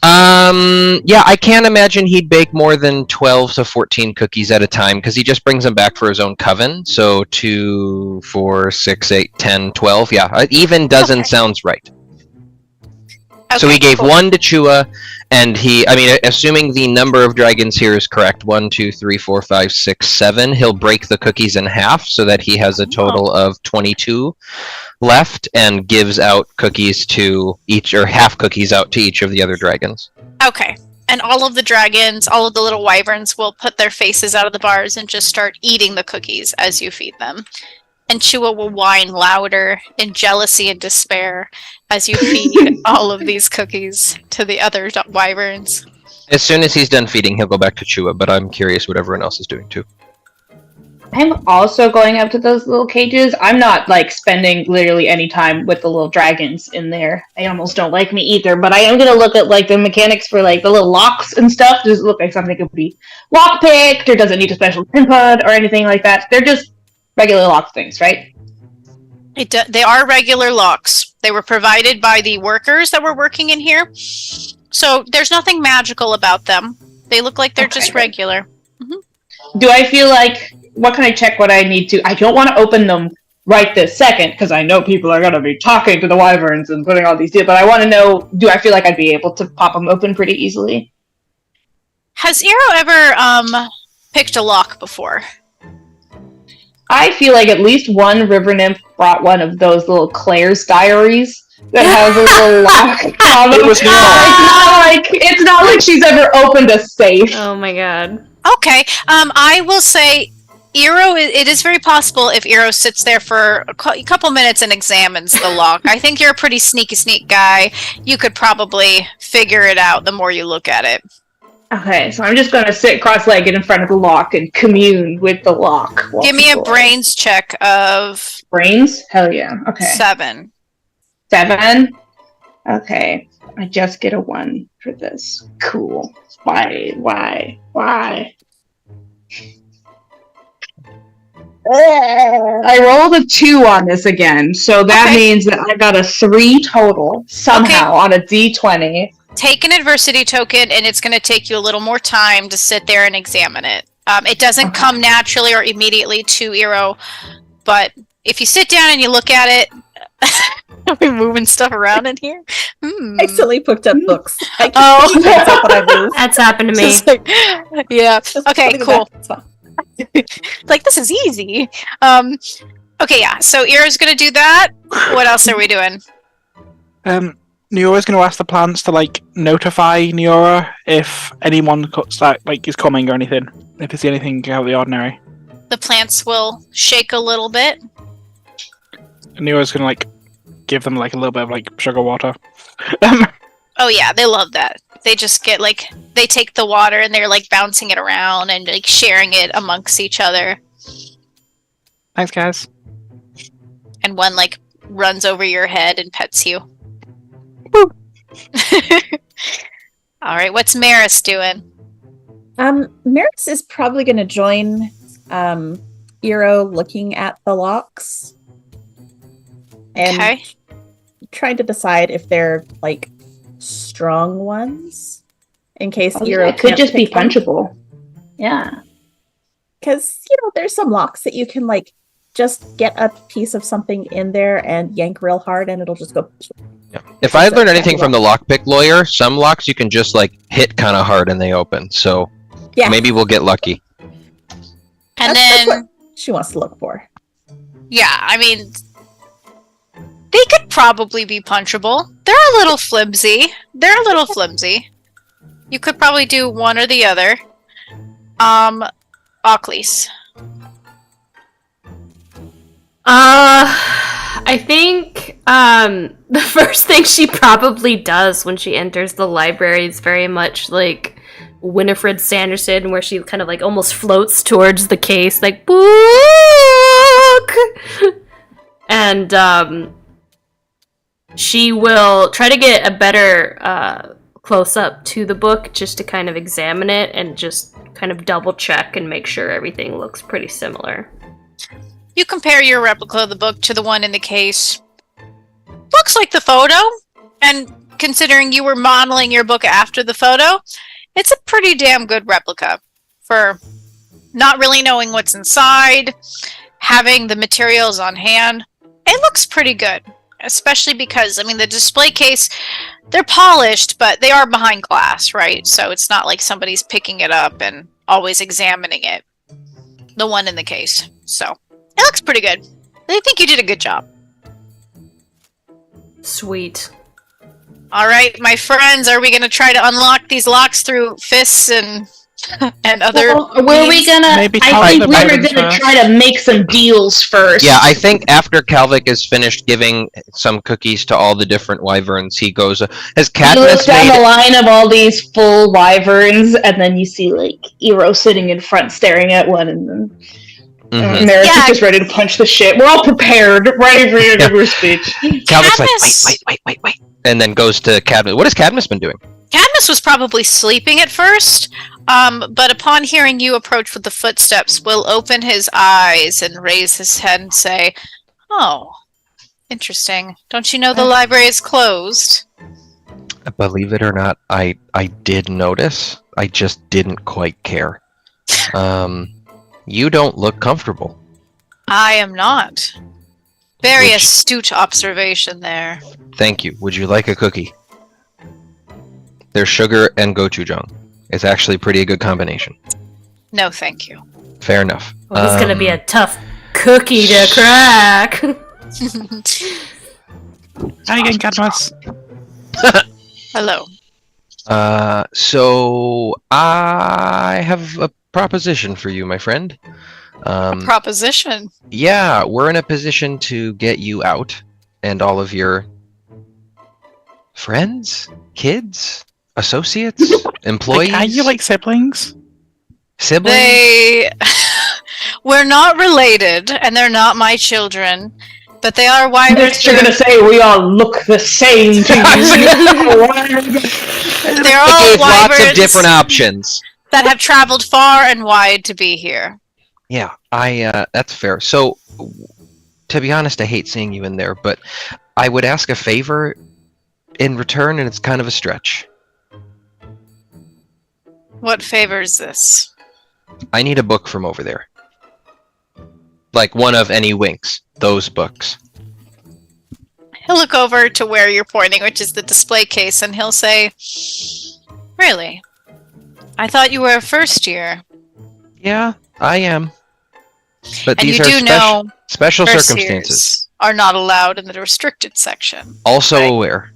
yeah, I can't imagine he'd bake more than 12 to 14 cookies at a time, because he just brings them back for his own coven. So 2, 4, 6, 8, 10, 12. Yeah, an even dozen sounds right. Okay, So he gave cool. one to Chua, and assuming the number of dragons here is correct, 1, 2, 3, 4, 5, 6, 7, he'll break the cookies in half so that he has a total of 22 left, and gives out cookies to each, or half cookies out to each of the other dragons. Okay. And all of the dragons, all of the little wyverns will put their faces out of the bars and just start eating the cookies as you feed them. And Chua will whine louder in jealousy and despair as you feed all of these cookies to the other wyverns. As soon as he's done feeding, he'll go back to Chua, but I'm curious what everyone else is doing too. I'm also going up to those little cages. I'm not like spending literally any time with the little dragons in there. Animals don't like me either, but I am gonna look at like the mechanics for like the little locks and stuff. Does it look like something could be lockpicked, or does it need a special input or anything like that? They're just regular lock things, right? They are regular locks. They were provided by the workers that were working in here. So there's nothing magical about them. They look like they're just regular. Do I feel like, what can I check what I need to? I don't want to open them right this second, because I know people are going to be talking to the wyverns and putting all these deals, but I want to know, do I feel like I'd be able to pop them open pretty easily? Has Eero ever picked a lock before? I feel like at least one river nymph brought one of those little Claire's diaries that has a little lock on it. It's not like she's ever opened a safe. Oh my god. Okay. I will say, Eero, it is very possible if Eero sits there for a couple minutes and examines the lock. I think you're a pretty sneak guy. You could probably figure it out the more you look at it. Okay, so I'm just going to sit cross-legged in front of the lock and commune with the lock. Give me a brains check of... Brains? Hell yeah. Okay. 7. 7? Okay. I just get a 1 for this. Cool. Why? I rolled a 2 on this again, so that means that I got a 3 total somehow on a d20. Take an adversity token, and it's going to take you a little more time to sit there and examine it. It doesn't come naturally or immediately to Eero, but if you sit down and you look at it... Are we moving stuff around in here? I accidentally picked up books. That's happened to me. Yeah. Okay, cool. Like, this is easy. Okay, yeah. So Eera's going to do that. What else are we doing? Neora's going to ask the plants to like notify Neora if anyone is coming or anything. If they see anything out of the ordinary. The plants will shake a little bit. Neora's going to like give them like a little bit of like sugar water. Oh yeah, they love that. They just get like, they take the water and they're like bouncing it around and like sharing it amongst each other. Thanks, guys. And one like runs over your head and pets you. Woo. All right, what's Maris doing? Maris is probably going to join Eero looking at the locks. And trying to decide if they're like strong ones in case Eero could just be punchable. Yeah. Because, there's some locks that you can like just get a piece of something in there and yank real hard and it'll just go. Yeah. If I learned anything from the lockpick lawyer, some locks you can just like hit kind of hard and they open. So maybe we'll get lucky. And that's what she wants to look for. Yeah, I mean, they could probably be punchable. They're a little flimsy. You could probably do one or the other. Ockleys. I think the first thing she probably does when she enters the library is very much like Winifred Sanderson, where she kind of like almost floats towards the case, like book, and she will try to get a better close up to the book just to kind of examine it and just kind of double check and make sure everything looks pretty similar. You compare your replica of the book to the one in the case. Looks like the photo, and considering you were modeling your book after the photo, it's a pretty damn good replica for not really knowing what's inside, having the materials on hand. It looks pretty good, especially because, I mean, the display case, they're polished, but they are behind glass, right? So it's not like somebody's picking it up and always examining it. The one in the case. So it looks pretty good. I think you did a good job. Sweet. All right, my friends, are we going to try to unlock these locks through fists and other? Were we gonna? Maybe I think the we were Wyverns gonna first. try to make some deals first. Yeah, I think after Calvic is finished giving some cookies to all the different wyverns, he goes, has You look Cadmus down the made... line of all these full wyverns, and then you see like Eero sitting in front, staring at one, and then Mhm. Maris Yeah. is just ready to punch the shit. We're all prepared, ready for your Yeah. speech. Calvic's like, Cadmus- wait. And then goes to Cadmus. What has Cadmus been doing? Cadmus was probably sleeping at first, but upon hearing you approach with the footsteps, will open his eyes and raise his head and say, "Oh, interesting. Don't you know the library is closed?" Believe it or not, I did notice. I just didn't quite care. You don't look comfortable. I am not. Very Which- astute observation there. Thank you. Would you like a cookie? There's sugar and gochujang. It's actually pretty a good combination. No, thank you. Fair enough. Well, this is gonna be a tough cookie to crack. Hi again, Cadmus. Hello. So I have a proposition for you, my friend. Proposition. Yeah, we're in a position to get you out and all of your friends, kids, associates, employees, Like, are you like siblings? siblings. They we're not related, and they're not my children, but they are wyverns. Next, you're gonna say we all look the same to you. They're It all gave lots of wyverns different options. that have traveled far and wide to be here. Yeah, that's fair. So, to be honest, I hate seeing you in there, but I would ask a favor in return, and it's kind of a stretch. What favor is this? I need a book from over there. Like one of any winks. Those books. He'll look over to where you're pointing, which is the display case, and he'll say, "Really? I thought you were a first year." Yeah, I am. But And these you are do know special first circumstances. years are not allowed in the restricted section. Also Right. aware.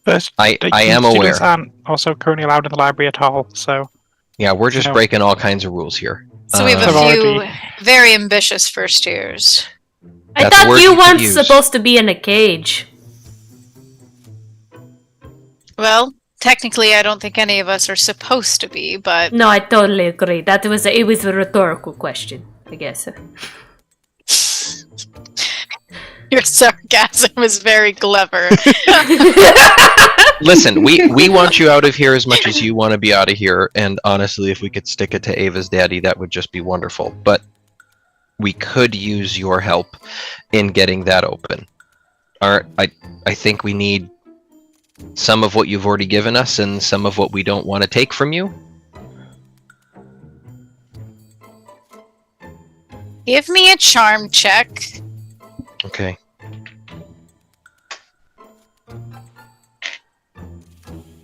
First, I the am students aware. aren't also currently allowed in the library at all, so Yeah, we're just No. breaking all kinds of rules here. So we have I've a few already- very ambitious first years. I That's a thought word you you could weren't use. supposed to be in a cage. Well, technically, I don't think any of us are supposed to be, but No, I totally agree. It was a rhetorical question, I guess. your sarcasm is very clever. Listen, we want you out of here as much as you want to be out of here, and honestly, if we could stick it to Ava's daddy, that would just be wonderful. But we could use your help in getting that open. I think we need some of what you've already given us and some of what we don't want to take from you. Give me a charm check. Okay.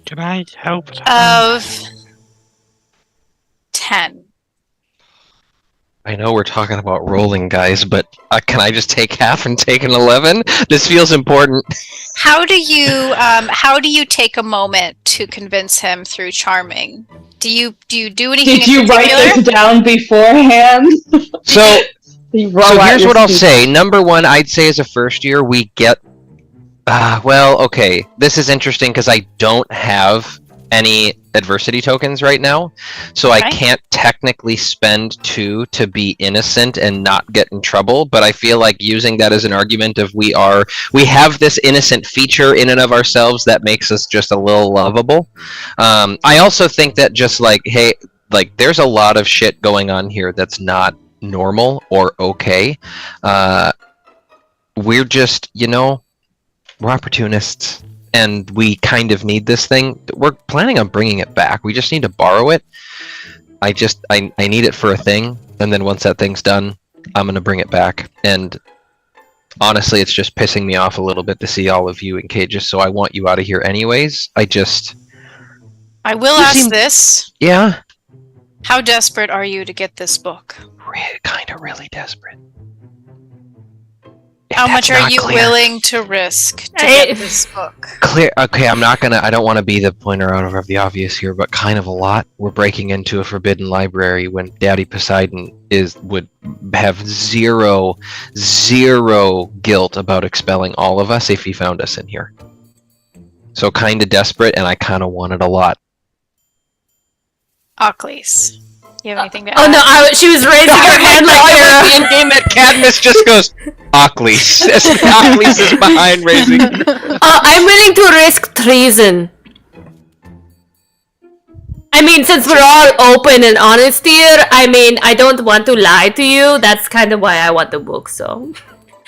can I help? Of 10. I know we're talking about rolling, guys, but can I just take half and take an 11? This feels important. How do you take a moment to convince him through charming? Do you do anything Did in you write particular? this down beforehand? So, You roll so out here's your what I'll speech. say. Number one, I'd say as a first year, we get... okay. This is interesting because I don't have any adversity tokens right now. So I Okay. can't technically spend 2 to be innocent and not get in trouble. But I feel like using that as an argument of we have this innocent feature in and of ourselves that makes us just a little lovable. I also think that just like, hey, like there's a lot of shit going on here that's not normal or okay. We're just, we're opportunists, and we kind of need this thing. We're planning on bringing it back. We just need to borrow it. I need it for a thing, and then once that thing's done, I'm gonna bring it back. And honestly, it's just pissing me off a little bit to see all of you in cages, so I want you out of here anyways. I will ask this. Yeah? How desperate are you to get this book? Really desperate. How much are you willing to risk to get this book? Okay, I don't want to be the pointer out of the obvious here, but kind of a lot. We're breaking into a forbidden library when Daddy Poseidon would have zero guilt about expelling all of us if he found us in here. So kind of desperate, and I kind of want it a lot. Ocles, you have anything to add? Oh no, she was raising her hand like in game that Cadmus just goes, Ocles. Ocles is behind raising. I'm willing to risk treason. I mean, since we're all open and honest here, I don't want to lie to you. That's kind of why I want the book, so.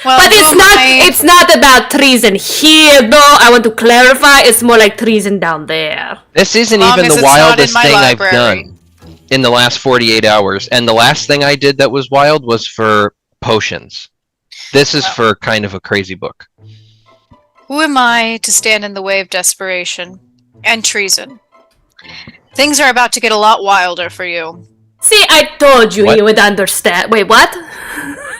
Well, but it's not about treason here, though. I want to clarify. It's more like treason down there. This isn't even the wildest thing I've done in the last 48 hours. And the last thing I did that was wild was for potions. This is for kind of a crazy book. Who am I to stand in the way of desperation and treason? Things are about to get a lot wilder for you. See, I told you you would understand. Wait, what?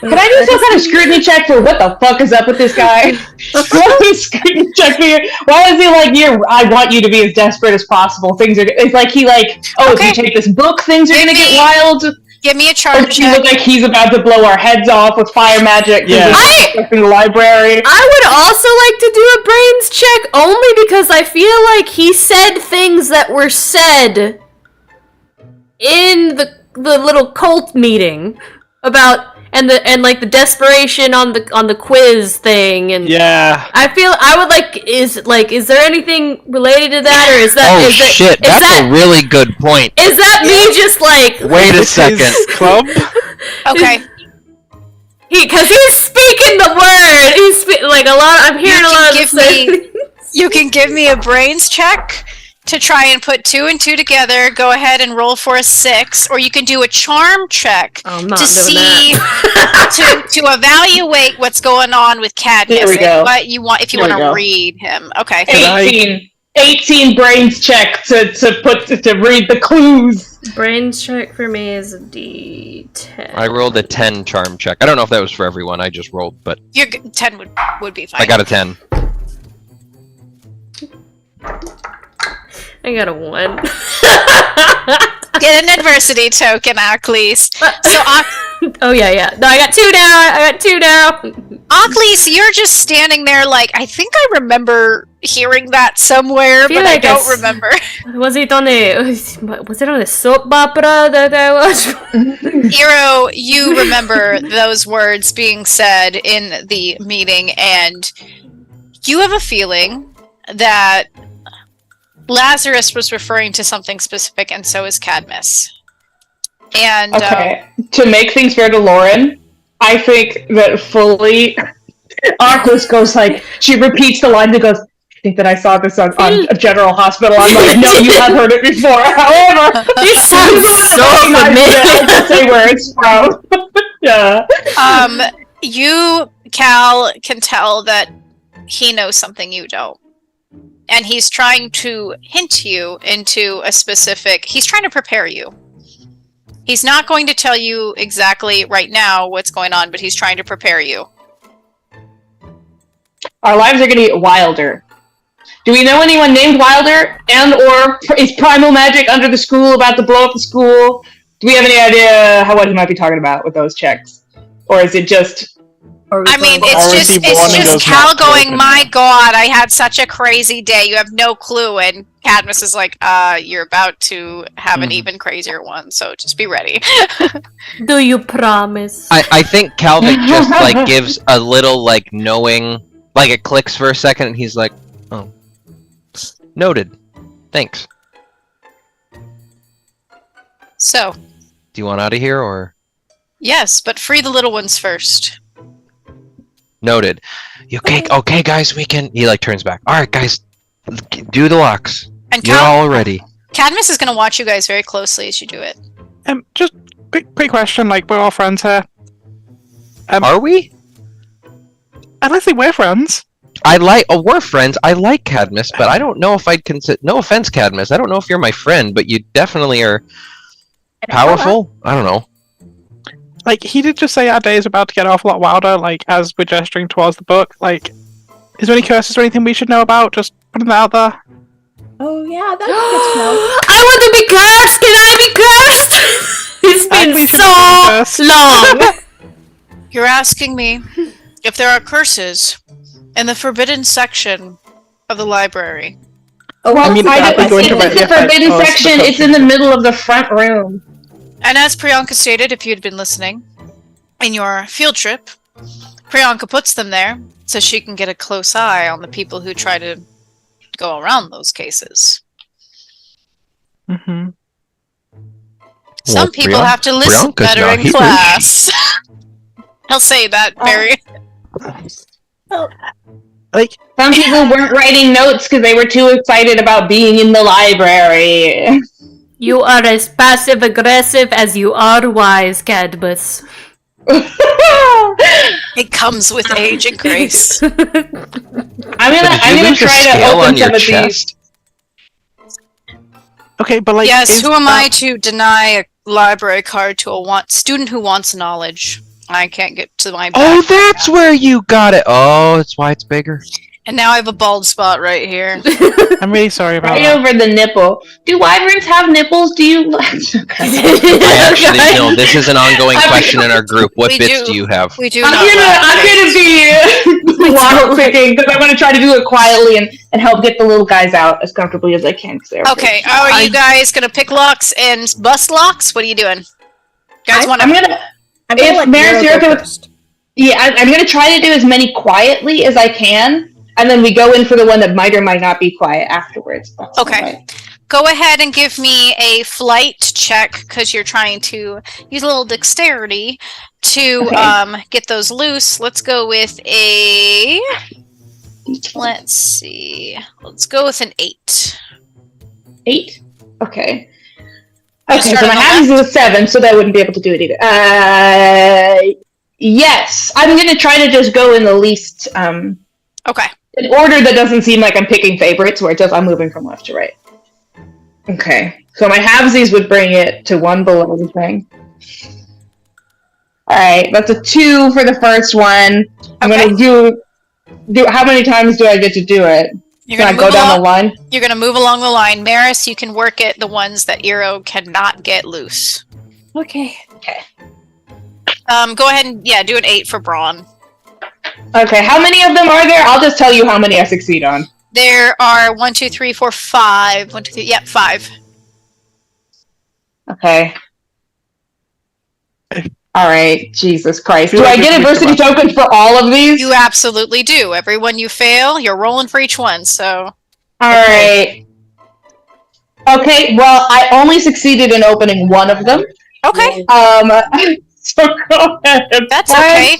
Can I do some kind of scrutiny check for what the fuck is up with this guy? What is scrutiny check here? Why is he like, I want you to be as desperate as possible. It's like he if you take this book, things are gonna get wild. Give me a charm check. He look like he's about to blow our heads off with fire magic. Yeah. In the library. I would also like to do a brains check only because I feel like he said things that were said in the little cult meeting about the desperation on the quiz thing, and yeah, I would is there anything related to that, or is that shit? That's a really good point. Is that me just wait a second, club? Okay. Because he's speaking the word. He's a lot. I'm hearing a lot of things. You can give me a brains check to try and put 2 and 2 together. Go ahead and roll for a 6, or you can do a charm check to see to evaluate what's going on with Cadmus and what you want if you want to read him. Okay. 18 brains check to read the clues. Brains check for me is a D10. I rolled a 10 charm check. I don't know if that was for everyone. I just rolled, but 10 would be fine. I got a 10. I got a 1. Get an adversity token, Ocles. Oh yeah. No, I got 2 now. Ocles, you're just standing there I think I remember hearing that somewhere, but I don't remember. Was it on a soap opera that I watched? Hero, you remember those words being said in the meeting, and you have a feeling that Lazarus was referring to something specific, and so is Cadmus. And to make things fair to Lauren, I think that fully Arcus goes she repeats the line that goes, I think that I saw this on a General Hospital. I'm like, no, you have heard it before. However, this sounds so familiar. Say where it's from. Yeah. You, Cal, can tell that he knows something you don't. And he's trying to hint you into a specific... He's trying to prepare you. He's not going to tell you exactly right now what's going on, but he's trying to prepare you. Our lives are going to get wilder. Do we know anyone named Wilder? Or is Primal Magic under the school about to blow up the school? Do we have any idea what he might be talking about with those checks? Or is it just... it's just Cal going, my god, I had such a crazy day, you have no clue, and Cadmus is like, you're about to have an even crazier one, so just be ready. Do you promise? I think Calvin just gives a little knowing, it clicks for a second, and he's like, oh, noted, thanks. So, do you want out of here, or? Yes, but free the little ones first. Noted. Okay, guys, we can. He like turns back. All right, guys, do the locks. And You're all ready. Cadmus is going to watch you guys very closely as you do it. Just quick question. Like, we're all friends here. Are we? And let's say we're friends. We're friends. I like Cadmus, but I don't know if I'd consider. No offense, Cadmus. I don't know if you're my friend, but you definitely are powerful. I don't know. Like, he did just say our day is about to get an awful lot wilder, like, as we're gesturing towards the book. Like, is there any curses or anything we should know about? Just putting that out there. Oh, yeah, that'd be good to know. I want to be cursed! Can I be cursed? It's been so long! You're asking me if there are curses in the forbidden section of the library. Oh, well, I mean, it's the forbidden section. It's in the middle of the front room. And as Priyanka stated, if you'd been listening, in your field trip, Priyanka puts them there so she can get a close eye on the people who try to go around those cases. Mm-hmm. Some people have to listen better in class. I'll say that very... Like, some people weren't writing notes because they were too excited about being in the library. You are as passive-aggressive as you are wise, Cadmus. It comes with age and grace. I'm gonna try to open some of these. Okay, but like, yes, who am I to deny a library card to a student who wants knowledge? I can't get to my back. Oh, that's where you got it. Oh, that's why it's bigger. And now I have a bald spot right here. I'm really sorry about right that. over the nipple. Do wyverns have nipples? Do you? I actually know this is an ongoing question in our group. What bits do you have? We do. I'm gonna be lock picking because I'm gonna try to do it quietly and help get the little guys out as comfortably as I can. Okay, are you guys gonna pick locks and bust locks? What are you doing? Guys, I'm gonna if Maris first. Yeah, I'm gonna try to do as many quietly as I can. And then we go in for the one that might or might not be quiet afterwards. Okay. Go ahead and give me a flight check because you're trying to use a little dexterity to get those loose. Let's go with a... Let's see. Let's go with an 8. 8? Okay. Okay, so my half is a 7, so that wouldn't be able to do it either. Yes. I'm going to try to just go in the least... Okay. In order that doesn't seem like I'm picking favorites, where it's just I'm moving from left to right. Okay, so my halvesies would bring it to 1 below everything. Alright, that's a 2 for the first one. I'm gonna do how many times do I get to do it? You're gonna go down the line? You're gonna move along the line. Maris, you can work it the ones that Eero cannot get loose. Okay. Go ahead and do an 8 for Braun. Okay, how many of them are there? I'll just tell you how many I succeed on. There are 1, 2, 3, 4, 5. 1, 2, 3. Yep, 5. Okay. Alright, Jesus Christ. Do I get adversity tokens for all of these? You absolutely do. Every one you fail, you're rolling for each one, so... Alright. Okay, well, I only succeeded in opening one of them. Okay. So go ahead. That's okay.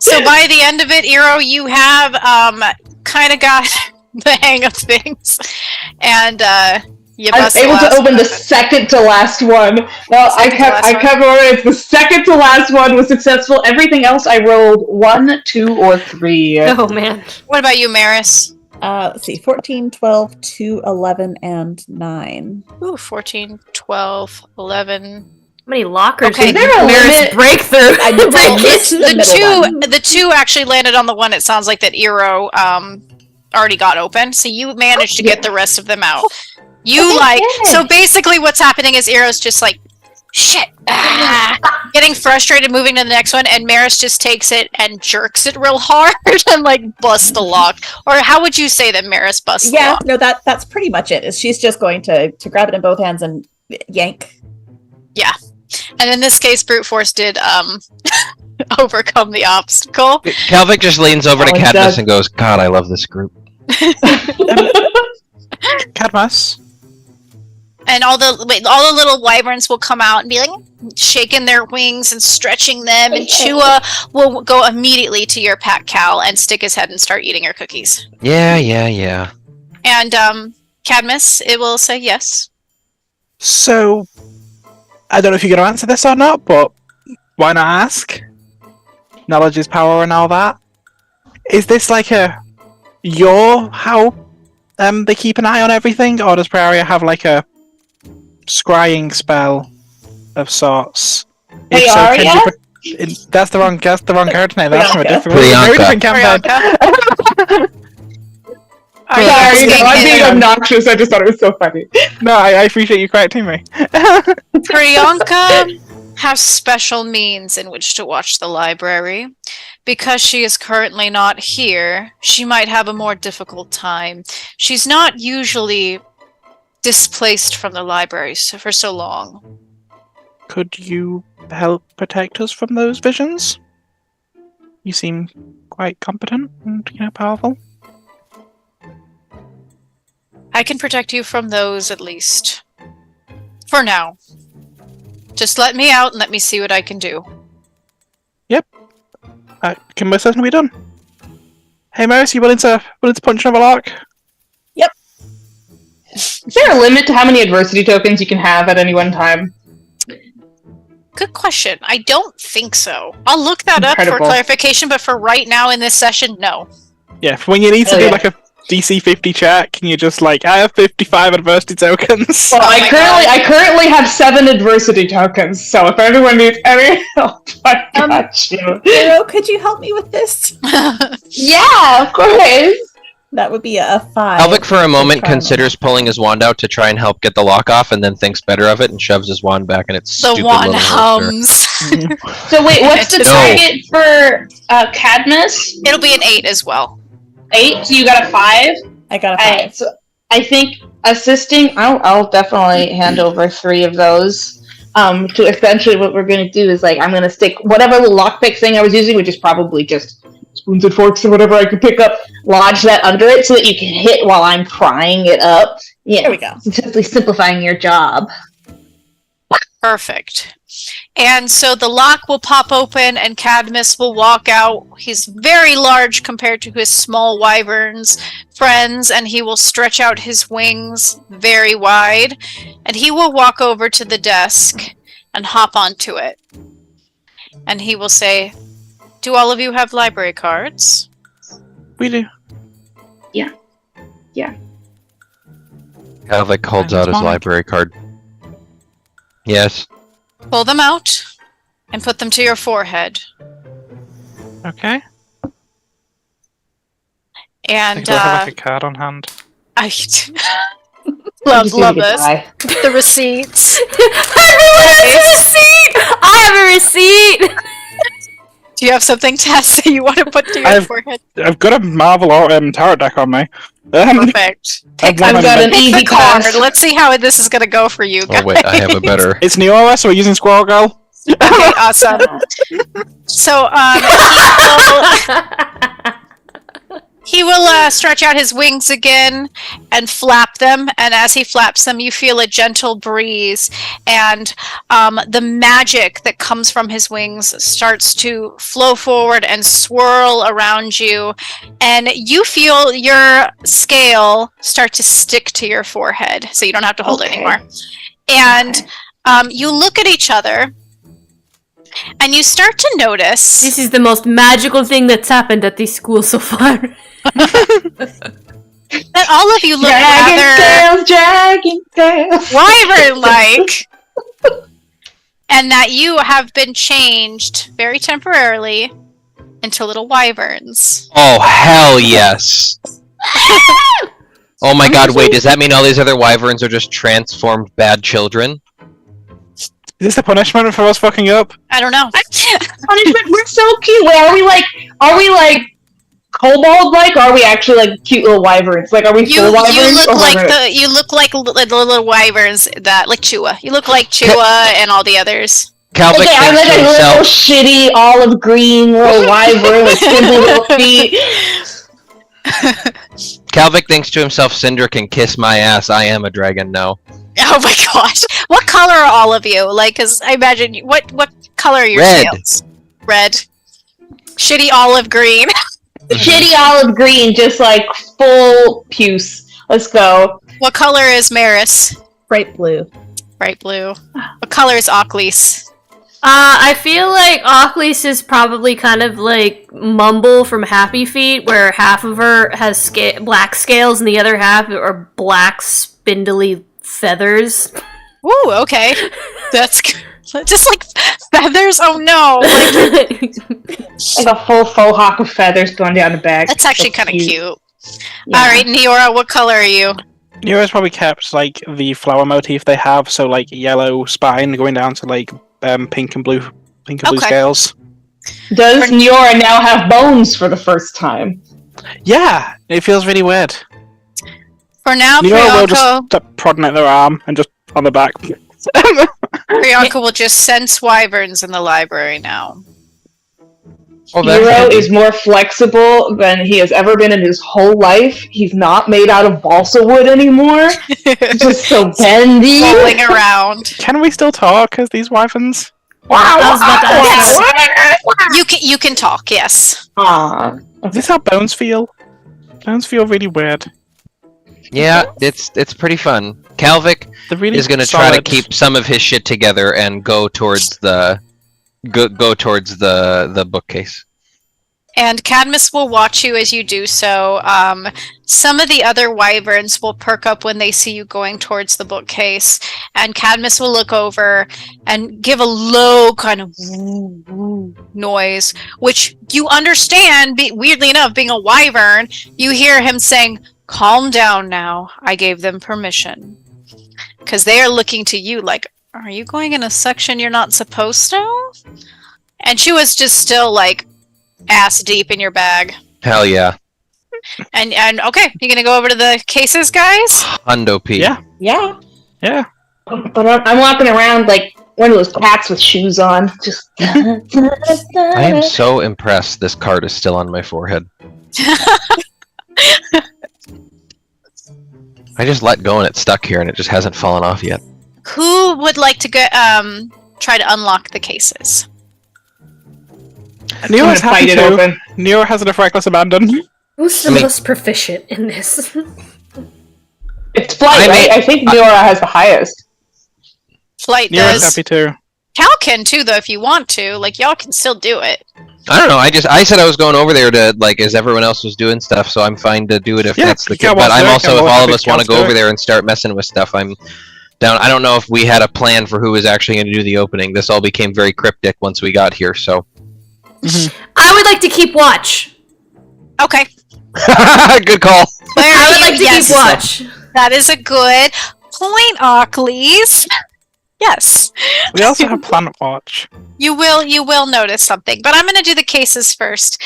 So by the end of it, Eero, you have kind of got the hang of things, and you I was able to open the second to last one. Well, I kept it's the second to last one was successful. Everything else I rolled 1, 2, or 3. Oh man. What about you, Maris? Let's see, 14, 12, 2, 11, and 9. Ooh, 14, 12, 11. How many lockers Okay, did Maris break through? The two actually landed on the one it sounds like that Eero already got open, so you managed to get the rest of them out. So basically what's happening is Eero's just like, shit, getting frustrated, moving to the next one, and Maris just takes it and jerks it real hard and like busts the lock. Or how would you say that Maris busts the lock? No, that's pretty much it. She's just going to grab it in both hands and yank. Yeah. And in this case, brute force did overcome the obstacle. Calvic just leans over to Cadmus and goes, God, I love this group. Cadmus? And all the little wyverns will come out and be like shaking their wings and stretching them, and Chua will go immediately to your pack, Cal, and stick his head and start eating your cookies. Yeah. And Cadmus, it will say yes. So, I don't know if you're going to answer this or not, but why not ask? Knowledge is power and all that. Is this like how they keep an eye on everything, or does Praria have like a scrying spell of sorts? Hey, If so, can Arya? that's the wrong character name. That's from a Priyanka. very different campaign. Priyanka? Are you Sorry, asking I'm being if obnoxious. I just thought it was so funny. No, I appreciate you correcting me. Priyanka has special means in which to watch the library? Because she is currently not here, she might have a more difficult time. She's not usually displaced from the library for so long. Could you help protect us from those visions? You seem quite competent and, powerful. I can protect you from those, at least. For now. Just let me out and let me see what I can do. Yep. Can most certainly be done. Hey, Maris, you willing to punch another LURK? Yep. Is there a limit to how many adversity tokens you can have at any one time? Good question. I don't think so. I'll look that up for Incredible. clarification, but for right now in this session, no. Yeah, for when you need to Oh, do yeah. like a DC 50 check, and you're just like, I have 55 adversity tokens. Well, Oh my God. I currently have 7 adversity tokens, so if anyone needs any help, I got you. Hero, could you help me with this? Yeah, of course. That would be a 5. Alvic for a moment Try considers pulling his wand out to try and help get the lock off, and then thinks better of it and shoves his wand back in its The stupid one little holster. hums. So wait, what's the No. target for Cadmus? It'll be an 8 as well. 8. So you got a 5. I got a 5. So I think assisting. I'll definitely hand over 3 of those. To essentially what we're gonna do is I'm gonna stick whatever little lockpick thing I was using, which is probably just spoons and forks or whatever I could pick up, lodge that under it so that you can hit while I'm prying it up. Yeah, There we go. simply simplifying your job. Perfect. And so the lock will pop open and Cadmus will walk out. He's very large compared to his small wyverns friends, and he will stretch out his wings very wide, and he will walk over to the desk and hop onto it. And he will say, "Do all of you have library cards?" We do. Alvic holds out his Wand. library card. Yes. Pull them out and put them to your forehead. Okay. And I have like a card on hand. I I just love need to this. die. The receipts. Everyone has a receipt! I have a receipt! Do you have something, Tess, that you want to put to your I've- forehead? I've got a Marvel or tarot deck on me. Perfect. Take I've I've got an pick easy the card. pass. Let's see how this is going to go for you guys. Oh wait, I have a better. It's Neora, so we're using Squirrel Girl. Okay, awesome. So, he will stretch out his wings again and flap them. And as he flaps them, you feel a gentle breeze. And the magic that comes from his wings starts to flow forward and swirl around you. And you feel your scale start to stick to your forehead. So you don't have to hold it Okay. anymore. And you look at each other. And you start to notice This is the most magical thing that's happened at this school so far. that all of you look Dragon tails. wyvern-like, and that you have been changed very temporarily into little wyverns. Oh hell yes! Oh my god! Wait, does that mean all these other wyverns are just transformed bad children? Is this the punishment for us fucking up? I don't know. Punishment. We're so cute. Wait, are we like kobold-like? Or are we actually like cute little wyverns? Like, are we You full wyverns? look or like wyverns? the little wyverns that like Chua. You look like Chua and all the others. Calvic Okay, I'm thinks like to a little himself. shitty olive green little wyvern with simple little feet. Calvic thinks to himself, "Cinder can kiss my ass. I am a dragon now." Oh my gosh. What color are all of you? Like, because I imagine, what color are your Red. scales? Red. Shitty olive green. Shitty olive green, just like full puce. Let's go. What color is Maris? Bright blue. Bright blue. What color is Ocklys? I feel like Ocklys is probably kind of like Mumble from Happy Feet, where half of her has black scales and the other half are black spindly feathers. Ooh, okay. That's just like feathers. Oh no! Like, Like a full faux hawk of feathers going down the back. that's actually kind of cute. Yeah. All right, Neora, what color are you? Neura's probably kept like the flower motif they have, so like yellow spine going down to like pink and blue Okay. scales. Does Niora now have bones for the first time? Yeah, it feels really weird. For now, Neura will just Priyanka, start prodding at their arm and just on the back. Priyanka will just sense wyverns in the library now. Oh, that's Hero handy. is more flexible than he has ever been in his whole life. He's not made out of balsa wood anymore. He's just so bendy. Rolling around. Can we still talk as these wyverns? You can talk. Yes. Aw. Is this how bones feel? Bones feel really weird. Yeah, it's pretty fun. Calvic They're really is going to try to solid. keep some of his shit together and go towards the bookcase. And Cadmus will watch you as you do so. Some of the other wyverns will perk up when they see you going towards the bookcase, and Cadmus will look over and give a low kind of woo, woo noise, which you understand. Weirdly enough, being a wyvern, you hear him saying, "Calm down now. I gave them permission." Because they are looking to you like, "Are you going in a section you're not supposed to?" And she was just still like ass deep in your bag. Hell yeah. And okay, you gonna go over to the cases, guys? Hundo P. Yeah. Yeah. Yeah. But I'm walking around like one of those cats with shoes on. Just. I am so impressed this card is still on my forehead. I just let go and it's stuck here and it just hasn't fallen off yet. Who would like to go try to unlock the cases? Neura's happy fight it to. open. Neura has enough reckless abandon. Who's the I mean- most proficient in this? It's flight, I right? mean- I think Niora has the highest. Flight Neura's does. happy too. Cal can too, though, if you want to. Like, y'all can still do it. I don't know. I said I was going over there to like as everyone else was doing stuff, so I'm fine to do it if Yeah, that's the Cal case. But wants I'm to do it, also Cal if wants all to of us want to do go it. over there and start messing with stuff, I'm down. I don't know if we had a plan for who was actually going to do the opening. This all became very cryptic once we got here. So I would like to keep watch. Okay. good call. Where I are would you? like to Yes, keep watch. that is a good point, Ocklys. Yes. We also have Planet Watch. You will notice something, but I'm going to do the cases first.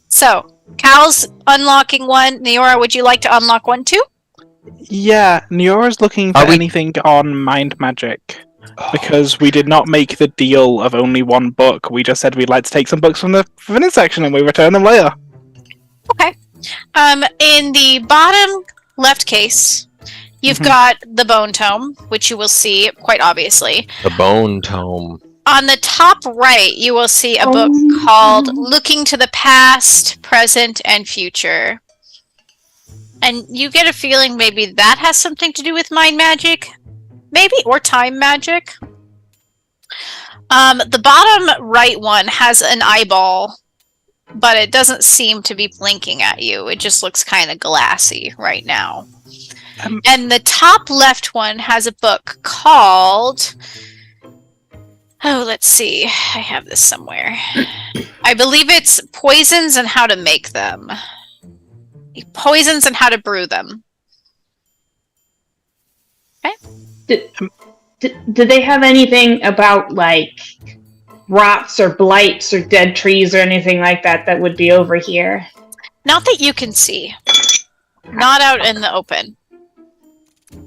So, Cal's unlocking one. Neora, would you like to unlock one too? Yeah, Neura's looking for Are we- anything on mind magic. Because we did not make the deal of only one book. We just said we'd like to take some books from the forbidden section and we return them later. Okay. In the bottom left case, you've Mhm. got the Bone Tome, which you will see quite obviously. The Bone Tome. On the top right, you will see a book called Looking to the Past, Present, and Future. And you get a feeling maybe that has something to do with mind magic. Maybe, or time magic. The bottom right one has an eyeball, but it doesn't seem to be blinking at you. It just looks kind of glassy right now. And the top left one has a book called... Oh, let's see. I have this somewhere. I believe it's Poisons and How to Make Them. Poisons and How to Brew Them. Did they have anything about like rots or blights or dead trees or anything like that that would be over here? Not that you can see. Not out in the open.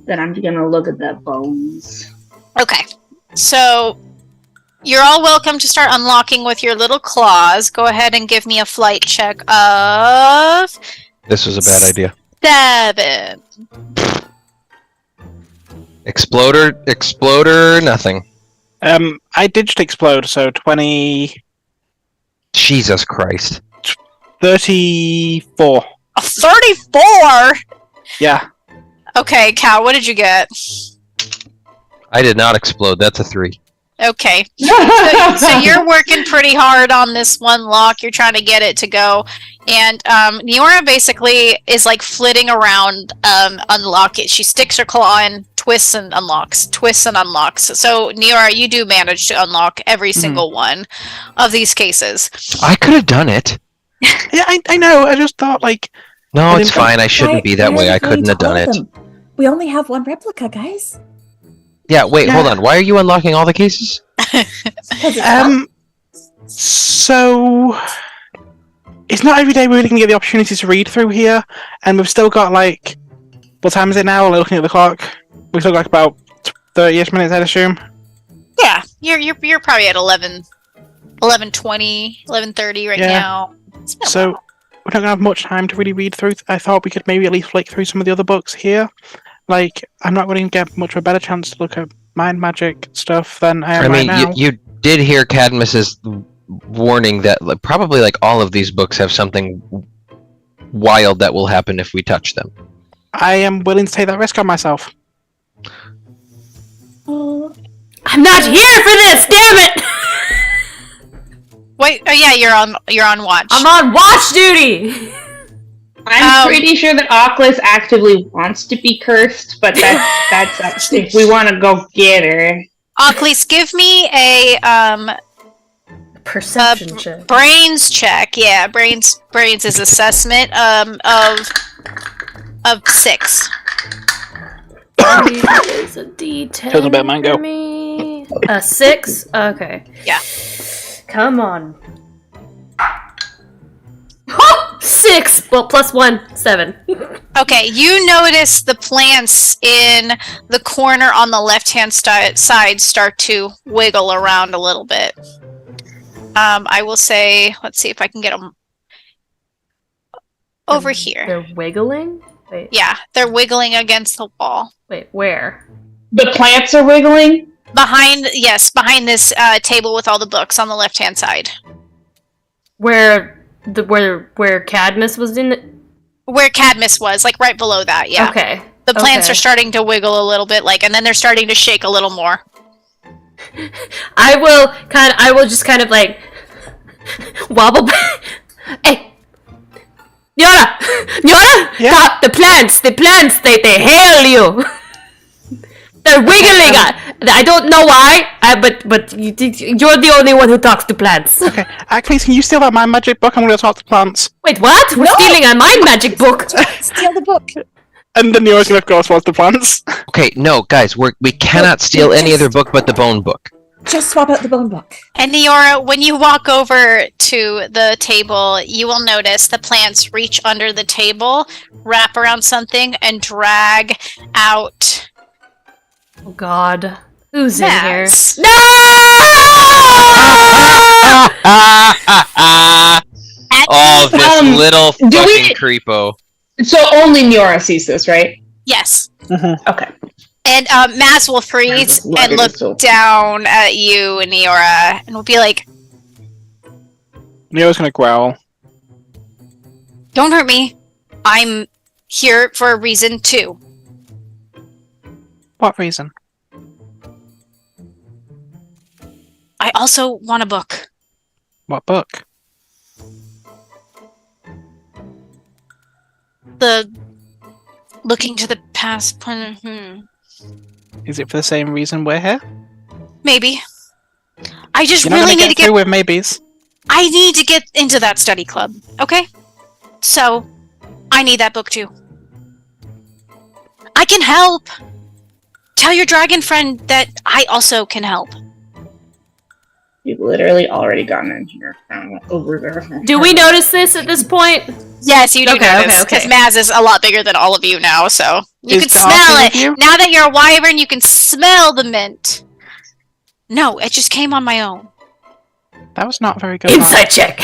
Then I'm gonna look at the bones. Okay. So, you're all welcome to start unlocking with your little claws. Go ahead and give me a flight check of This was a bad idea. 7. Exploder, nothing. I did just explode, so 20... Jesus Christ. 34. 34? Yeah. Okay, Cal, what did you get? I did not explode. That's a 3. Okay. So you're working pretty hard on this one lock. You're trying to get it to go. And Neora basically is like flitting around, unlock it. She sticks her claw in, twists and unlocks, twists and unlocks. So Neora, you do manage to unlock every single one of these cases. I could have done it. Yeah, I know. I just thought, like... No, it's fine. I shouldn't be that way. I couldn't have done it. We only have one replica, guys. Yeah, wait, hold on. Why are you unlocking all the cases? So... It's not every day we're really going to get the opportunity to read through here, and we've still got, like... What time is it now? Looking at the clock. We've still got about 30-ish minutes, I'd assume. Yeah, you're probably at 11:20, 11:30 right now. So, we're not going to have much time to really read through. I thought we could maybe at least flick through some of the other books here. Like, I'm not going to get much of a better chance to look at mind magic stuff than I am right now. You did hear Cadmus's warning that probably like all of these books have something wild that will happen if we touch them. I am willing to take that risk on myself. I'm not here for this, damn it! Wait, oh yeah, you're on watch. I'm on watch duty! I'm pretty sure that Oculus actively wants to be cursed, but that's if we want to go get her. Oculus, give me a Perception check. Brains check. Yeah, brains is assessment of 6. Is a D10 Feels a bit mango. for me. A 6? Okay. Yeah. Come on. 6! Well, plus 1, 7. Okay, you notice the plants in the corner on the left-hand side start to wiggle around a little bit. I will say, let's see if I can get them over here. They're wiggling? Wait. Yeah, they're wiggling against the wall. Wait, where? The plants are wiggling? Behind this table with all the books on the left-hand side. Where Cadmus was in it? Where Cadmus was, like right below that, yeah. Okay. The plants are starting to wiggle a little bit, and then they're starting to shake a little more. I will just kind of like wobble back. Hey, Nyora! Yeah? Stop the plants, they hail you. They're wiggling. I don't know why, but you're the only one who talks to plants. Okay, Achilles, can you steal that mind magic book? I'm going to talk to plants. Wait, what? We're stealing a mind magic book. Steal the book. And then Neo's going to go towards the plants. Okay, no, guys, we cannot steal any other book but the bone book. Just swap out the bone book. And Neora, when you walk over to the table, you will notice the plants reach under the table, wrap around something, and drag out... Oh God. Who's in here? No! Oh, this little fucking creepo. So only Neora sees this, right? Yes. Mm-hmm. Okay. And Maz will freeze and look down at you, Neora, and will be like, Neo's going to growl. "Don't hurt me. I'm here for a reason, too." What reason? I also want a book. What book? The looking to the past. Is it for the same reason we're here? Maybe. I just You're not really gonna need to get through with maybes. I need to get into that study club. Okay? So, I need that book too. I can help. Tell your dragon friend that I also can help. You've literally already gone in here. Over there. Do we notice this at this point? Yes, you do notice, okay. because Maz is a lot bigger than all of you now, so you Is can smell Darcy it. with you? Now that you're a wyvern, you can smell the mint. No, it just came on my own. That was not very good. Inside check.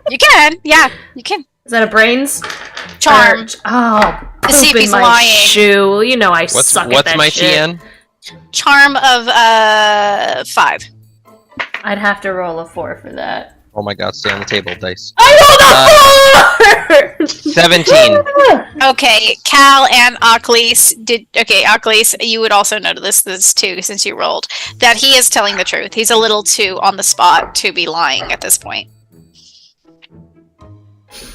You can, yeah, you can. Is that a brains? Charm. Oh, To see if Poop in he's my lying. shoe. You know I suck at What's that my shit. TN? Charm of 5. I'd have to roll a 4 for that. Oh my god, stay on the table, dice. I rolled a 4! 17. Okay, Cal and Aklis Aklis, you would also notice this too, since you rolled, that he is telling the truth. He's a little too on the spot to be lying at this point.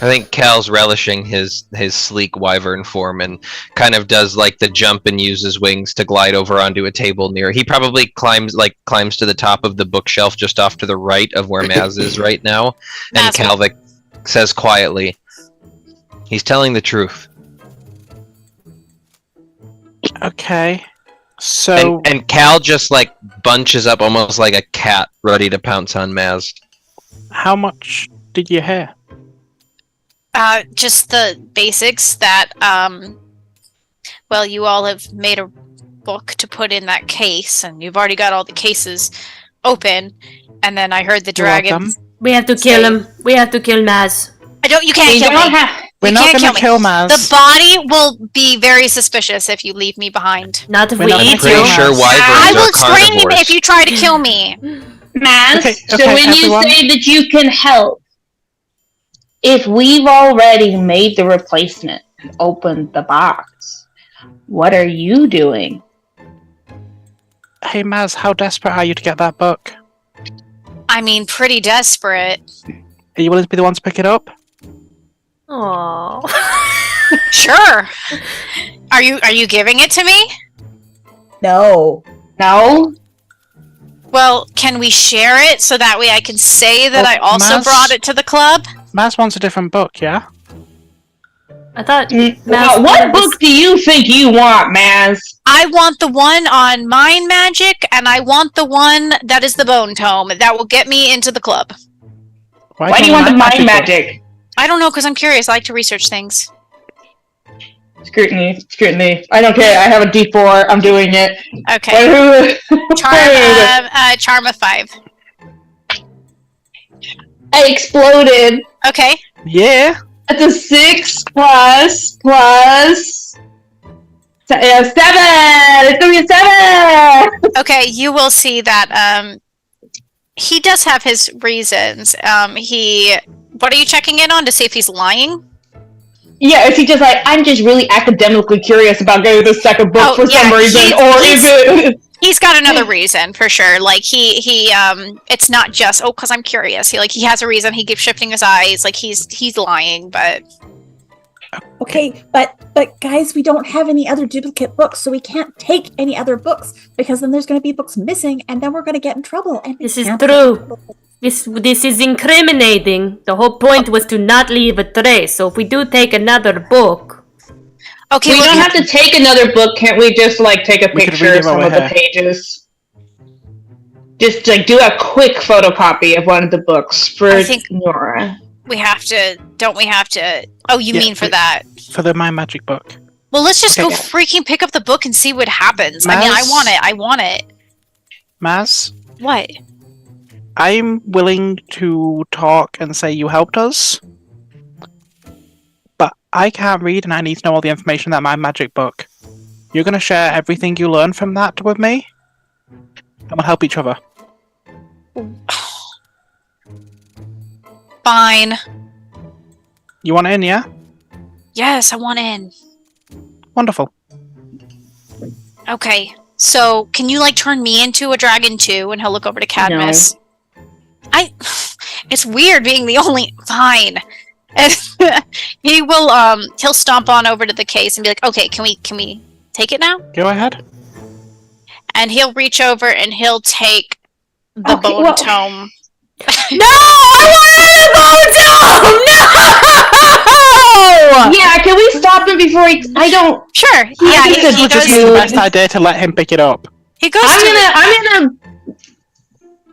I think Cal's relishing his sleek wyvern form and kind of does like the jump and uses wings to glide over onto a table near. He probably climbs to the top of the bookshelf just off to the right of where Maz is right now. And Maz Calvic says quietly, "He's telling the truth." Okay. So And Cal just like bunches up almost like a cat ready to pounce on Maz. how much did you hear? Just the basics that, well, you all have made a book to put in that case, and you've already got all the cases open, and then I heard the You're dragon. welcome. We have to kill him. We have to kill Maz. You can't kill me. We're You not can't gonna kill me. Maz. The body will be very suspicious if you leave me behind. Not if We're we not eat gonna Pretty kill you. sure Maz. wyverns I will are scream carnivores. if you try to kill me. Maz, Okay, so okay, when everyone. you say that you can help, if we've already made the replacement and opened the box, what are you doing? Hey Maz, how desperate are you to get that book? I mean, pretty desperate. Are you willing to be the one to pick it up? Aww. Sure. Are you giving it to me? No. No? Well, can we share it so that way I can say that Well, I also Maz- brought it to the club? Maz wants a different book, yeah? I thought Well, what book do you think you want, Maz? I want the one on mind magic, and I want the one that is the bone tome that will get me into the club. Why do you want the mind book? magic? I don't know, because I'm curious. I like to research things. Scrutiny. I don't care. I have a D4. I'm doing it. Okay. Charm of 5. I exploded. Okay. Yeah. That's a 6 plus 7. It's gonna be a 7. Okay, you will see that he does have his reasons. What are you checking in on to see if he's lying? Yeah, is he just like, I'm just really academically curious about getting this second book for some reason, or is it? He's got another reason for sure. Like he it's not just because I'm curious. He has a reason. He keeps shifting his eyes. Like he's lying, but Okay, but guys, we don't have any other duplicate books, so we can't take any other books because then there's going to be books missing, and then we're going to get in trouble. And we This is can't true. take books. This is incriminating. The whole point was to not leave a trace. So if we do take another book, okay. We Look, don't have to take another book. Can't we just like take a We could picture read of it some while of we're the here. pages? Just like do a quick photocopy of one of the books for I think- Nora. we have to. Don't we have to? Oh, you Yeah, mean for we- that? For the mind magic book. Well, let's just go Okay. freaking pick up the book and see what happens. I mean, I Maz? want it. I want it. Maz, What? I'm willing to talk and say you helped us. But I can't read and I need to know all the information in that mind magic book. You're gonna share everything you learn from that with me? And we'll help each other. Fine. You want in, yeah? Yes, I want in. Wonderful. Okay. So, can you turn me into a dragon too, and he'll look over to Cadmus? It's weird being the only. Fine. And he will. He'll stomp on over to the case and be like, "Okay, can we take it now?" Go ahead. And he'll reach over and he'll take the Okay, bone well- tome. no, I wanted a bone! No! Yeah, can we stop him before he? I don't. Sure. I Yeah, think he this It would goes. just be the best idea to let him pick it up. He goes. I'm to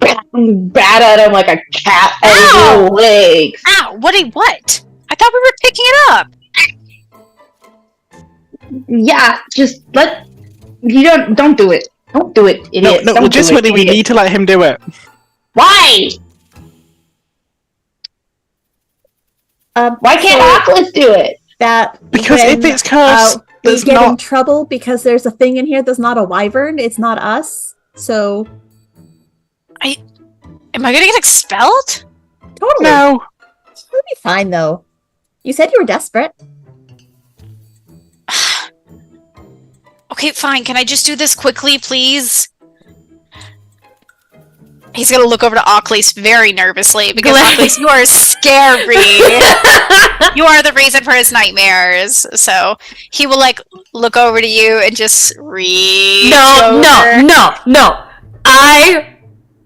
gonna bat at him like a cat at his Ow! little legs. Ow! What? I thought we were picking it up. Yeah, just you don't do it. Don't do it, idiot. No, Don't do legitimately, it, we idiot. need to let him do it. Why? Why can't Oculus do it? that Because when, if it's cursed, we there's get in not. trouble because there's a thing in here that's not a wyvern, it's not us. So Am I gonna get expelled? totally. No. We'll be fine though. You said you were desperate. Okay, fine. Can I just do this quickly, please? He's gonna look over to Occlese very nervously because Occlese, you are scary. You are the reason for his nightmares. So he will like look over to you and just reach over. No.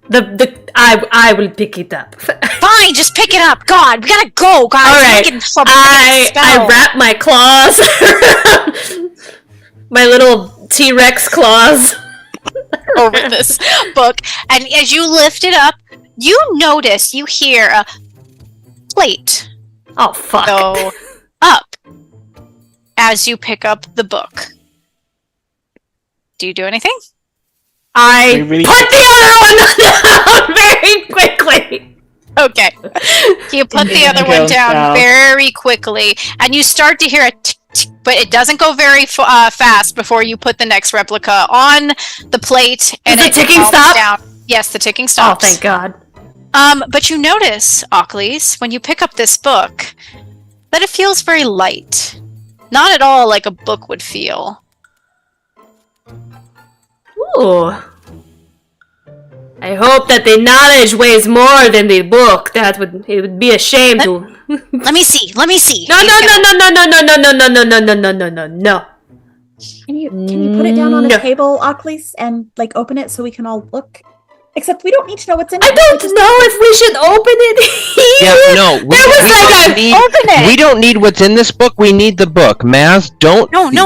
I will pick it up. Fine, just pick it up. God, we gotta go, guys. All right. I wrap my claws around my little T-Rex claws over this book, and as you lift it up, you notice you hear a plate Oh fuck. go up as you pick up the book. Do you do anything? I We really- put the other one down very quickly. Okay. You put the other one down very quickly, and you start to hear a tick, tick, but it doesn't go very fast before you put the next replica on the plate. And Does the ticking stop? Down. Yes, the ticking Oh, stops. thank God. But you notice, Occlese, when you pick up this book, that it feels very light. Not at all like a book would feel. Ooh. I hope that the knowledge weighs more than the book. It would be a shame to. Let me see. Let me see. No. Can you put it down on No. a table, Occlese, and like open it so we can all look? Except we don't need to know what's in it. I don't know if we should open it here. Yeah, no. Open it. We don't need what's in this book. We need the book. Maz, don't. No. Open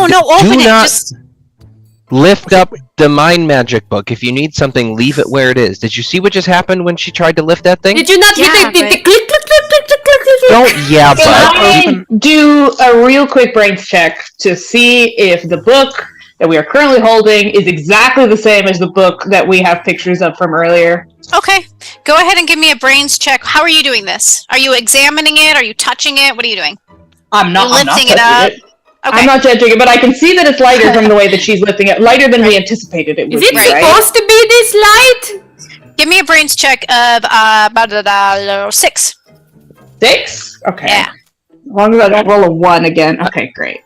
do it. not Just lift up the mind magic book. If you need something, leave it where it is. Did you see what just happened when she tried to lift that thing? Did you not hear Yeah, the but- click, click, click, click, click, click, click, click? Don't. Yeah, Can but I do a real quick brains check to see if the book that we are currently holding is exactly the same as the book that we have pictures of from earlier? okay. Go ahead and give me a brains check. How are you doing this? Are you examining it? Are you touching it? What are you doing? I'm not lifting it touching up? Okay. I'm not judging it, but I can see that it's lighter from the way that she's lifting it. Lighter than we anticipated it would Is it be, right? supposed to be this light? Give me a brains check of 6. 6? Okay. Yeah. As long as I don't roll a 1 again. Okay, great.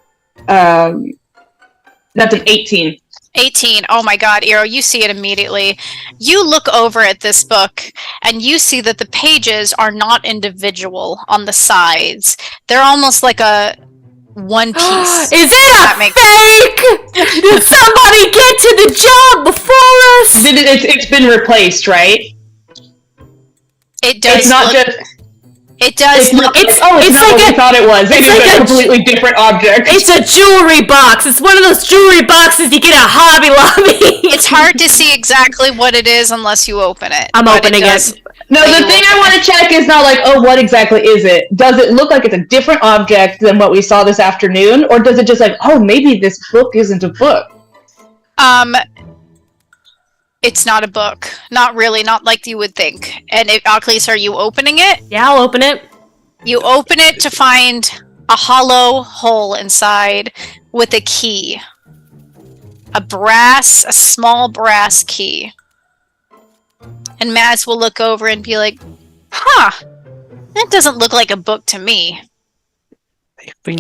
That's an 18. 18. Oh my god, Eero, you see it immediately. You look over at this book and you see that the pages are not individual on the sides. They're almost like a one piece. Is it That a makes- fake? Did somebody get to the job before us? It's been replaced, right? It does It's not look, just... it does look it's not like what we thought it was. It it's is like a a completely different object. It's a jewelry box. It's one of those jewelry boxes you get at Hobby Lobby. it's hard to see exactly what it is unless you open it. I'm But opening does- it. No, the thing I want to check is not like, oh, what exactly is it? Does it look like it's a different object than what we saw this afternoon? Or does it just like, oh, maybe this book isn't a book? It's not a book. Not really, not like you would think. And Occlese, are you opening it? Yeah, I'll open it. You open it to find a hollow hole inside with a key. A small brass key. And Mads will look over and be like, huh, that doesn't look like a book to me.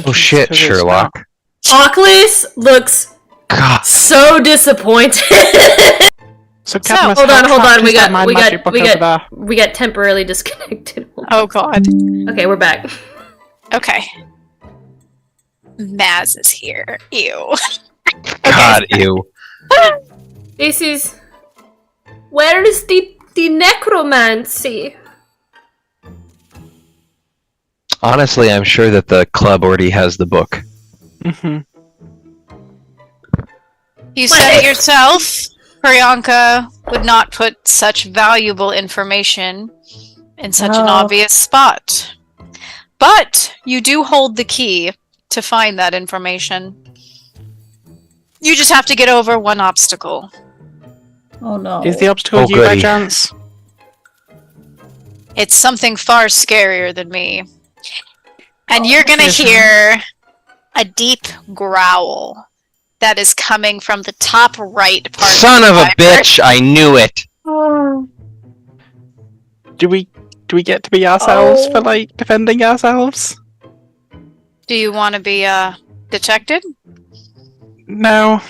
oh shit, Sherlock. Oculus looks God. so disappointed. So, Cadmus, hold how on. trapped We is that got mind we magic got book we over got there? we got temporarily disconnected. Oh god. Okay, we're back. Okay. Maz is here. Ew. God, ew. This is where is the necromancy? Honestly, I'm sure that the club already has the book. Mm-hmm. You said it yourself. Priyanka would not put such valuable information in such an No. obvious spot. But you do hold the key to find that information. You just have to get over one obstacle. Oh no. Is the obstacle Oh, you by goody. chance? It's something far scarier than me. And you're gonna Yes. hear a deep growl that is coming from the top right part. Son of a bitch! I knew it. Do we get to be ourselves for like defending ourselves? Do you want to be detected? No.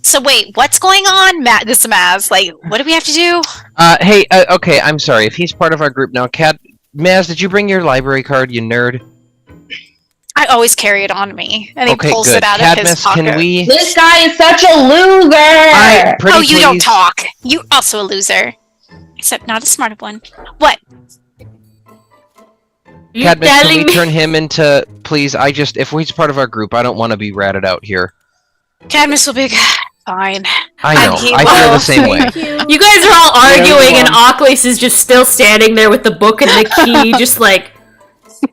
So wait, what's going on, Matt? This is Maz. Like, what do we have to do? Hey, okay, I'm sorry. If he's part of our group now, Maz, did you bring your library card, you nerd? I always carry it on me, and he pulls good. it out of his pocket. Can we? This guy is such a loser! Oh, you don't talk. You also a loser. Except not a smart one. What? Cadmus, can we turn him into... Please, if he's part of our group, I don't want to be ratted out here. Cadmus will be fine. I know. I feel the same way. You guys are all arguing, and Oclace is just still standing there with the book and the key, just like...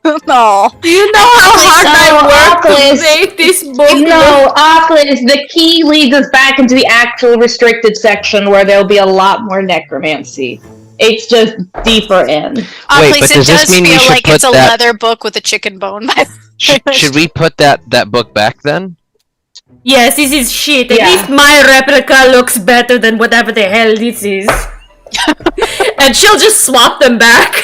No. Do you know how hard I worked to make this book? No, Oclace, the key leads us back into the actual restricted section where there'll be a lot more necromancy. It's just deeper in. Wait, but does this mean we should like put it's a that... leather book with a chicken bone. Should we put that book back then? Yes, this is shit. At least my replica looks better than whatever the hell this is. And she'll just swap them back.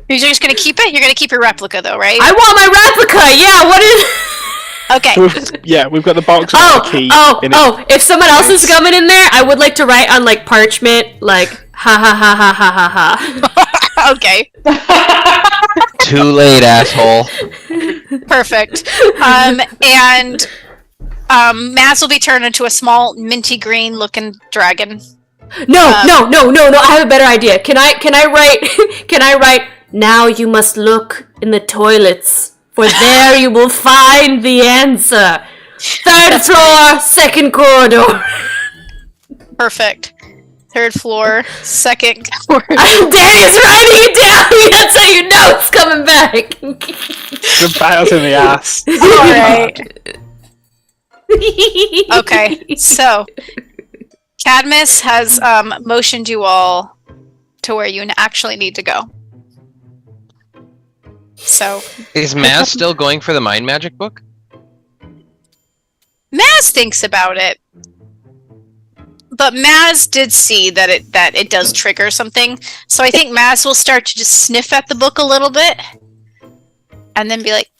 You're just gonna keep it? You're gonna keep your replica though, right? I want my replica! Yeah, what is... Okay. We've got the box with the key in it. If someone else is coming in there, I would like to write on, like, parchment, like, ha ha ha ha ha ha ha. Okay. Too late, asshole. Perfect. And Maz will be turned into a small minty green looking dragon. No, I have a better idea. Can I write, now you must look in the toilets, for there you will find the answer. Third floor, second corridor. Perfect. Third floor, second corridor. Darius writing it down! That's how you know it's coming back! The battle's in the ass. Alright. Okay, so Cadmus has motioned you all to where you actually need to go. So is Maz still going for the mind magic book? Maz thinks about it, but Maz did see that it does trigger something. So I think Maz will start to just sniff at the book a little bit, and then be like,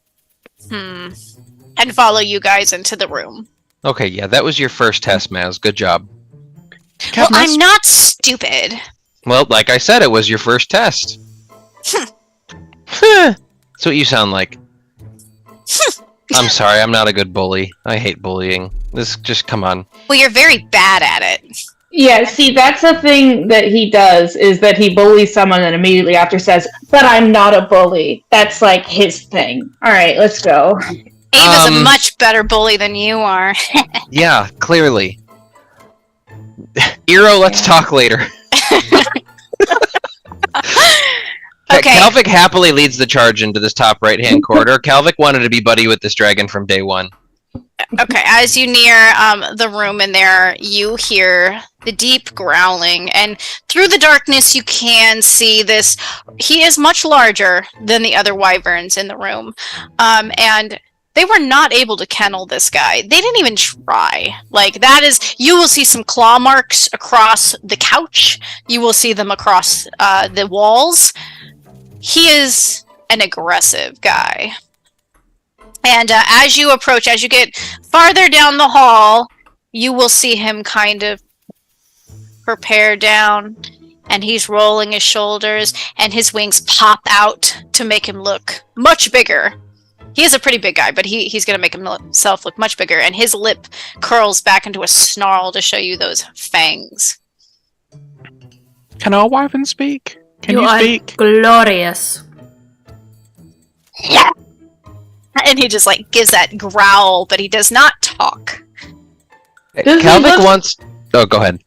and follow you guys into the room. Okay, yeah, that was your first test, Maz. Good job. Well, I'm not stupid. Well, like I said, it was your first test. That's what you sound like. I'm sorry, I'm not a good bully. I hate bullying. Just come on. Well, you're very bad at it. Yeah, see, that's the thing that he does, is that he bullies someone and immediately after says, but I'm not a bully. That's like his thing. Alright, let's go. Ava's a much better bully than you are. Yeah, clearly. Eero, let's talk later. Okay. Kalvik happily leads the charge into this top right-hand corridor. Kalvik wanted to be buddy with this dragon from day one. Okay, as you near the room in there, you hear the deep growling, and through the darkness you can see this. He is much larger than the other wyverns in the room, and they were not able to kennel this guy. They didn't even try. Like, that is, you will see some claw marks across the couch. You will see them across the walls. He is an aggressive guy. And as you approach, as you get farther down the hall, you will see him kind of prepare down, and he's rolling his shoulders, and his wings pop out to make him look much bigger. He is a pretty big guy, but he's going to make himself look much bigger, and his lip curls back into a snarl to show you those fangs. Can our wyvern speak? Can you speak? Glorious. Yeah. And he just like gives that growl, but he does not talk. Kalvik wants... Oh, go ahead.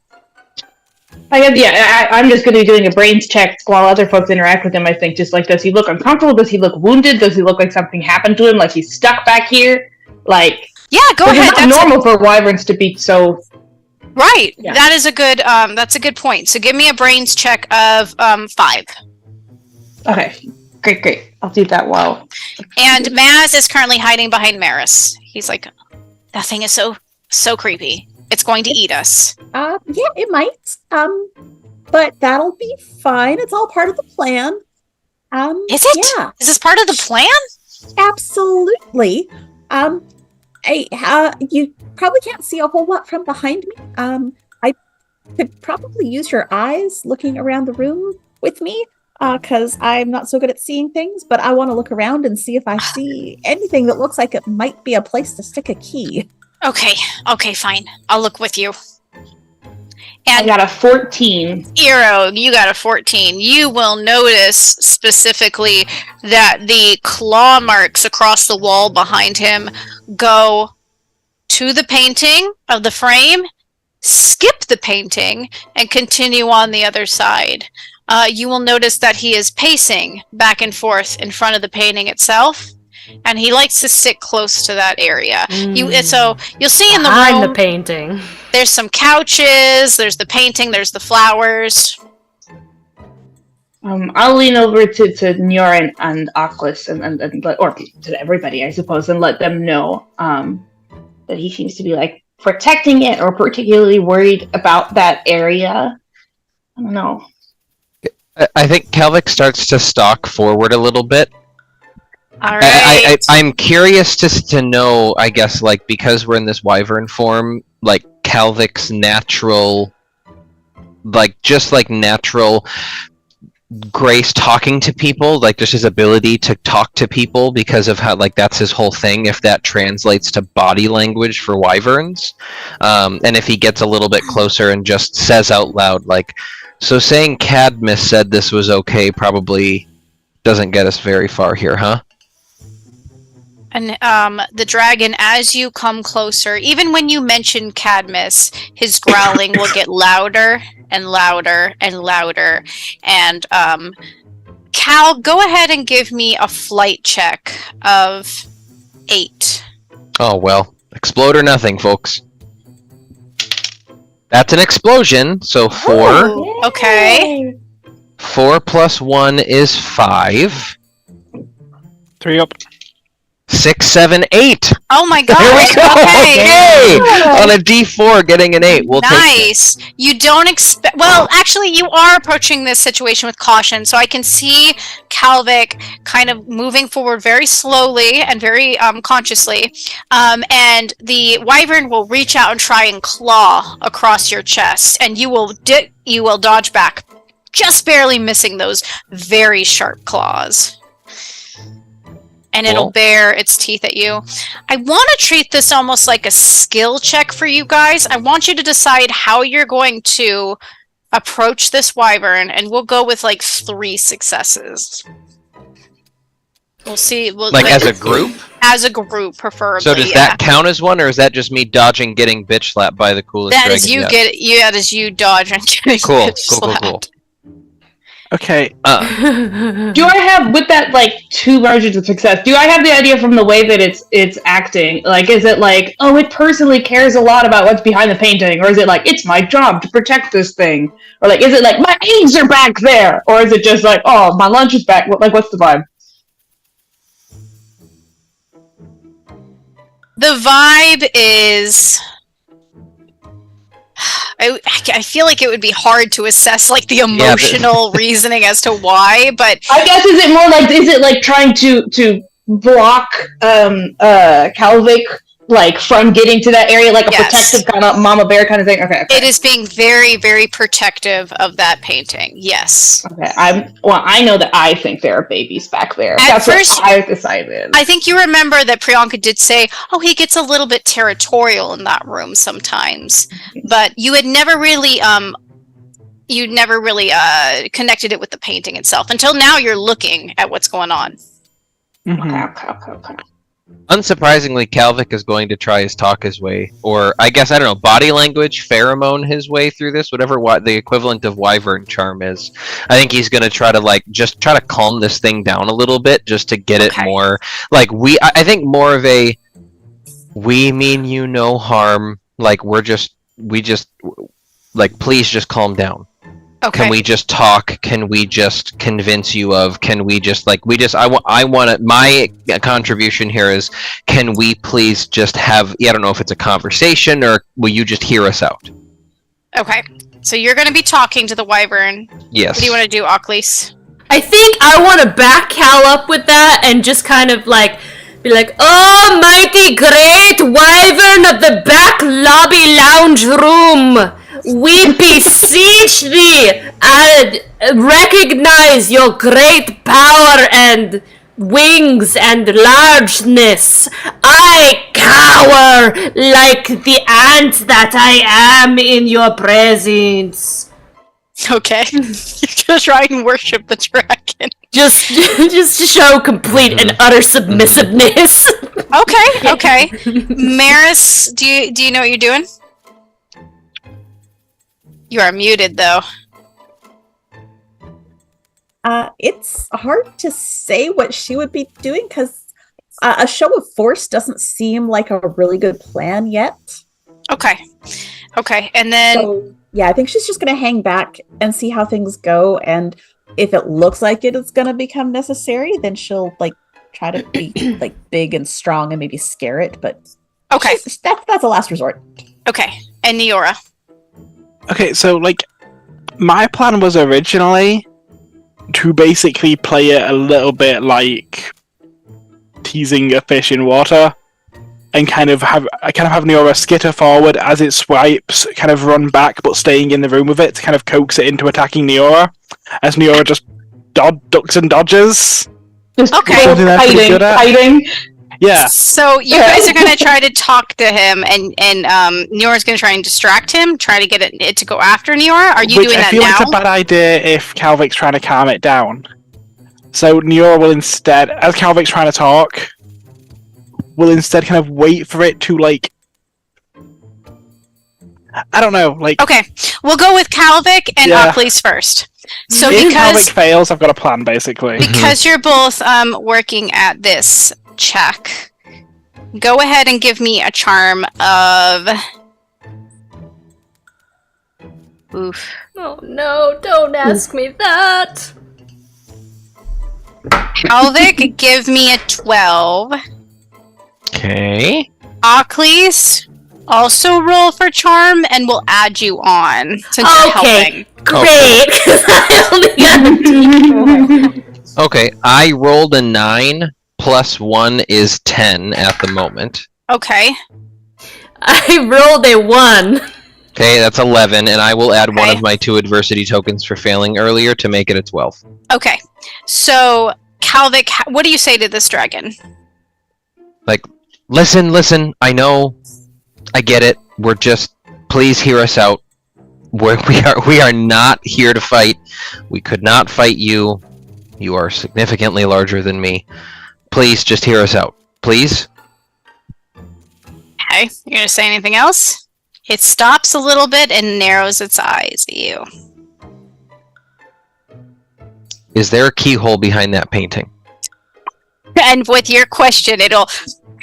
I'm just going to be doing a brains check while other folks interact with him, I think. Just like, does he look uncomfortable? Does he look wounded? Does he look like something happened to him? Like he's stuck back here? Like... Yeah, go ahead. It's not normal for wyverns to be so... Right. Yeah. That is a good, that's a good point. So give me a brains check of 5. Okay. Great. I'll do that while. And Maz is currently hiding behind Maris. He's like, that thing is so creepy. It's going to eat us. Yeah, it might. But that'll be fine. It's all part of the plan. Is it? Yeah. Is this part of the plan? Absolutely. You probably can't see a whole lot from behind me. I could probably use your eyes looking around the room with me, because I'm not so good at seeing things, but I want to look around and see if I see anything that looks like it might be a place to stick a key. Okay, fine. I'll look with you. I And got a 14. Eero, you got a 14. You will notice specifically that the claw marks across the wall behind him go to the painting of the frame, skip the painting, and continue on the other side. You will notice that he is pacing back and forth in front of the painting itself, and he likes to stick close to that area. So you'll see in the Behind room, the painting. there's some couches, there's the painting, there's the flowers. I'll lean over to Nyor and Aklis or to everybody, I suppose, and let them know that he seems to be like protecting it or particularly worried about that area. I don't know. I think Kalvik starts to stalk forward a little bit. All right. I'm curious to know, I guess, like, because we're in this wyvern form, like, Kalvik's natural, like, just like natural grace talking to people, like, just his ability to talk to people because of how, like, that's his whole thing, if that translates to body language for wyverns. And if he gets a little bit closer and just says out loud, like, so saying Cadmus said this was okay probably doesn't get us very far here, huh? And the dragon, as you come closer, even when you mention Cadmus, his growling will get louder and louder and louder. And Cal, go ahead and give me a flight check of 8. Oh, well. Explode or nothing, folks. That's an explosion, so 4. Oh, okay. 4 plus 1 is 5. 3 up. 6, 7, 8. Oh my gosh. Here we go. Okay. Yay! On a D4, getting an 8. We'll take Nice. You don't expect. Well, actually, you are approaching this situation with caution. So I can see Kalvik kind of moving forward very slowly and very consciously. And the wyvern will reach out and try and claw across your chest, and you will dodge back, just barely missing those very sharp claws. And it'll bare its teeth at you. I want to treat this almost like a skill check for you guys. I want you to decide how you're going to approach this wyvern, and we'll go with like 3 successes. We'll see. Like as a group? As a group, preferably. So does that count as one, or is that just me dodging getting bitch slapped by the coolest That dragon is you yet? that is you dodge and getting Cool. bitch slapped. Okay. Do I have, with that, like, 2 margins of success, do I have the idea from the way that it's acting? Like, is it like, oh, it personally cares a lot about what's behind the painting? Or is it like, it's my job to protect this thing? Or like, is it like, my eggs are back there? Or is it just like, oh, my lunch is back? Like, what's the vibe? The vibe is... I feel like it would be hard to assess like the emotional reasoning as to why, but I guess is it like trying to block Kalvik like from getting to that area, like a protective kind of mama bear kind of thing? Okay. It is being very, very protective of that painting. Yes. Okay. I know that I think there are babies back there. At first, what I decided. I think you remember that Priyanka did say, "Oh, he gets a little bit territorial in that room sometimes," but you had never really connected it with the painting itself until now. You're looking at what's going on. Mm-hmm. Okay. Unsurprisingly, Kalvik is going to try his talk his way, or I guess, I don't know, body language, pheromone his way through this, whatever the equivalent of wyvern charm is. I think he's going to try to, like, just try to calm this thing down a little bit, just to get it more, like, I think more of a, we mean you no harm, like, we just, like, please just calm down. Okay. Can we just talk? Can we just convince you of? Can we just I want to. My contribution here is, can we please just have? I don't know if it's a conversation or will you just hear us out? Okay. So you're going to be talking to the wyvern. Yes. What do you want to do, Ocklys? I think I want to back Cal up with that and just kind of like be like, "Oh, mighty great wyvern of the back lobby lounge room, we beseech thee, and recognize your great power and wings and largeness. I cower like the ant that I am in your presence." Okay. You're going to try and worship the dragon. Just to show complete and utter submissiveness. Okay. Maris, do you know what you're doing? You are muted, though. It's hard to say what she would be doing because a show of force doesn't seem like a really good plan yet. Okay, and then... So, yeah, I think she's just going to hang back and see how things go, and if it looks like it is going to become necessary, then she'll, like, try to be, like, big and strong and maybe scare it, but... Okay. That's a last resort. Okay, and Neora. Okay, so, like, my plan was originally to basically play it a little bit like teasing a fish in water, and kind of have Neora skitter forward as it swipes, kind of run back, but staying in the room with it to kind of coax it into attacking Neora, as Neora just ducks and dodges. Just hiding. Yeah. So you guys are going to try to talk to him, and Neora's going to try and distract him, try to get it to go after Neora? Are you doing that now? I feel like it's a bad idea if Calvic's trying to calm it down. So Neora will instead, as Calvic's trying to talk, will instead kind of wait for it to, like... I don't know, like... Okay, we'll go with Calvic and Ocklys first. So if because Calvic fails, I've got a plan, basically. Because you're both working at this check, go ahead and give me a charm of... Oof. Oh no, don't ask me that. Calvic, give me a 12. Okay. Ocklys, also roll for charm, and we'll add you on since you're helping. Great. I only got Okay, I rolled a 9 plus 1 is 10 at the moment. Okay. I rolled a 1. Okay, that's 11, and I will add one of my 2 adversity tokens for failing earlier to make it a 12. Okay. So, Calvic, what do you say to this dragon? Like, listen, I know, I get it, we're just, please hear us out. We are not here to fight. We could not fight you. You are significantly larger than me. Please, just hear us out. Please? Okay, you gonna say anything else? It stops a little bit and narrows its eyes at you. Is there a keyhole behind that painting? And with your question, it'll...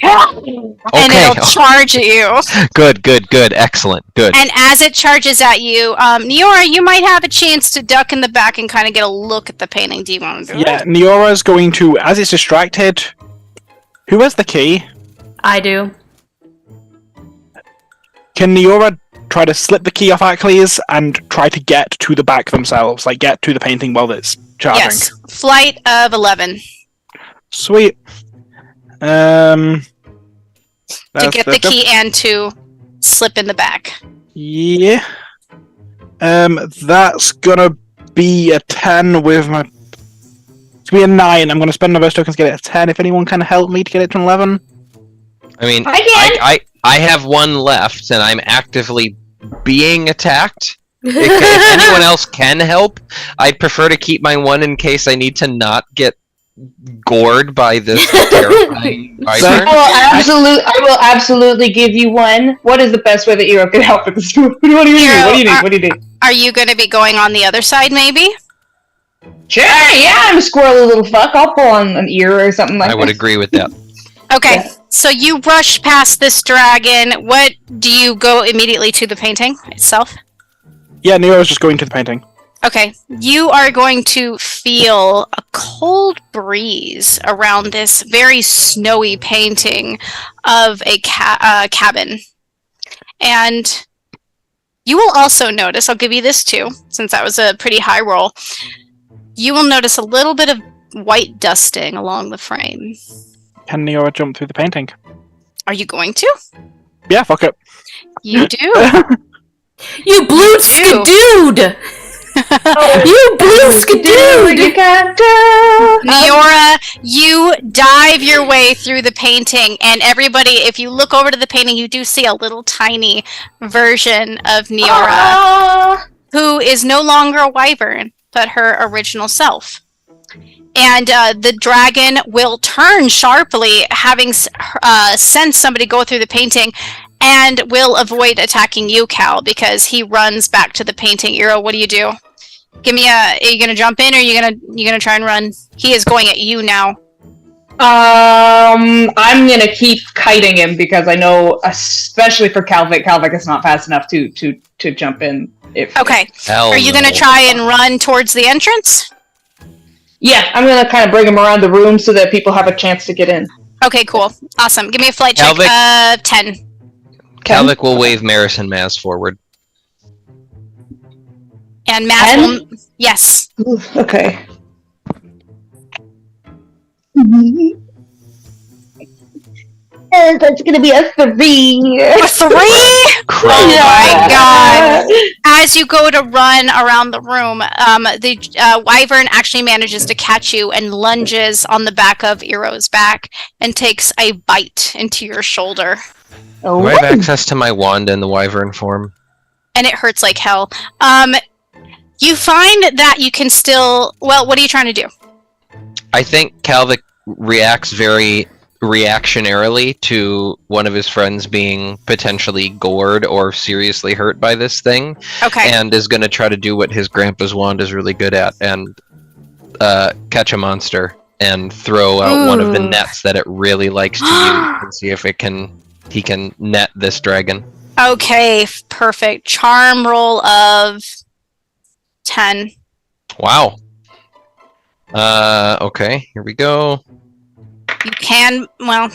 And it'll charge at you. Good, excellent, good. And as it charges at you, Neora, you might have a chance to duck in the back and kind of get a look at the painting. Do you want to do it? Yeah, Neora's going to, as it's distracted... Who has the key? I do. Can Neora try to slip the key off Ackley's and try to get to the back themselves? Like, get to the painting while it's charging? Yes. Flight of 11. Sweet. To get the key and to slip in the back. Yeah. That's gonna be a 10 with my... It's gonna be a 9. I'm gonna spend my best tokens to get it a 10. If anyone can help me to get it to an 11. I mean, I have 1 left, and I'm actively being attacked. If anyone else can help, I'd prefer to keep my 1 in case I need to not get gored by this terrifying wyvern. I will absolutely give you 1. What is the best way that Eero can help with this? What do you need? Are you going to be going on the other side, maybe? Sure, yeah, I'm a squirrely little fuck. I'll pull on an ear or something like that. I would agree with that. Okay, so you rush past this dragon. What, do you go immediately to the painting itself? Yeah, Neora's just going to the painting. Okay, you are going to feel a cold breeze around this very snowy painting of a cabin. And you will also notice, I'll give you this too, since that was a pretty high roll, you will notice a little bit of white dusting along the frame. Can Neora jump through the painting? Are you going to? Yeah, fuck it. You do. You blue skidooed! You blue skidooed! You can't do. Neora, you dive your way through the painting, and everybody, if you look over to the painting, you do see a little tiny version of Neora, who is no longer a wyvern, but her original self. And the dragon will turn sharply, having sensed somebody go through the painting, and will avoid attacking you, Cal, because he runs back to the painting. Eero, what do you do? Give me are you gonna jump in, or are you gonna try and run? He is going at you now. I'm gonna keep kiting him because I know, especially for Calvic is not fast enough to jump in. Okay. Are you gonna try and run towards the entrance? Yeah, I'm gonna kind of bring him around the room so that people have a chance to get in. Okay, cool. Awesome. Give me a flight check. 10. Calvic will wave Maris and Maz forward. And Maz will... Yes. Ooh, okay. That's gonna be a 3. A 3? Oh my god. As you go to run around the room, the wyvern actually manages to catch you and lunges on the back of Eero's back and takes a bite into your shoulder. Oh. Do I have access to my wand in the wyvern form? And it hurts like hell. You find that you can still... Well, what are you trying to do? I think Calvic reacts very reactionarily to one of his friends being potentially gored or seriously hurt by this thing. Okay. And is going to try to do what his grandpa's wand is really good at and catch a monster and throw out one of the nets that it really likes to use and see if he can net this dragon. Okay, perfect. Charm roll of 10. Wow. Okay, here we go. You can, well,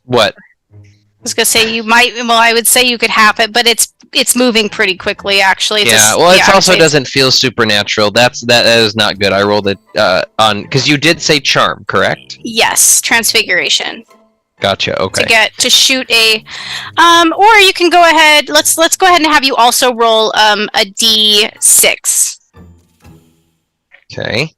What? I was gonna say you might. Well, I would say you could have it, but it's moving pretty quickly, actually. Yeah. Well, it also doesn't feel supernatural. That is not good. I rolled it on because you did say charm, correct? Yes, transfiguration. Gotcha. Okay. To shoot a, or you can go ahead. Let's go ahead and have you also roll a D6. Okay.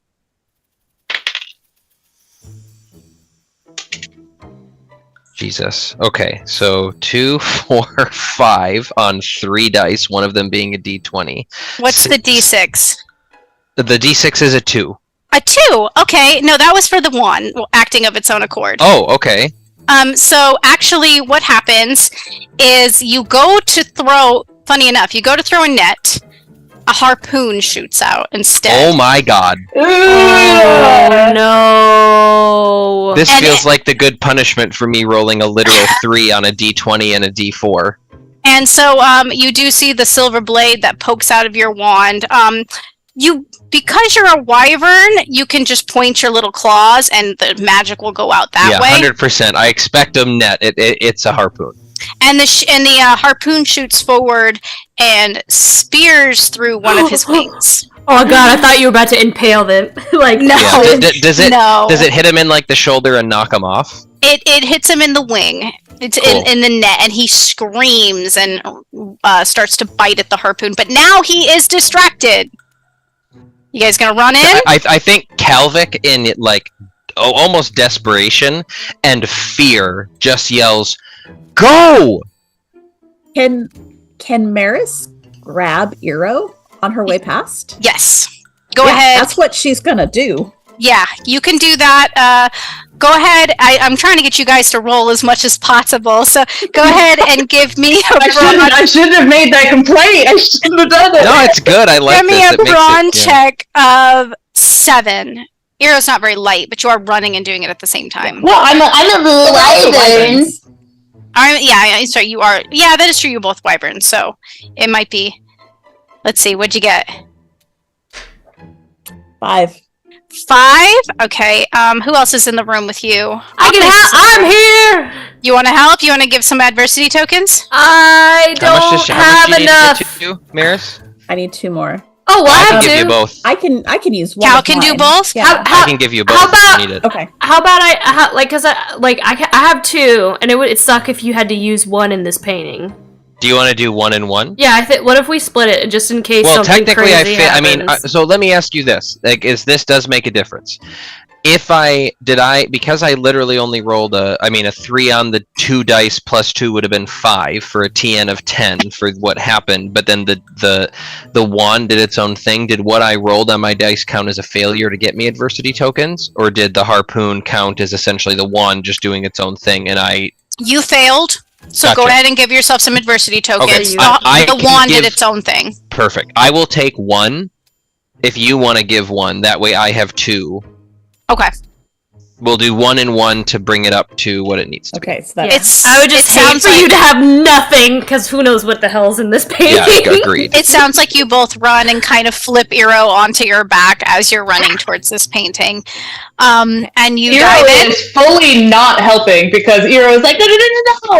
Jesus. Okay, so 2, 4, 5 on 3 dice, one of them being a D20. What's the D6? The D6 is a 2. A 2? Okay. No, that was for the one acting of its own accord. Oh, okay. So actually what happens is you go to throw, funny enough, you go to throw a net, a harpoon shoots out instead. Oh my god. Oh no. This feels like the good punishment for me rolling a literal 3 on a D20 and a D4. And so you do see the silver blade that pokes out of your wand. Because you're a wyvern, you can just point your little claws and the magic will go out that way. Yeah, 100%. I expect them net. It's a harpoon. And the harpoon shoots forward and spears through one of his wings. Oh god, I thought you were about to impale them. Like no. Yeah. No. Does it hit him in like the shoulder and knock him off? It hits him in the wing. It's cool. in the net, and he screams and starts to bite at the harpoon. But now he is distracted. You guys gonna run in? I think Calvic, in like almost desperation and fear, just yells, "Go!" Can Maris grab Eero on her way past? Yes. Go ahead. That's what she's gonna do. Yeah, you can do that. Go ahead. I'm trying to get you guys to roll as much as possible. So go ahead and give me I shouldn't have made that complaint. I shouldn't have done it. No, it's good. I like this. Give me a brawn check of 7. Eero's not very light, but you are running and doing it at the same time. Well, I'm a little wyvern. Sorry, you are. Yeah, that is true. You're both wyverns, so it might be. Let's see. What'd you get? 5. 5? Okay. Who else is in the room with you? I can help. I'm here. You want to help? You want to give some adversity tokens? I don't have enough. Maris? I need 2 more. Oh, well, I can have give you 2. both. I can use one. Cal of can do mine. both? Yeah. I can give you both how if about- you need it. Okay. How about cause I have 2, and it'd suck if you had to use one in this painting. Do you want to do 1 and 1? Yeah, what if we split it just in case Well, something technically, crazy happens? so let me ask you this: this does make a difference. Because I literally only rolled a 3 on the 2 dice plus 2 would have been 5 for a TN of 10 for what happened. But then the wand did its own thing. Did what I rolled on my dice count as a failure to get me adversity tokens, or did the harpoon count as essentially the wand just doing its own thing? And You failed. So Gotcha. go ahead and give yourself some adversity tokens. Okay, The wand did its own thing. Perfect. I will take 1 if you want to give 1. That way I have 2. Okay. We'll do 1 and 1 to bring it up to what it needs to Okay, so that's I would just hate for you to have nothing, because who knows what the hell's in this painting. Yeah, agreed. It sounds like you both run and kind of flip Eero onto your back as you're running towards this painting. And you dive Eero in. is fully not helping because Eero is like, no,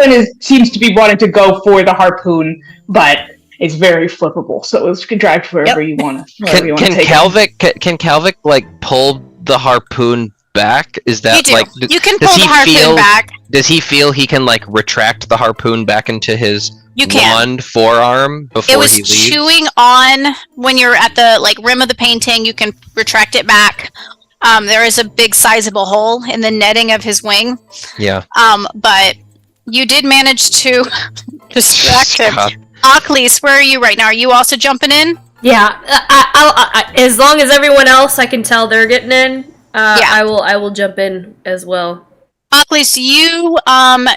and seems to be wanting to go for the harpoon, but it's very flippable, so it's dragged wherever you want to. Can Calvic like pull the harpoon back? Is that You do. You can pull the harpoon back. Does he feel he can like retract the harpoon back into his wand forearm before it was he leaves? chewing on when you're at the rim of the painting. You can retract it back. There is a big sizable hole in the netting of his wing. Yeah. But you did manage to distract him. Aklis, where are you right now? Are you also jumping in? Yeah, I, as long as everyone else, I can tell they're getting in. I will jump in as well. Aklis, you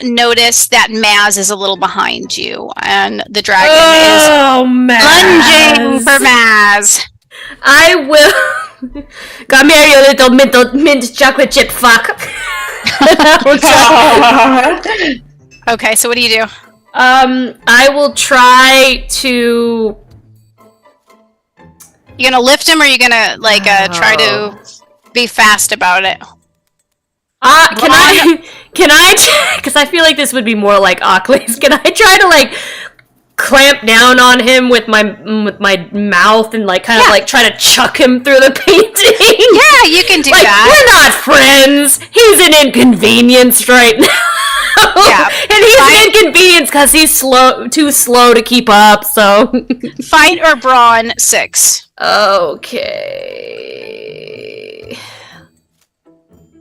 notice that Maz is a little behind you, and the dragon is lunging for Maz. I will. Come here, you little mint chocolate chip fuck. Okay, so what do you do? I will try to. You gonna lift him, or are you gonna try to be fast about it? Can I? Because I feel like this would be more like Aklis. Can I try to clamp down on him with my mouth and try to chuck him through the painting? Yeah, you can do that. We're not friends. He's an inconvenience right now. Yeah, and he's an inconvenience because he's too slow to keep up. So fight or brawn 6. Okay.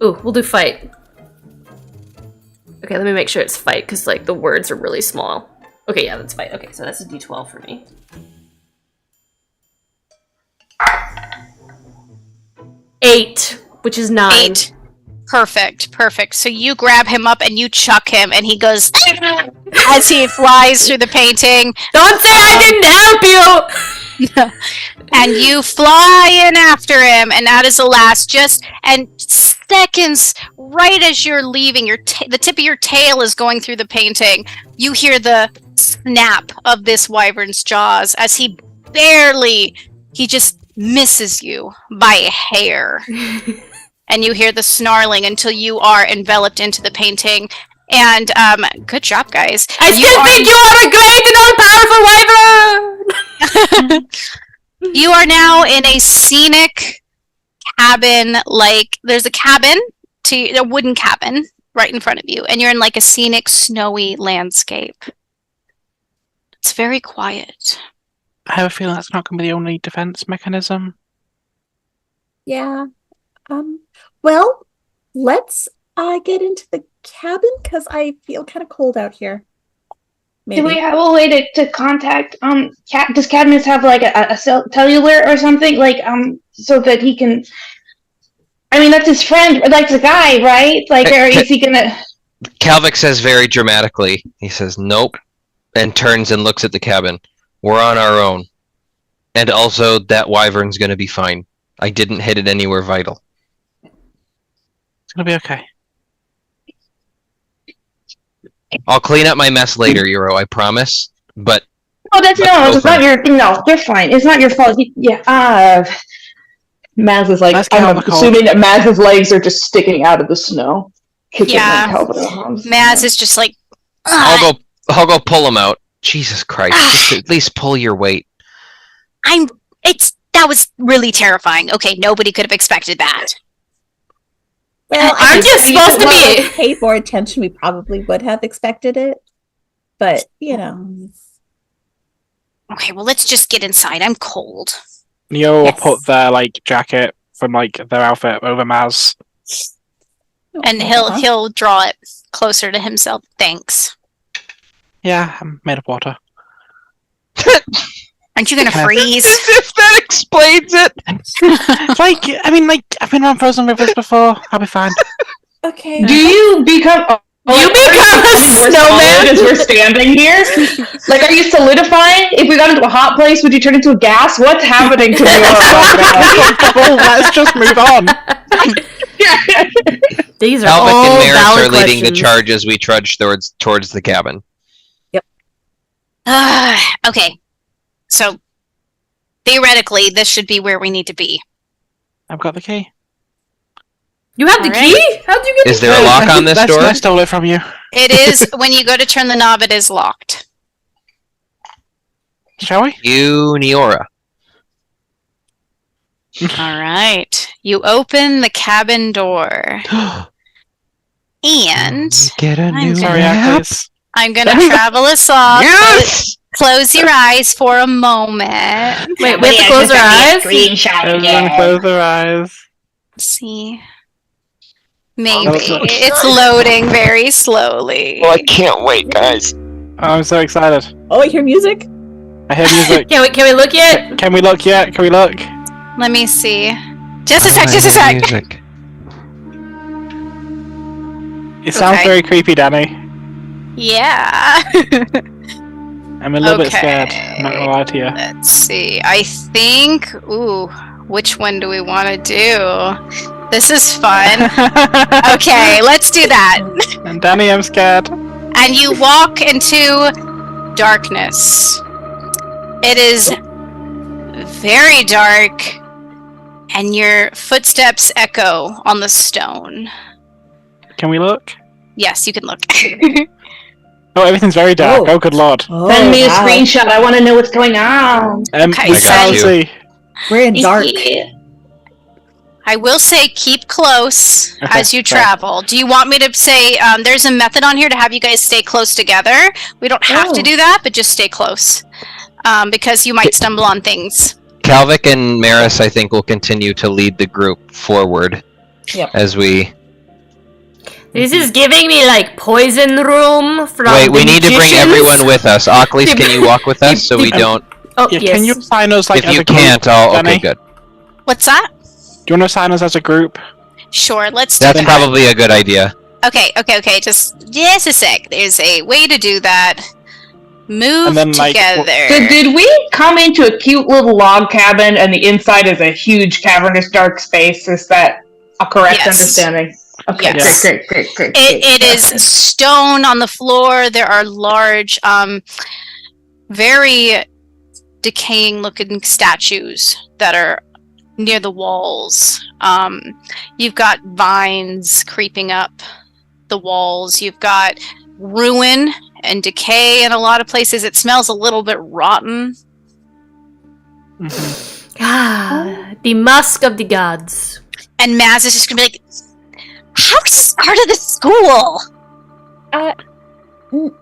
Ooh, we'll do fight. Okay, let me make sure it's fight because the words are really small. Okay, yeah, that's fight. Okay, so that's a D12 for me. 8, which is 9. 8. Perfect. So you grab him up and you chuck him, and he goes as he flies through the painting. Don't say I didn't help you! And you fly in after him, and that is the last. Seconds right as you're leaving, the tip of your tail is going through the painting. You hear the snap of this wyvern's jaws as he just misses you by a hair. And you hear the snarling until you are enveloped into the painting. And good job, guys. I still think you are a great and all-powerful wyvern! You are now in a scenic cabin. There's a wooden cabin right in front of you. And you're in a scenic, snowy landscape. It's very quiet. I have a feeling that's not going to be the only defense mechanism. Yeah. Well, let's get into the cabin because I feel kind of cold out here. Maybe. Do we have a way to contact does Cadmus have a cellular or something so that he can? I mean, that's his friend, the guy, right? Is he gonna? Calvic says very dramatically. He says, "Nope," and turns and looks at the cabin. We're on our own, and also that wyvern's gonna be fine. I didn't hit it anywhere vital. It's gonna be okay. I'll clean up my mess later, Eero, I promise. But it's not your thing. No, you're fine. It's not your fault. Maz is like, Let's get I'm on the call. assuming that Maz's legs are just sticking out of the snow. Kicking Yeah. like Calvin Hobbes. Maz is just like, I'll go pull him out. Jesus Christ! Just at least pull your weight. that was really terrifying. Okay, nobody could have expected that. Well, Aren't you supposed to be? Paid more attention, we probably would have expected it. But, you know. Okay, well, let's just get inside. I'm cold. Neo Yes. will put their jacket from their outfit over Maz. And he'll draw it closer to himself. Thanks. Yeah, I'm made of water. Aren't you gonna freeze? If that explains it. I've been around frozen rivers before. I'll be fine. Okay. Do you become? You become a snowman? As we're standing here, are you solidifying? If we got into a hot place, would you turn into a gas? What's happening to me? Well, let's just move on. These are Alvic all and Maris valid are leading the questions. charge as we trudge towards the cabin. Okay. So, theoretically, this should be where we need to be. I've got the key. You have the All key? How'd you get Is there a lock on this door? I stole it from you. It is, when you go to turn the knob, it is locked. Shall we? You, Neora. All right. You open the cabin door. And Get a I'm new sorry, Sorry, map. Achilles. I'm going to travel us off. Yes! Close your eyes for a moment. Wait, we have to close our eyes? Everyone close their eyes. Let's see. Maybe. Oh, that's- It's loading very slowly. I can't wait, guys. Oh, I'm so excited. Oh, I hear music? I hear music. Can we look yet? Can we look yet? Can we look? Let me see. Just a sec. Music. It sounds Okay. very creepy, Danny. Yeah. I'm a little bit Okay. scared. I'm not gonna lie to you. Let's see. I think. Ooh, which one do we want to do? This is fun. Okay, let's do that. And Danny, I'm scared. And you walk into darkness. It is very dark, and your footsteps echo on the stone. Can we look? Yes, you can look. Oh, everything's very dark. Oh. Oh, good lord. Oh, Send me a wow. screenshot. I want to know what's going on. Okay, We I got can't you. see. We're in dark. I will say keep close Okay, as you fair. travel. Do you want me to say there's a method on here to have you guys stay close together? We don't have to Oh. do that, but just stay close. Because you might stumble on things. Calvic and Maris, I think, will continue to lead the group forward Yep. as we. This is giving me poison room from Wait, we the need to bring magicians. everyone with us. Achilles, can you walk with us so we don't? Oh, Yeah, yes. can you assign us If as you a group? can't, I'll. Danny? Okay, good. What's that? Do you want to assign us as a group? Sure, let's do That's that. probably a good idea. Okay. Just a sec. There's a way to do that. Move And then, together. So did we come into a cute little log cabin and the inside is a huge cavernous dark space? Is that a correct Yes. understanding? Okay, Yes. great. It is stone on the floor. There are large, very decaying looking statues that are near the walls. You've got vines creeping up the walls. You've got ruin and decay in a lot of places. It smells a little bit rotten. Mhm. Ah, the musk of the gods. And Maz is just gonna be like, how started the school?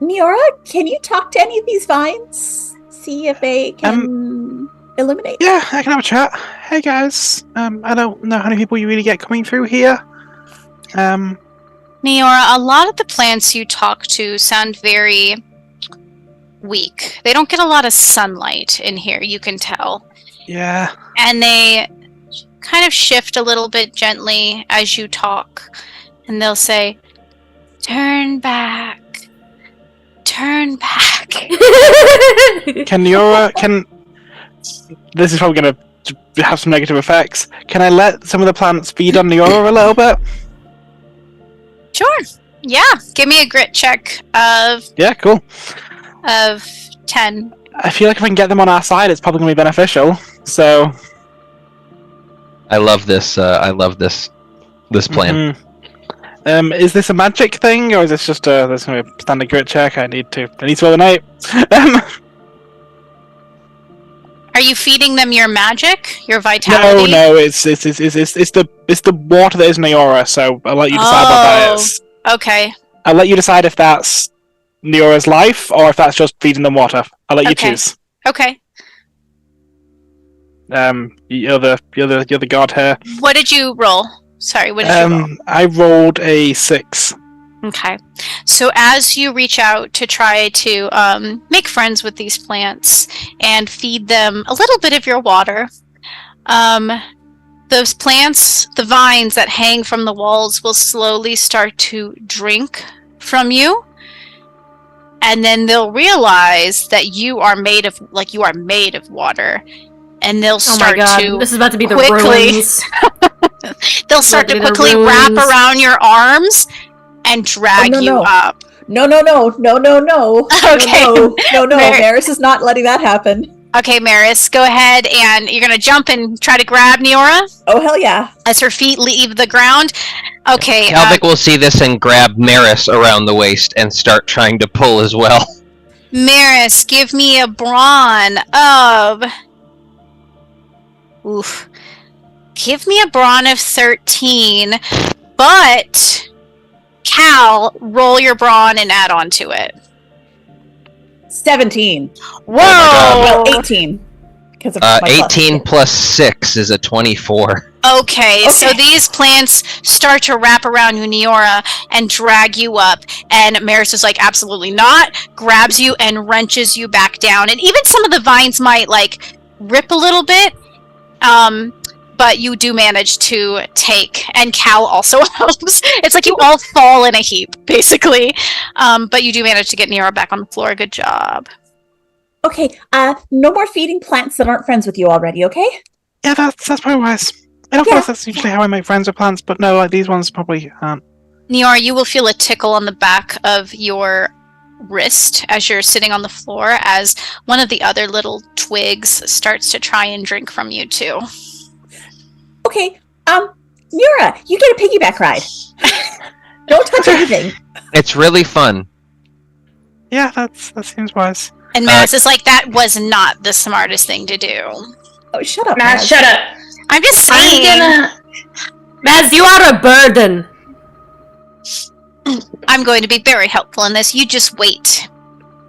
Neora, can you talk to any of these vines? See if they can eliminate. Yeah, I can have a chat. Hey guys, I don't know how many people you really get coming through here. Neora, a lot of the plants you talk to sound very weak. They don't get a lot of sunlight in here, you can tell. Yeah. And they kind of shift a little bit gently as you talk. And they'll say, turn back. Turn back. Can Neora, this is probably going to have some negative effects. Can I let some of the plants feed on Neora a little bit? Sure. Yeah. Give me a grit check of Yeah, cool. 10. I feel like if I can get them on our side, it's probably going to be beneficial. So, I love this. This plan. Is this a magic thing, or is this just a standard grit check? I need to roll an 8. Are you feeding them your magic, your vitality? No. It's the water that is Neora. So I'll let you decide what that is. Okay. I'll let you decide if that's Neora's life or if that's just feeding them water. I'll let you choose. Okay. You're the god here. What did you roll? Sorry, what did you roll? I rolled a 6. Okay. So as you reach out to try to make friends with these plants and feed them a little bit of your water, those plants, the vines that hang from the walls, will slowly start to drink from you. And then they'll realize that you are made of water. And they'll start to this is about to be quickly, the ruins. they'll start to quickly wrap around your arms and drag you up. No. Okay. No. Maris is not letting that happen. Okay, Maris, go ahead, and you're going to jump and try to grab Neora Oh, hell yeah. as her feet leave the ground. Okay. Kalvik will see this and grab Maris around the waist and start trying to pull as well. Maris, give me a brawn of... Oof. Give me a brawn of 13, but... Cal, roll your brawn and add on to it. 17. Whoa! Well, 18. Because of my 18 plus 6 is a 24. Okay, so these plants start to wrap around you, Neora, and drag you up. And Maris is like, absolutely not, grabs you and wrenches you back down. And even some of the vines might, like, rip a little bit. But you do manage to take, and Cal also helps. It's like you all fall in a heap, basically. But you do manage to get Neora back on the floor. Good job. Okay, no more feeding plants that aren't friends with you already, okay? Yeah, that's probably wise. And of course, that's usually how I make friends with plants, but no, like these ones probably aren't. Neora, you will feel a tickle on the back of your wrist as you're sitting on the floor as one of the other little twigs starts to try and drink from you, too. Okay, Neora, you get a piggyback ride. Don't touch anything. It's really fun. Yeah, that seems wise. And Maris is like, that was not the smartest thing to do. Oh, shut up, Nah, Maz. shut up. I'm just saying. Maz, you are a burden. I'm going to be very helpful in this. You just wait.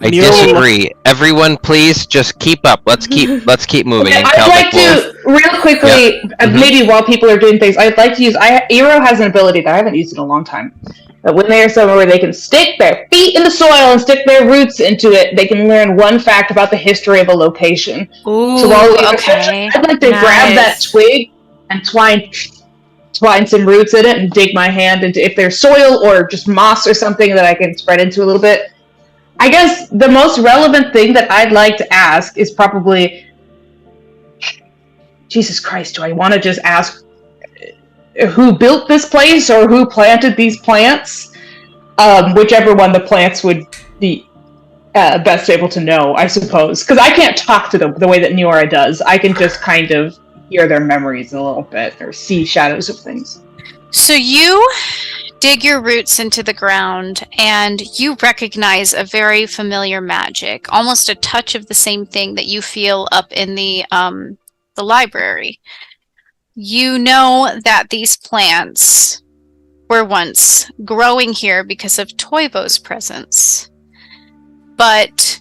I disagree. Everyone, please just keep up. Let's keep moving. Okay, And I'd like Kalvik to, real quickly, maybe while people are doing things, I'd like to use, Eero has an ability that I haven't used in a long time. That when they are somewhere where they can stick their feet in the soil and stick their roots into it, they can learn one fact about the history of a location. Ooh, So while we okay. I'd like to grab that twig and twine some roots in it and dig my hand into, if there's soil or just moss or something that I can spread into a little bit. I guess the most relevant thing that I'd like to ask is probably, Jesus Christ, do I want to just ask who built this place or who planted these plants? Whichever one the plants would be best able to know, I suppose. Because I can't talk to them the way that Neora does. I can just kind of hear their memories a little bit or see shadows of things. So you dig your roots into the ground and you recognize a very familiar magic, almost a touch of the same thing that you feel up in the library. You know that these plants were once growing here because of Toivo's presence, but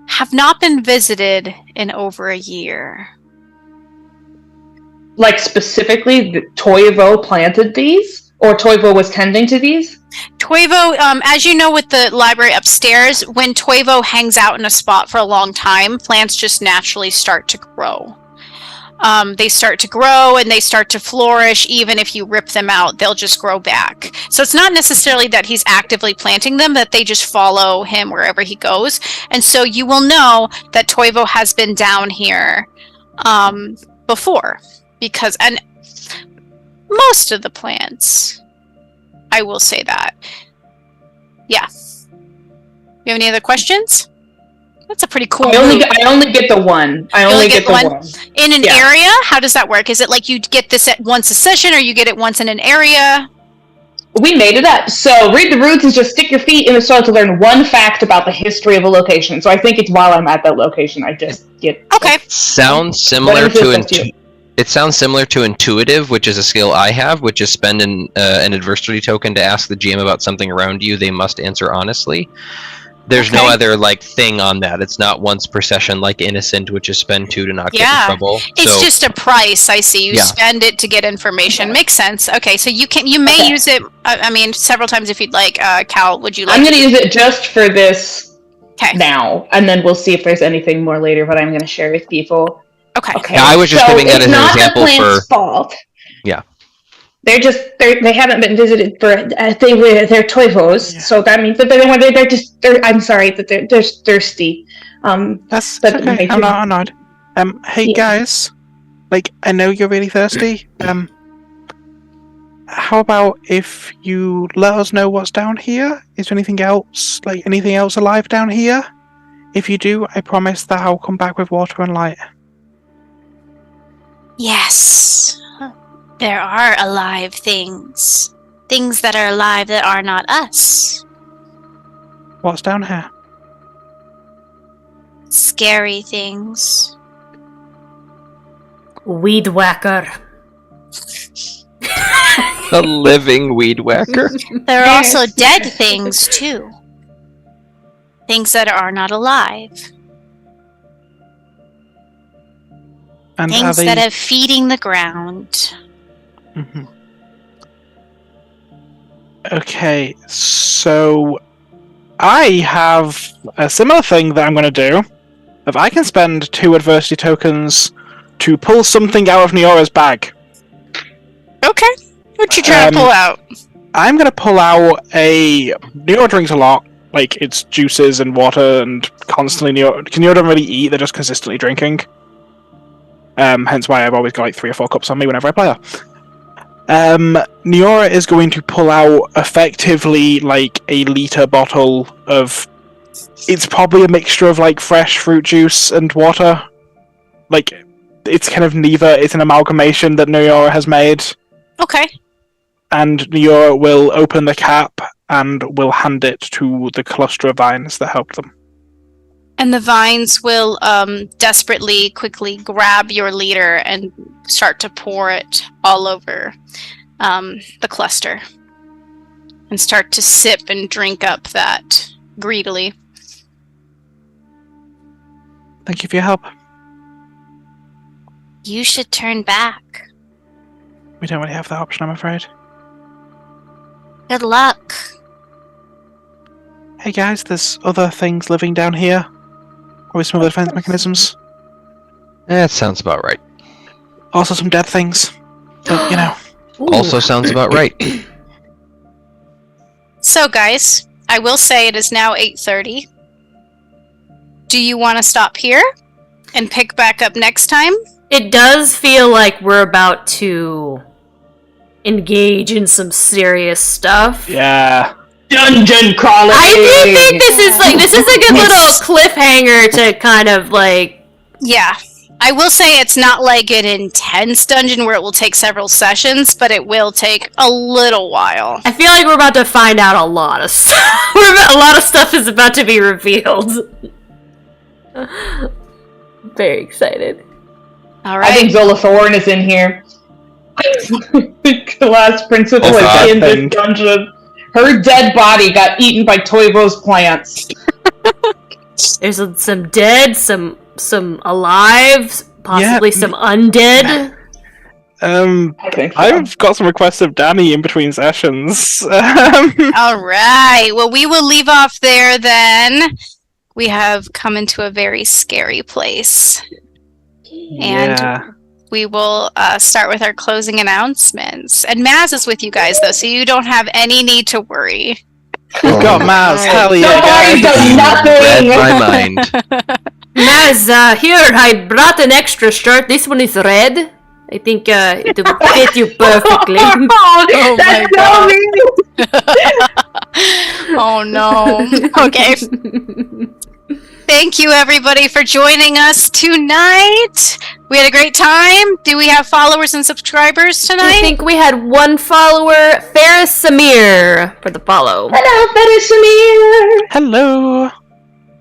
have not been visited in over a year. Like specifically, Toivo planted these? Or Toivo was tending to these? Toivo, as you know with the library upstairs, when Toivo hangs out in a spot for a long time, plants just naturally start to grow. They start to grow and they start to flourish. Even if you rip them out, they'll just grow back. So it's not necessarily that he's actively planting them, that they just follow him wherever he goes. And so you will know that Toivo has been down here before. Because, and most of the plants, I will say that. Yeah. You have any other questions? That's a pretty cool I move. only get the one. I only get the one. In an area? How does that work? Is it like you get this at once a session, or you get it once in an area? We made it up. So read the roots is just stick your feet in the soil to learn one fact about the history of a location. So I think it's while I'm at that location, I just get. Okay. Sounds similar to It sounds similar to intuitive, which is a skill I have, which is spend an adversity token to ask the GM about something around you. They must answer honestly. There's no other thing on that. It's not once per session like innocent, which is spend 2 to not get in trouble. It's just a price. I see. You spend it to get information. Makes sense. Okay, so you may use it. I mean, several times if you'd like. Cal, would you like? I'm going to use it just for this now, and then we'll see if there's anything more later. But I'm going to share with people. Okay. Yeah, I was just giving that as an example for. It's not the plant's fault. Yeah. They haven't been visited for they're toivos, so that means that I'm sorry that they're thirsty. That's okay. I'm not. Hey guys, I know you're really thirsty. How about if you let us know what's down here? Is there anything else alive down here? If you do, I promise that I'll come back with water and light. Yes. There are alive things. Things that are alive that are not us. What's down here? Scary things. Weed whacker. A living weed whacker. There are also dead things, too. Things that are not alive. And things that are feeding the ground. Mm-hmm. Okay, so I have a similar thing that I'm going to do. If I can spend 2 adversity tokens to pull something out of Neora's bag. Okay. What you trying to pull out? I'm going to pull out Neora drinks a lot. It's juices and water and constantly Neora don't really eat, they're just consistently drinking. Hence why I've always got 3 or 4 cups on me whenever I play her. Neora is going to pull out effectively a liter bottle of. It's probably a mixture of fresh fruit juice and water. It's kind of neither. It's an amalgamation that Neora has made. Okay. And Neora will open the cap and will hand it to the cluster of vines that helped them. And the vines will desperately, quickly grab your liter and start to pour it all over the cluster. And start to sip and drink up that greedily. Thank you for your help. You should turn back. We don't really have that option, I'm afraid. Good luck. Hey guys, there's other things living down here. Probably some other defense mechanisms. That sounds about right. Also some dead things. But, Also sounds about right. So guys, I will say it is now 8:30. Do you want to stop here and pick back up next time? It does feel like we're about to engage in some serious stuff. Yeah. Dungeon crawling! I do think this is a good little cliffhanger to kind of Yeah. I will say it's not an intense dungeon where it will take several sessions, but it will take a little while. I feel like we're about to find out a lot of stuff. A lot of stuff is about to be revealed. Very excited. All right. I think Zola Thorne is in here. The last principal is in this dungeon. Her dead body got eaten by Toivo's plants. There's some dead, some alive, possibly some undead. I think so. I've got some requests of Danny in between sessions. All right. Well, we will leave off there then. We have come into a very scary place. And we will start with our closing announcements. And Maz is with you guys, though, so you don't have any need to worry. We've got Maz. Hell yeah, guys. Done nothing. Read my mind. Maz, here, I brought an extra shirt. This one is red. I think it will fit you perfectly. Oh my god. Oh no. Okay. Thank you, everybody, for joining us tonight. We had a great time. Do we have followers and subscribers I tonight? think we had one follower, Ferris Samir, for the follow. Hello, Samir. Hello.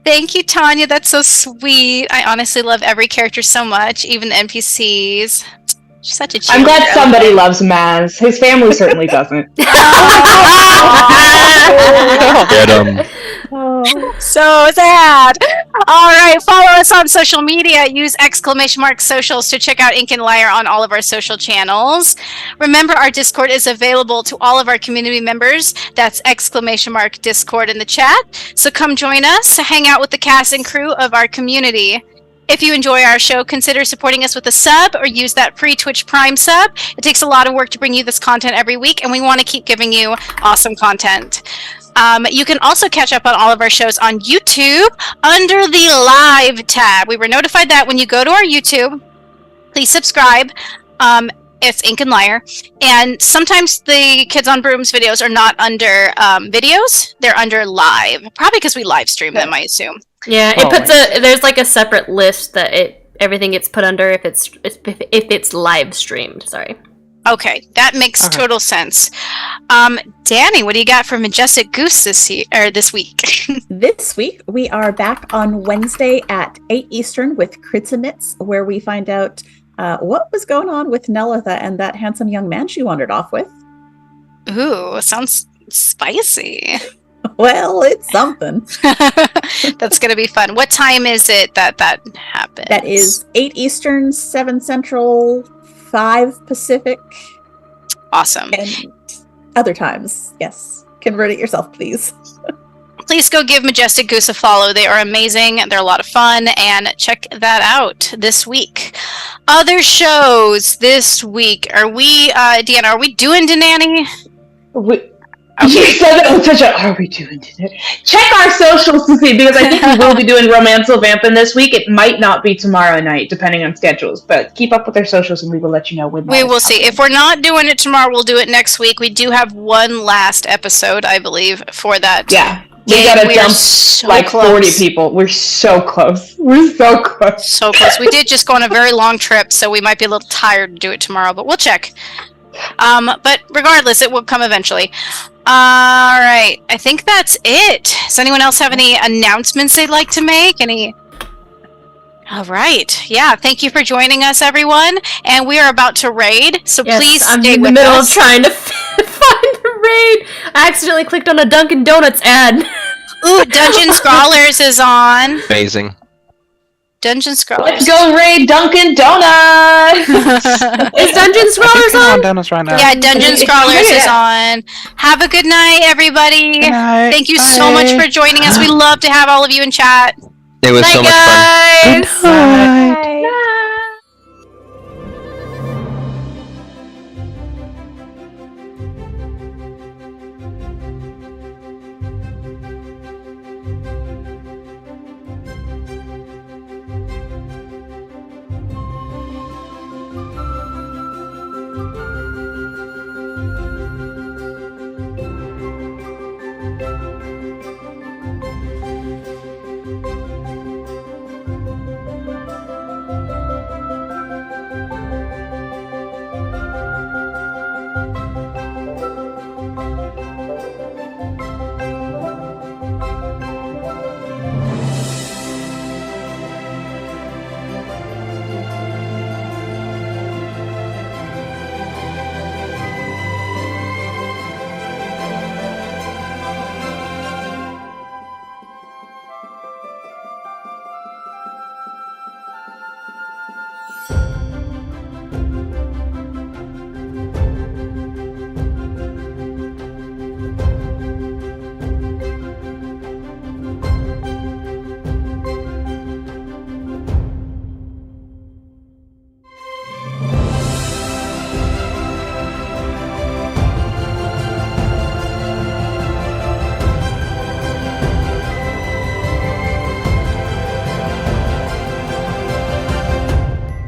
Thank you, Tanya. That's so sweet. I honestly love every character so much, even the NPCs. She's such a cheerleader. I'm glad somebody loves Maz. His family certainly doesn't. Get him. So sad. All right, follow us on social media. Use !socials to check out Ink and Lyre on all of our social channels. Remember, our Discord is available to all of our community members. That's !Discord in the chat. So come join us to hang out with the cast and crew of our community. If you enjoy our show, consider supporting us with a sub or use that free Twitch Prime sub. It takes a lot of work to bring you this content every week, and we want to keep giving you awesome content. You can also catch up on all of our shows on YouTube under the Live tab. We were notified that when you go to our YouTube, please subscribe. It's Ink and Lyre. And sometimes the Kids on Brooms videos are not under videos. They're under live. Probably because we live stream them, I assume. Yeah, it puts there's like a separate list that everything gets put under if it's live streamed. Sorry. Okay, that makes total sense. Danny, what do you got for Majestic Goose this week? This week, we are back on Wednesday at 8 Eastern with Crits and Knits, where we find out what was going on with Nelitha and that handsome young man she wandered off with. Ooh, sounds spicy. Well, it's something. That's going to be fun. What time is it that happens? That is 8 Eastern, 7 Central, 5 Pacific. Awesome. And other times, yes. Convert it yourself, please. Please go give Majestic Goose a follow. They are amazing. They're a lot of fun. And check that out this week. Other shows this week. Are we, Deanna, are we doing Denani? You said that with such a, are we doing it? Check our socials to see, because I think we will be doing Romancel Vampin' this week. It might not be tomorrow night, depending on schedules, but keep up with our socials and we will let you know when. We will see. If we're not doing it tomorrow, we'll do it next week. We do have one last episode, I believe, for that. Yeah. We gotta jump so like close. 40 people. We're so close. We're so close. So close. We did just go on a very long trip, so we might be a little tired to do it tomorrow, but we'll check. But regardless, it will come eventually. All right. I think that's it. Does anyone else have any announcements they'd like to make? All right. Yeah. Thank you for joining us, everyone. And we are about to raid, so please stay with us. I'm in the middle of trying to find the raid. I accidentally clicked on a Dunkin' Donuts ad. Ooh, Dungeon Scrawlers is on. Amazing. Dungeon Scrawlers. Let's go raid Dunkin' Donuts! Is Dungeon Scrawlers on? Donuts right now. Yeah, Dungeon Scrawlers is on. Have a good night, everybody. Good night. Thank you so much for joining us. We love to have all of you in chat. It was so much fun. Guys. Good night.